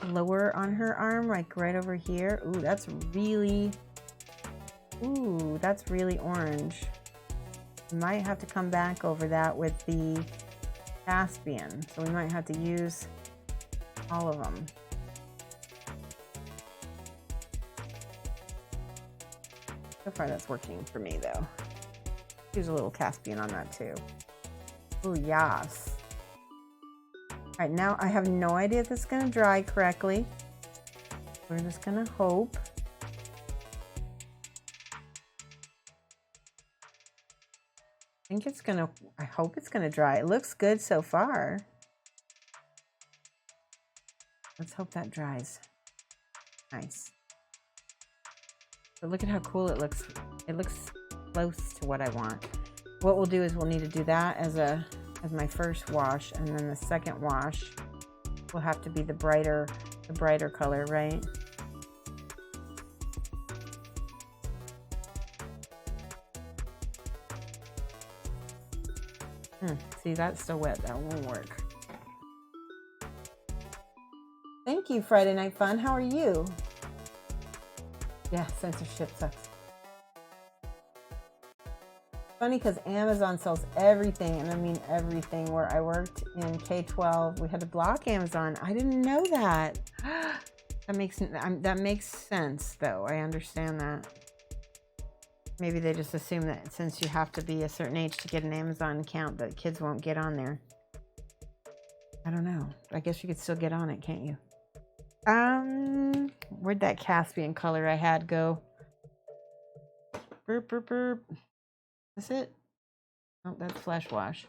lower on her arm, like right over here. Ooh, that's really orange. Might have to come back over that with the Caspian. So we might have to use all of them. So far that's working for me though. Use a little Caspian on that too. Oh yes. All right, now I have no idea if it's gonna dry correctly. We're just gonna hope. I hope it's gonna dry. It looks good so far. Let's hope that dries. Nice. But look at how cool it looks. It looks close to what I want. What we'll do is we'll need to do that as my first wash, and then the second wash will have to be the brighter color, right? See, that's still wet. That won't work. Thank you, Friday Night Fun. How are you? Yeah, censorship sucks. Funny because Amazon sells everything, and I mean everything. Where I worked in K-12, we had to block Amazon. I didn't know that. That makes sense, though. I understand that. Maybe they just assume that since you have to be a certain age to get an Amazon account, that kids won't get on there. I don't know. I guess you could still get on it, can't you? Where'd that Caspian color I had go? Burp, burp, burp. Is it? Oh, that's Flesh Wash.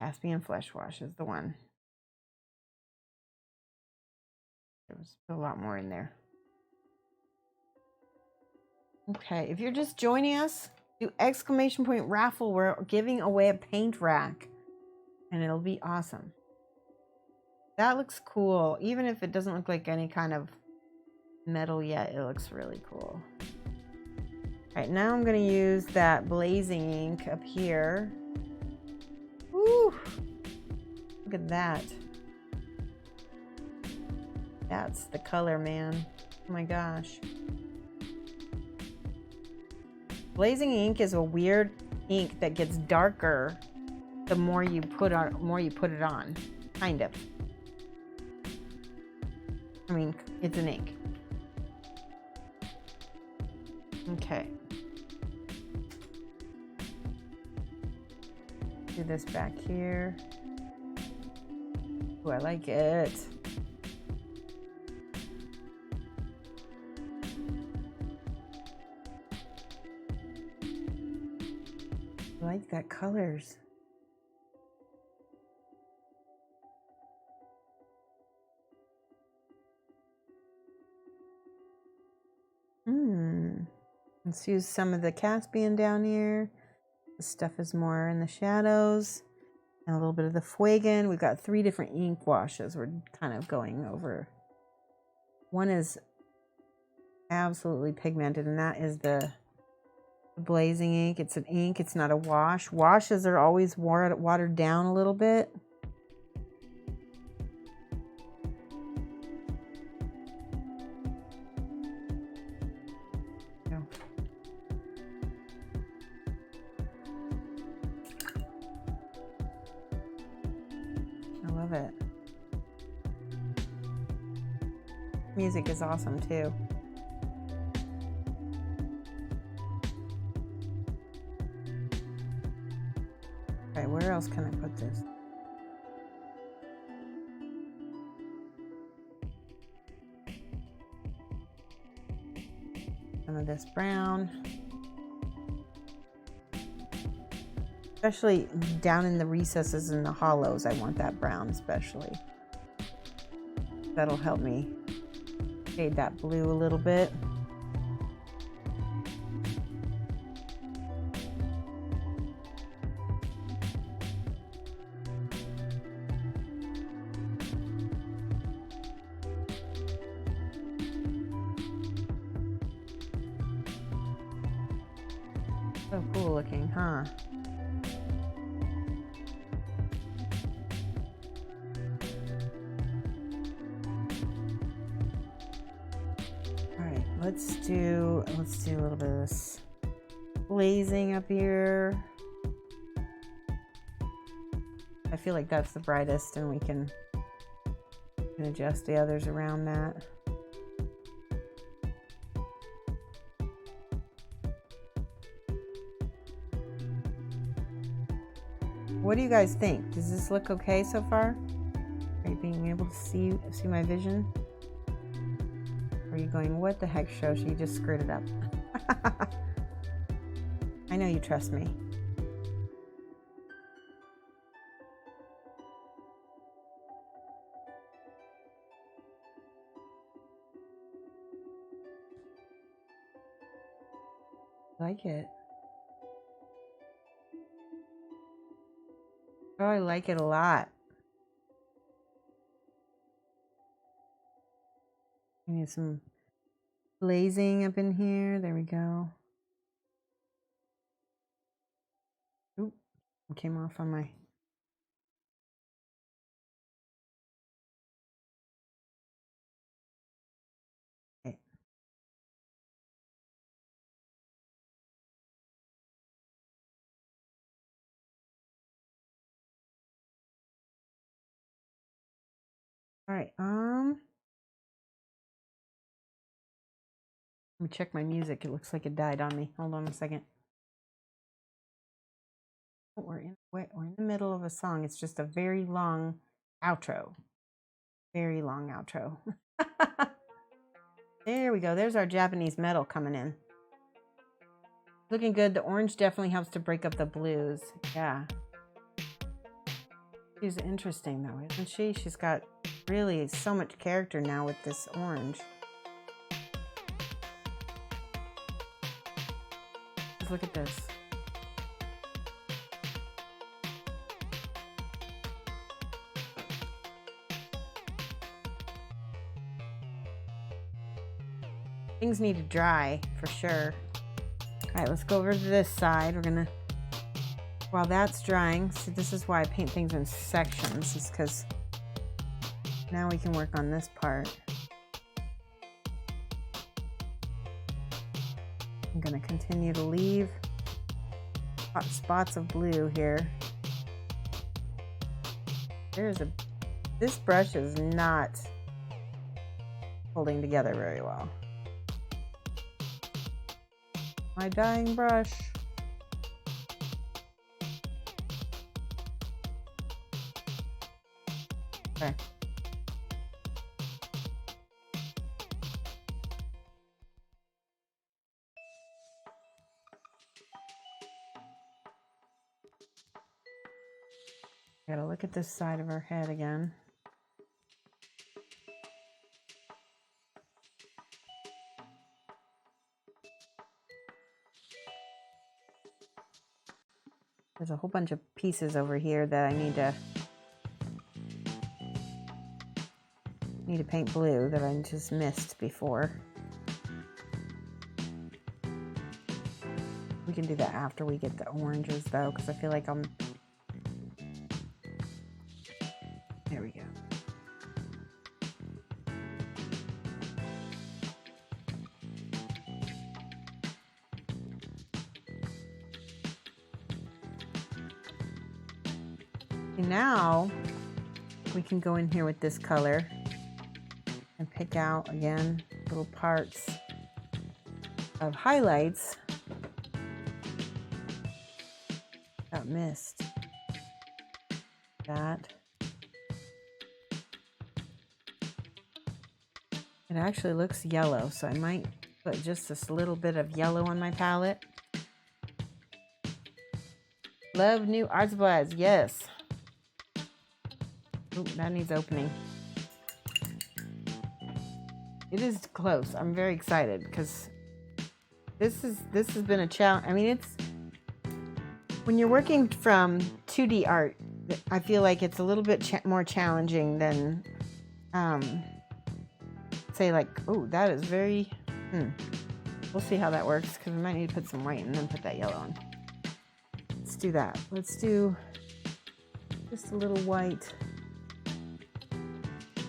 Caspian Flesh Wash is the one. There was a lot more in there. Okay, if you're just joining us, do !Raffle. We're giving away a paint rack, and it'll be awesome. That looks cool. Even if it doesn't look like any kind of metal yet, it looks really cool. All right, now I'm going to use that blazing ink up here. Woo! Look at that. That's the color, man. Oh my gosh. Blazing ink is a weird ink that gets darker the more you put it on, kind of. I mean, it's an ink. Okay. Do this back here. Ooh, I like it. I like that colors. Let's use some of the Caspian down here. The stuff is more in the shadows. And a little bit of the Fuegan. We've got 3 different ink washes we're kind of going over. One is absolutely pigmented, and that is the blazing ink. It's an ink, it's not a wash. Washes are always watered down a little bit. I love it. Music is awesome too. Okay, where else can I put this? Some of this brown. Especially down in the recesses and the hollows, I want that brown especially. That'll help me fade that blue a little bit. So cool looking, huh? Let's do a little bit of this blazing up here. I feel like that's the brightest, and we can adjust the others around that. What do you guys think? Does this look okay so far? Are you being able to see my vision? Or are you going, what the heck, Shoshie? You just screwed it up. I know you trust me. I like it. Oh, I like it a lot. I need some blazing up in here. There we go. Oop, it came off on my... Okay. All right, let me check my music. It looks like it died on me. Hold on a second. Oh, we're in the middle of a song. It's just a very long outro. Very long outro. There we go. There's our Japanese metal coming in. Looking good. The orange definitely helps to break up the blues. Yeah. She's interesting though, isn't she? She's got really so much character now with this orange. Let's look at this. Things need to dry for sure. All right, let's go over to this side. We're gonna, while that's drying, so this is why I paint things in sections, is because now we can work on this part. I'm gonna continue to leave hot spots of blue here. This brush is not holding together very well. My dying brush. Okay. Gotta look at this side of her head again. There's a whole bunch of pieces over here that I need to paint blue that I just missed before. We can do that after we get the oranges though, because I feel like there we go. And now we can go in here with this color and pick out again little parts of highlights got missed. That it actually looks yellow, so I might put just this little bit of yellow on my palette. Love new art supplies, yes. Ooh, that needs opening. It is close. I'm very excited because this has been a challenge. I mean, it's when you're working from 2D art, I feel like it's a little bit more challenging than say like, oh, that is very. We'll see how that works because we might need to put some white and then put that yellow on. Let's do that. Let's do just a little white.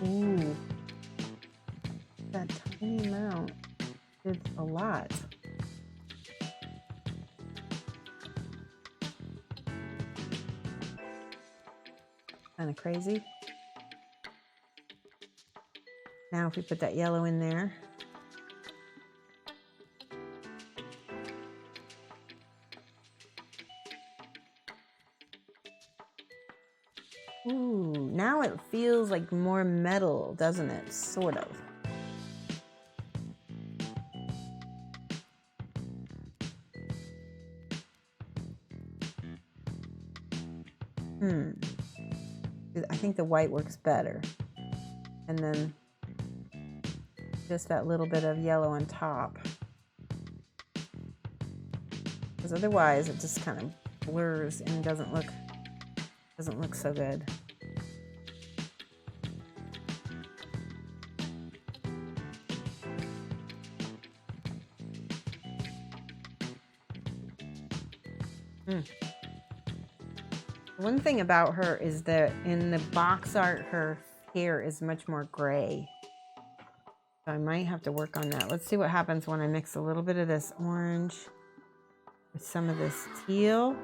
Ooh, that tiny amount is a lot. Kind of crazy. Now if we put that yellow in there. Ooh, now it feels like more metal, doesn't it? Sort of. I think the white works better. And then just that little bit of yellow on top. Because otherwise it just kind of blurs and doesn't look so good. One thing about her is that in the box art, her hair is much more gray. So I might have to work on that. Let's see what happens when I mix a little bit of this orange with some of this teal.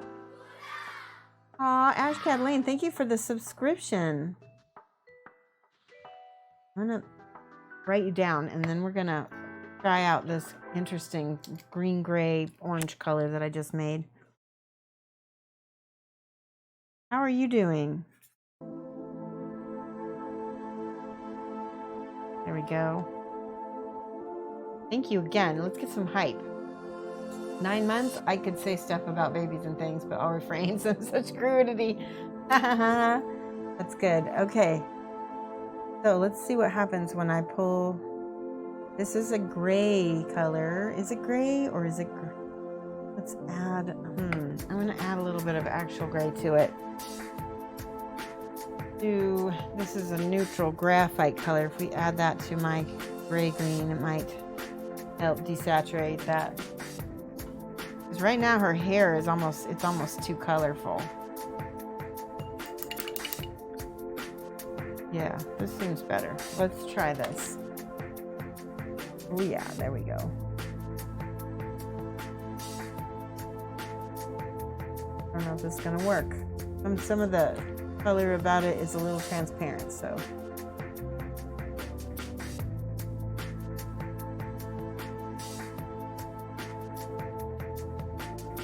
Aw, Ash Cataline, thank you for the subscription. I'm gonna write you down and then we're gonna try out this interesting green, gray, orange color that I just made. How are you doing? There we go. Thank you again. Let's get some hype. 9 months, I could say stuff about babies and things, but I'll refrain from such crudity. That's good. Okay. So let's see what happens when I pull. This is a gray color. Is it gray or is it gray? Let's add, I'm going to add a little bit of actual gray to it. This is a neutral graphite color. If we add that to my gray green, it might help desaturate that. Because right now her hair is almost too colorful. Yeah, this seems better. Let's try this. Oh yeah, there we go. I don't know if this is gonna work. Some of the color about it is a little transparent, so.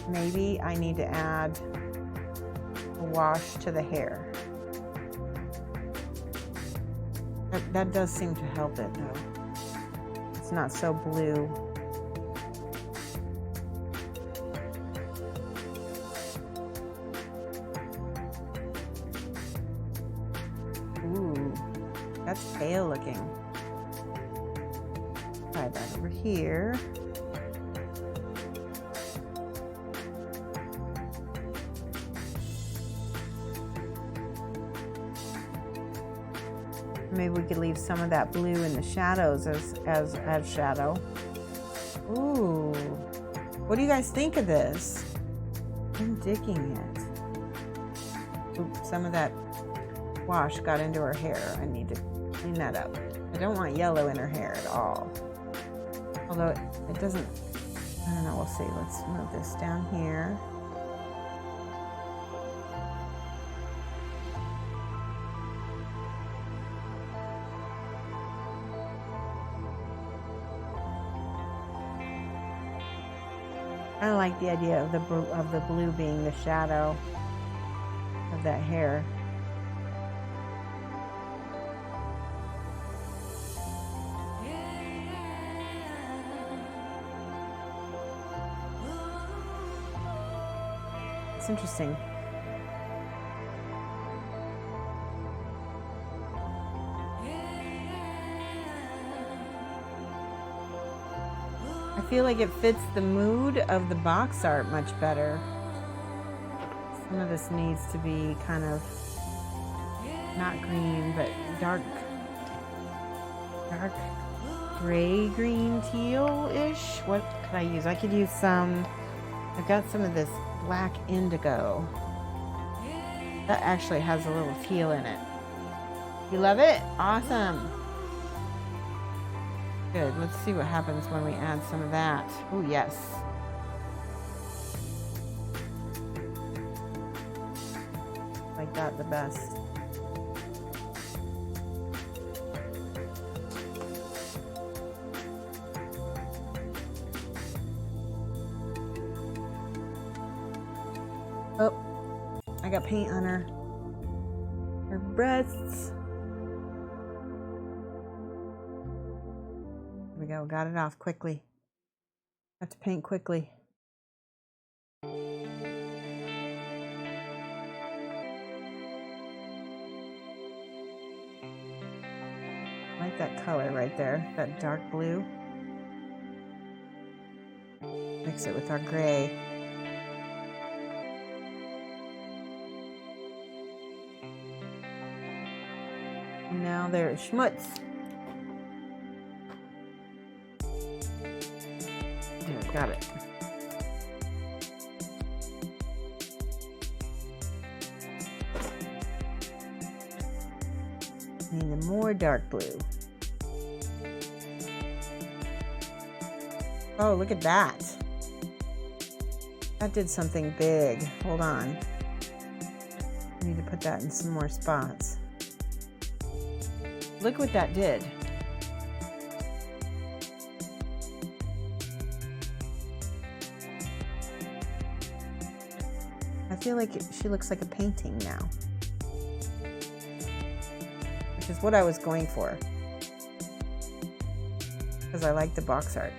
Maybe I need to add a wash to the hair. That does seem to help it though. It's not so blue. Ooh, that's pale looking. Try that over here. Maybe we could leave some of that blue in the shadows as shadow. Ooh. What do you guys think of this? I'm digging it. Oops, some of that wash got into her hair. I need to clean that up. I don't want yellow in her hair at all. Although it doesn't, I don't know, we'll see. Let's move this down here. I like the idea of the blue being the shadow of that hair. It's interesting. I feel like it fits the mood of the box art much better. Some of this needs to be kind of not green, but dark gray, green, teal-ish. What could I use? I could use some, I've got some of this black indigo. That actually has a little teal in it. You love it? Awesome. Good. Let's see what happens when we add some of that. Oh, yes. Like that the best. Oh, I got paint on her breasts. There we go, got it off quickly. Have to paint quickly. I like that color right there, that dark blue. Mix it with our gray. And now there's schmutz. There, got it. Need more dark blue. Oh, look at that. That did something big. Hold on. I need to put that in some more spots. Look what that did. I feel like she looks like a painting now, which is what I was going for, because I like the box art.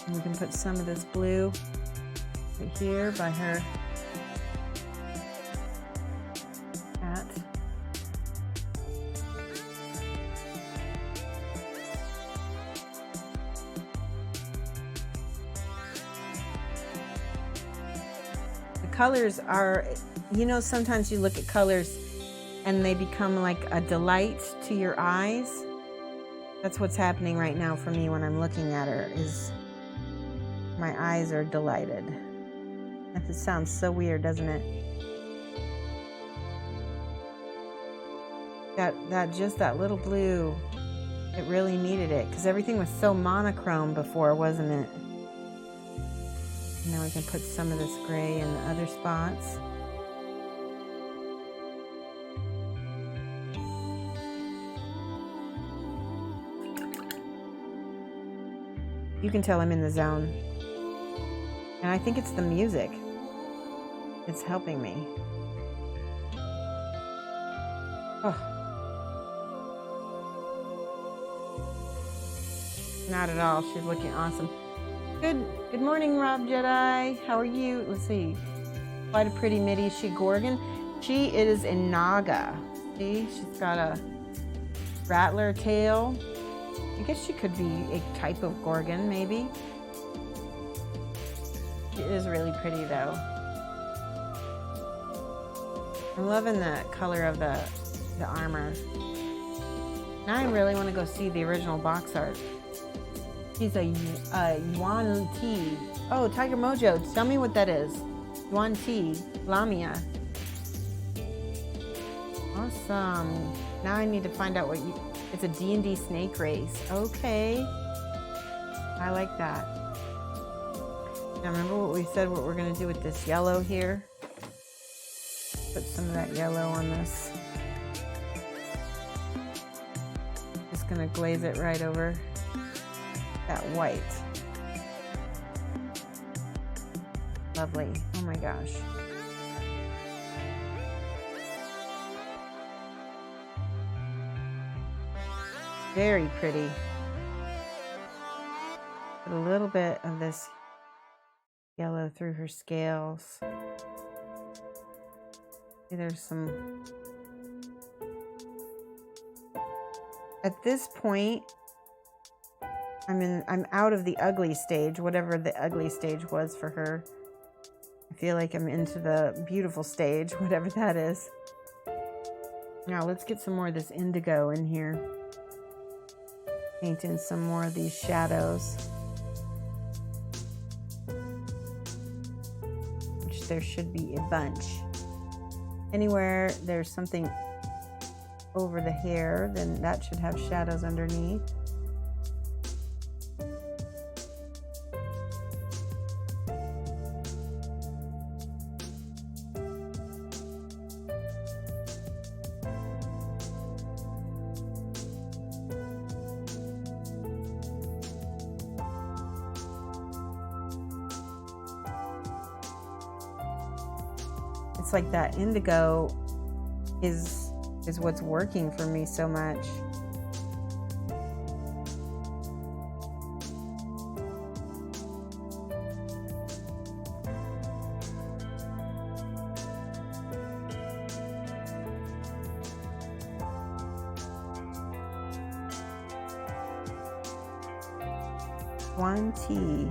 And we can put some of this blue right here by her hat. Colors are, you know, sometimes you look at colors and they become like a delight to your eyes. That's what's happening right now for me when I'm looking at her, is my eyes are delighted. That sounds so weird, doesn't it? That little blue, it really needed it, because everything was so monochrome before, wasn't it? Now we can put some of this gray in the other spots. You can tell I'm in the zone. And I think it's the music. It's helping me. Oh. Not at all. She's looking awesome. Good morning, Rob Jedi. How are you? Let's see. Quite a pretty midi. Is she Gorgon? She is a Naga. See, she's got a rattler tail. I guess she could be a type of Gorgon, maybe. is really pretty though. I'm loving the color of the armor. Now I really want to go see the original box art. She's a Yuan T. Oh, Tiger Mojo. Tell me what that is. Yuan T. Lamia. Awesome. Now I need to find out what it's a D&D snake race. Okay. I like that. Now remember what we said, what we're going to do with this yellow here? Put some of that yellow on this. Just going to glaze it right over that white. Lovely. Oh my gosh. Very pretty. Put a little bit of this yellow through her scales. See, there's some. At this point, I'm out of the ugly stage, whatever the ugly stage was for her. I feel like I'm into the beautiful stage, whatever that is. Now let's get some more of this indigo in here. Paint in some more of these shadows. Which there should be a bunch. Anywhere there's something over the hair, then that should have shadows underneath. It's like that indigo is what's working for me so much. One T.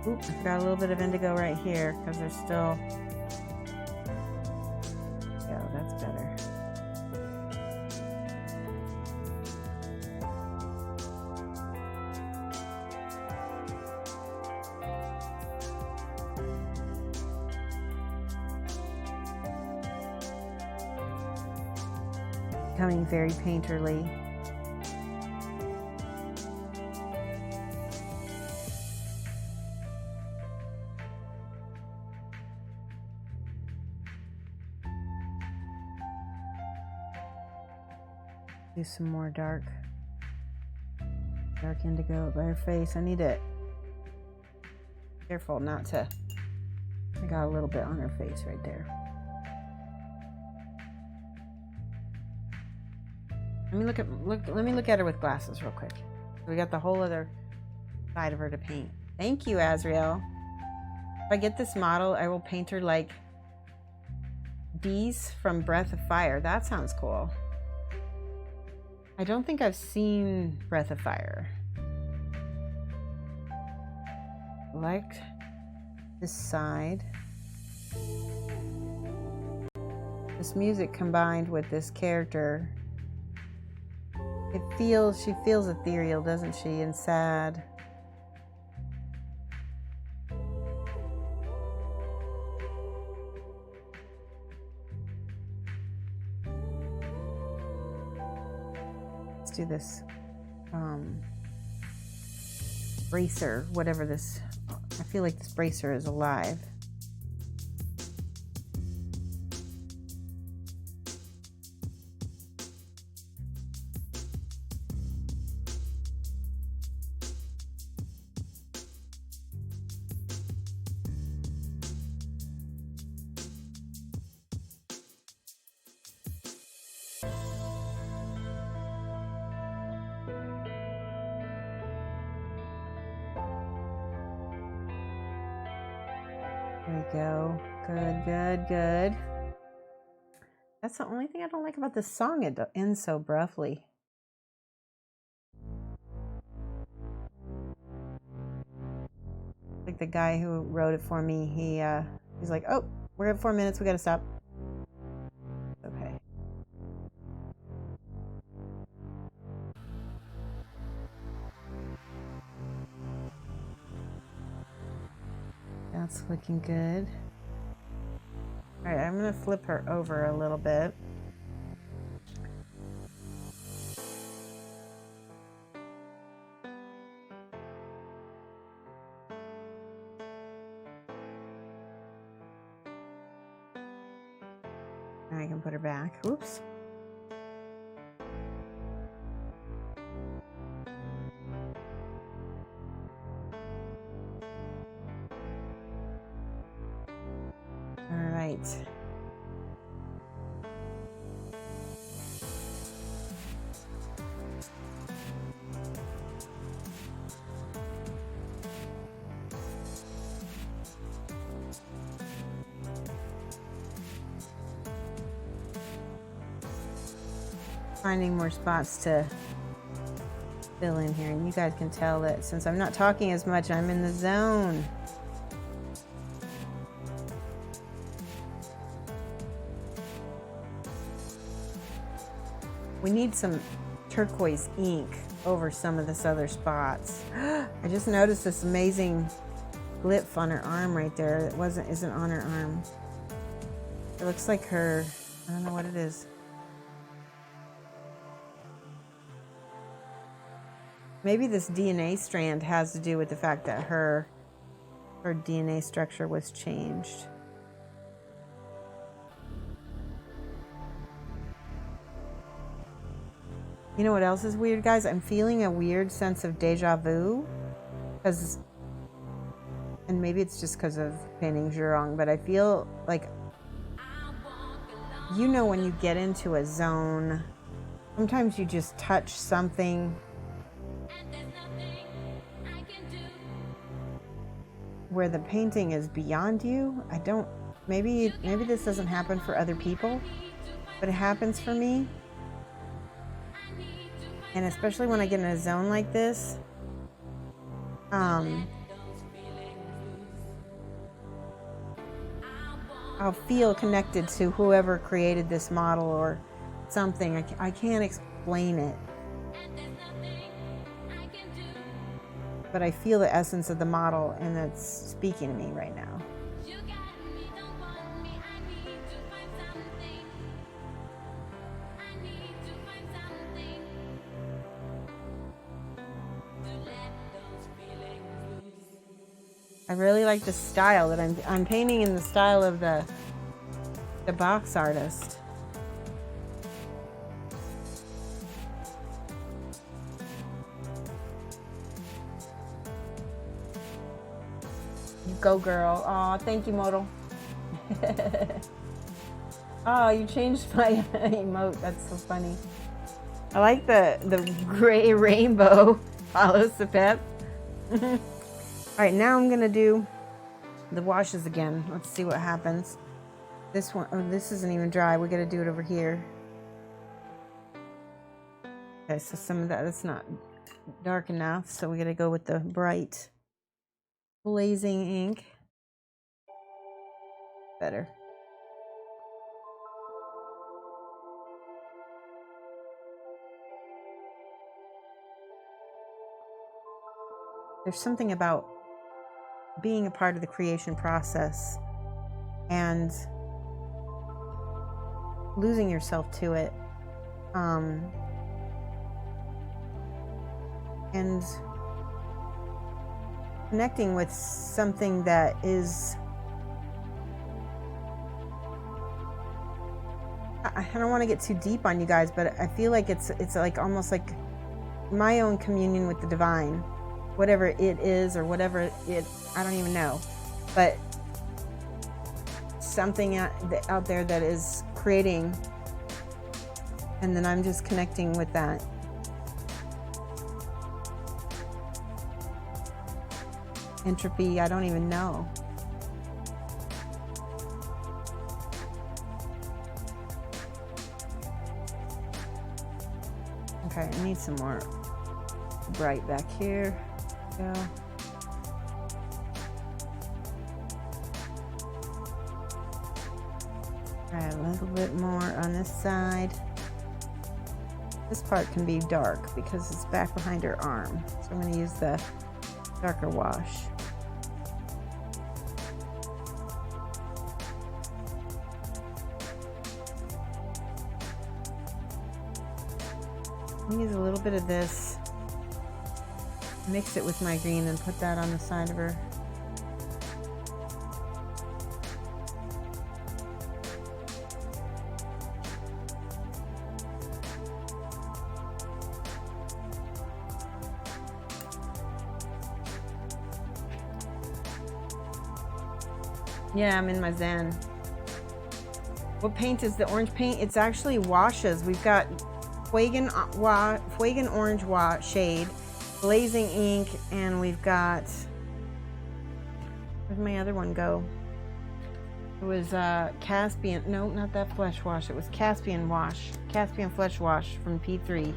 Oop, I got a little bit of indigo right here because there's still. Yeah, that's better. Becoming very painterly. Do some more dark indigo by her face. I need to careful not to. I got a little bit on her face right there. Let me look at her with glasses real quick. We got the whole other side of her to paint. Thank you, Azrael. If I get this model, I will paint her like Dees from Breath of Fire. That sounds cool. I don't think I've seen Breath of Fire. Like this side. This music combined with this character. She feels ethereal, doesn't she? And sad. Let's do this bracer, whatever this. I feel like this bracer is alive. There we go. Good, good, good. That's the only thing I don't like about this song. It ends so abruptly. the guy who wrote it for me, he's like, oh, we're at 4 minutes, we gotta stop. Okay. That's looking good. All right, I'm gonna flip her over a little bit. I can put her back. Oops. All right. Finding more spots to fill in here, and you guys can tell that since I'm not talking as much, I'm in the zone. We need some turquoise ink over some of this other spots. I just noticed this amazing glyph on her arm right there that isn't on her arm. It looks like her, I don't know what it is. Maybe this DNA strand has to do with the fact that her DNA structure was changed. You know what else is weird, guys? I'm feeling a weird sense of deja vu. And maybe it's just because of painting Zhurong, but I feel like, you know, when you get into a zone, sometimes you just touch something where the painting is beyond you. Maybe this doesn't happen for other people, but it happens for me. And especially when I get in a zone like this, I'll feel connected to whoever created this model or something. I can't explain it, but I feel the essence of the model, and it's speaking to me right now. I really like the style that I'm painting in the style of the box artist. You go, girl. Aw, thank you, Modal. Oh, you changed my emote. That's so funny. I like the gray rainbow follows the pep. All right, now I'm gonna do the washes again. Let's see what happens. This one, oh, this isn't even dry. We gotta do it over here. Okay, so some of that's not dark enough, so we gotta go with the bright blazing ink. Better. There's something about being a part of the creation process and losing yourself to it, and connecting with something that is, I don't want to get too deep on you guys, but I feel like it's like almost like my own communion with the divine, whatever it is, or whatever I don't even know, but something out there that is creating, and then I'm just connecting with that. Entropy, I don't even know. Okay, I need some more bright back here. Yeah. Try a little bit more on this side. This part can be dark because it's back behind her arm. So I'm going to use the darker wash. Use a little bit of this, mix it with my green, and put that on the side of her. Yeah, I'm in my zen. What paint is the orange paint? It's actually washes. We've got Fuegan Orange shade, Blazing Ink, and we've got, where'd my other one go? It was Caspian, no, not that Flesh Wash, it was Caspian Flesh Wash from P3.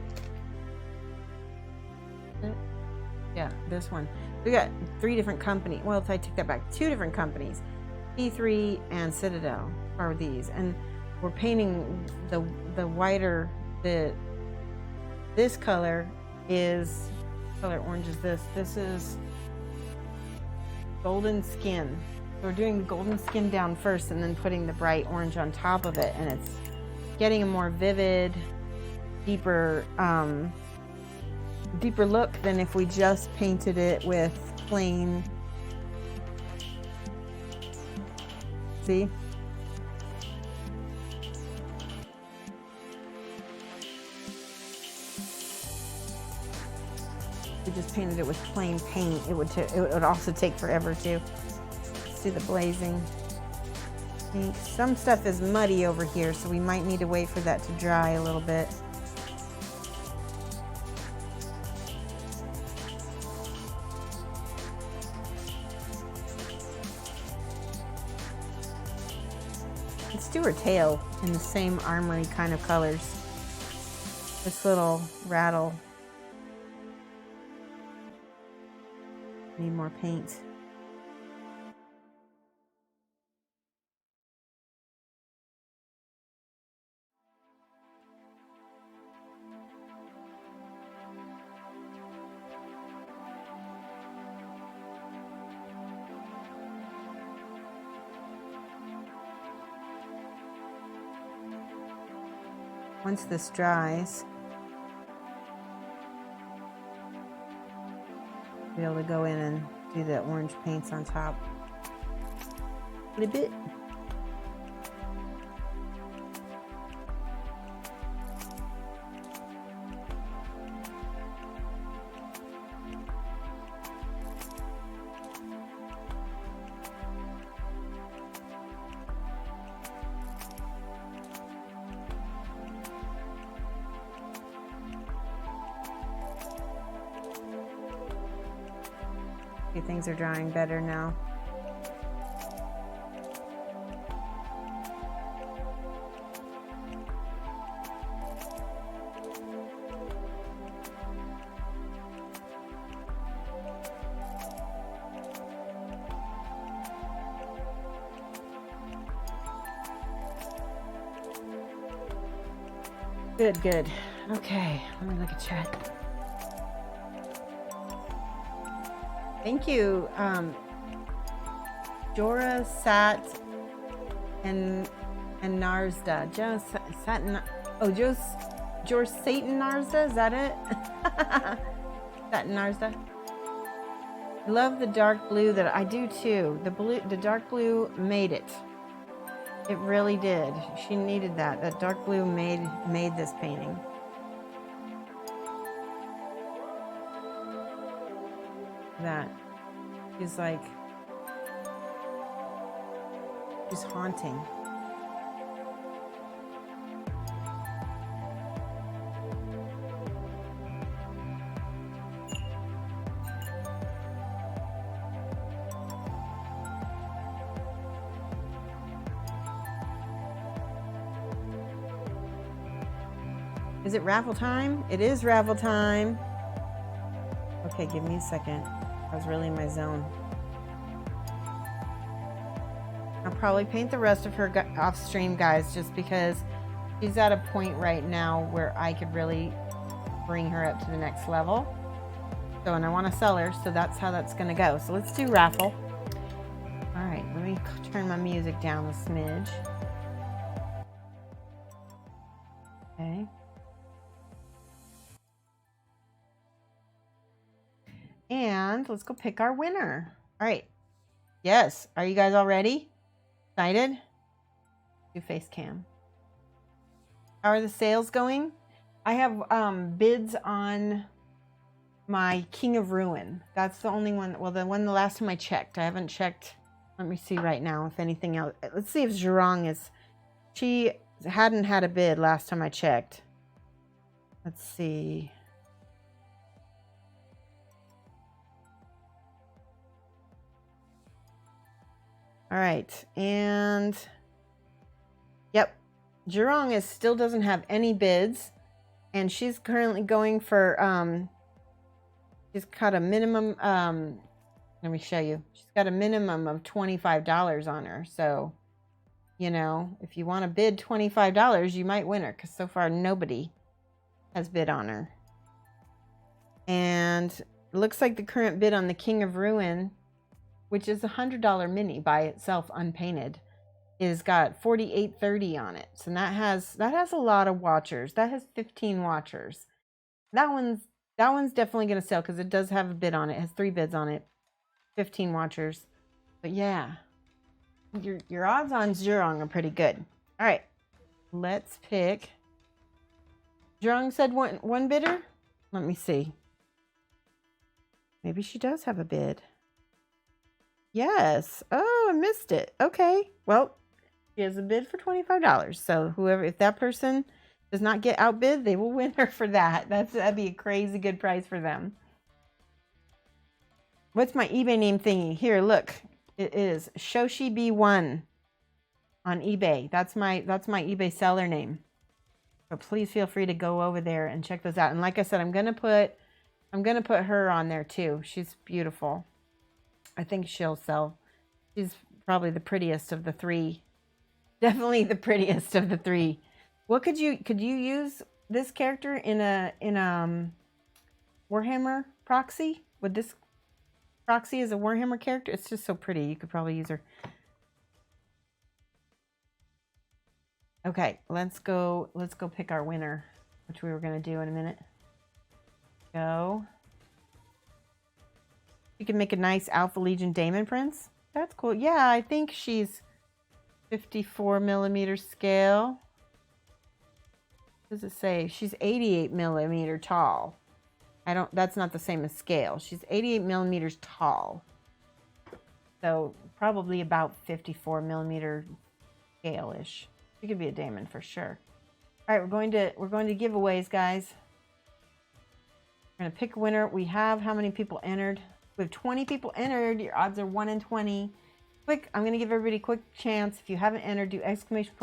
Yeah, this one. We got 3 different companies, well, if I take that back, 2 different companies, P3 and Citadel are these, and we're painting the whiter. This color is, color orange is this. This is golden skin. So we're doing the golden skin down first and then putting the bright orange on top of it, and it's getting a more vivid, deeper look than if we just painted it with plain. See? We just painted it with plain paint, it would also take forever too. Let's do the blazing ink. Some stuff is muddy over here, so we might need to wait for that to dry a little bit. Let's do her tail in the same armory kind of colors. This little rattle. Need more paint. Once this dries, be able to go in and do the orange paints on top a little bit. Okay, things are drying better now. Good, good. Okay, let me look at chat. Thank you, Jora, Sat, and Narzda. Jor Satan Narzda, is that it? Sat and Narzda. I love the dark blue that I do too. The dark blue made it. It really did. She needed that. That dark blue made this painting. That is like, she's haunting. Is it raffle time? It is raffle time. Okay, give me a second. I was really in my zone. I'll probably paint the rest of her off stream, guys, just because she's at a point right now where I could really bring her up to the next level. So, and I want to sell her, so that's how that's going to go. So let's do Raffle. All right, let me turn my music down a smidge. Okay. And let's go pick our winner. All right. Yes. Are you guys all ready? Excited? Do face cam. How are the sales going? I have bids on my King of Ruin. That's the only one. Well, the last time I checked. I haven't checked. Let me see right now if anything else. Let's see if Zhurong is. She hadn't had a bid last time I checked. Let's see. All right, and yep, Zhurong still doesn't have any bids, and she's currently going for she's got a minimum let me show you. She's got a minimum of $25 on her. So, you know, if you want to bid $25, you might win her, because so far nobody has bid on her. And it looks like the current bid on the King of Ruin, which is a $100 mini by itself unpainted, is got 48.30 on it. So that has a lot of watchers. That has 15 watchers. That one's definitely going to sell because it does have a bid on it. It has 3 bids on it. 15 watchers. But yeah, your odds on Zhurong are pretty good. All right, let's pick. Zhurong said one bidder. Let me see. Maybe she does have a bid. Yes. Oh, I missed it. Okay. Well, she has a bid for $25. So if that person does not get outbid, they will win her for that. That'd be a crazy good price for them. What's my eBay name thingy? Here, look. It is Shoshie B1 on eBay. That's my eBay seller name. So please feel free to go over there and check those out. And like I said, I'm gonna put her on there too. She's beautiful. I think she'll sell. She's probably the prettiest of the 3. Definitely the prettiest of the 3. What could you use this character in a Warhammer proxy? Would this proxy as a Warhammer character? It's just so pretty. You could probably use her. Okay, let's go pick our winner, which we were gonna do in a minute. Go. You can make a nice Alpha Legion Daemon Prince. That's cool. Yeah, I think she's 54 millimeter scale. What does it say? She's 88 millimeter tall. That's not the same as scale. She's 88 millimeters tall. So probably about 54 millimeter scale-ish. She could be a Daemon for sure. All right, we're going to giveaways, guys. We're going to pick a winner. We have how many people entered? We have 20 people entered. Your odds are 1 in 20. Quick, I'm going to give everybody a quick chance. If you haven't entered, do !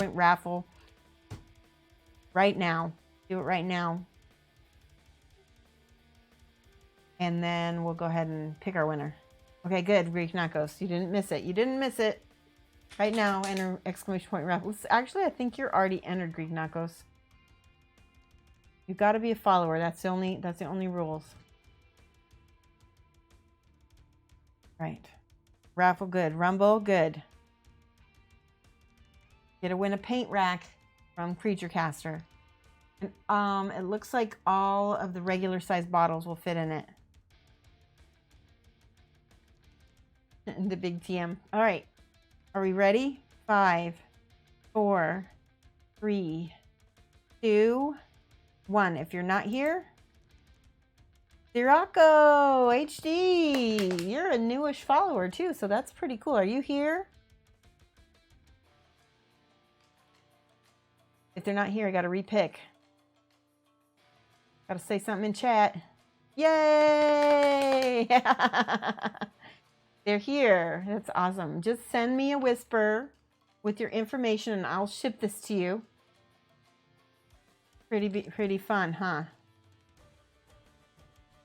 Raffle right now. Do it right now. And then we'll go ahead and pick our winner. Okay, good, Greek Knacos. You didn't miss it. You didn't miss it. Right now, enter ! Raffle. Actually, I think you're already entered, Greek Knacos. You've got to be a follower. That's the only rules. Right. Raffle, good. Rumble, good. Get to win a paint rack from Creature Caster. And, it looks like all of the regular size bottles will fit in it. The big TM. All right. Are we ready? 5, 4, 3, 2, 1. If you're not here, Sirocco HD, you're a newish follower too, so that's pretty cool. Are you here? If they're not here, I got to repick. Got to say something in chat. Yay! They're here. That's awesome. Just send me a whisper with your information and I'll ship this to you. Pretty fun, huh?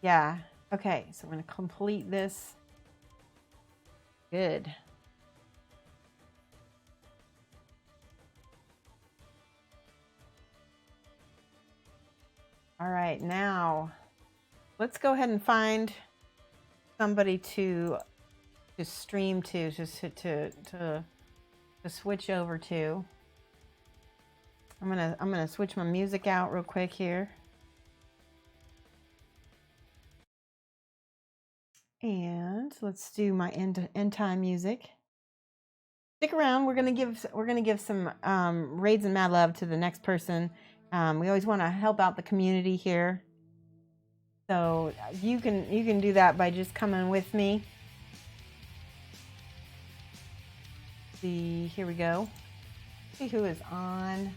Yeah. Okay, so I'm going to complete this. Good. All right, now let's go ahead and find somebody to stream to, just to switch over to. I'm gonna switch my music out real quick here. And let's do my end time music. Stick around. We're gonna give some raids and mad love to the next person. We always want to help out the community here, so you can do that by just coming with me. See, here we go. See who is on.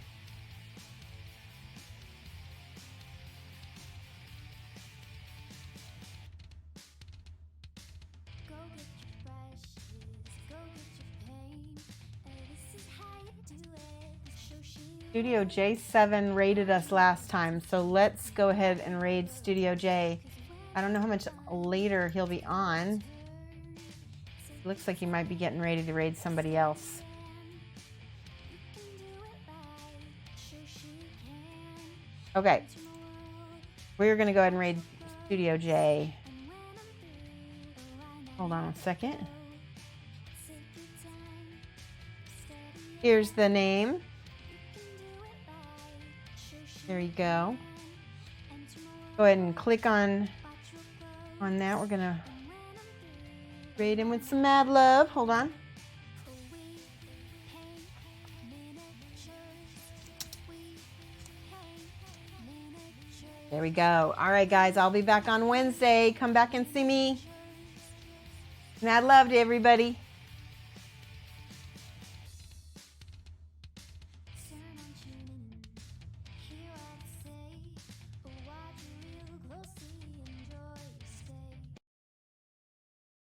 Studio J7 raided us last time, so let's go ahead and raid Studio J. I don't know how much later he'll be on. Looks like he might be getting ready to raid somebody else. Okay, we're gonna go ahead and raid Studio J. Hold on a second. Here's the name. There you go. Go ahead and click on that. We're gonna raid him with some mad love. Hold on. There we go. All right, guys, I'll be back on Wednesday. Come back and see me. Mad love to everybody.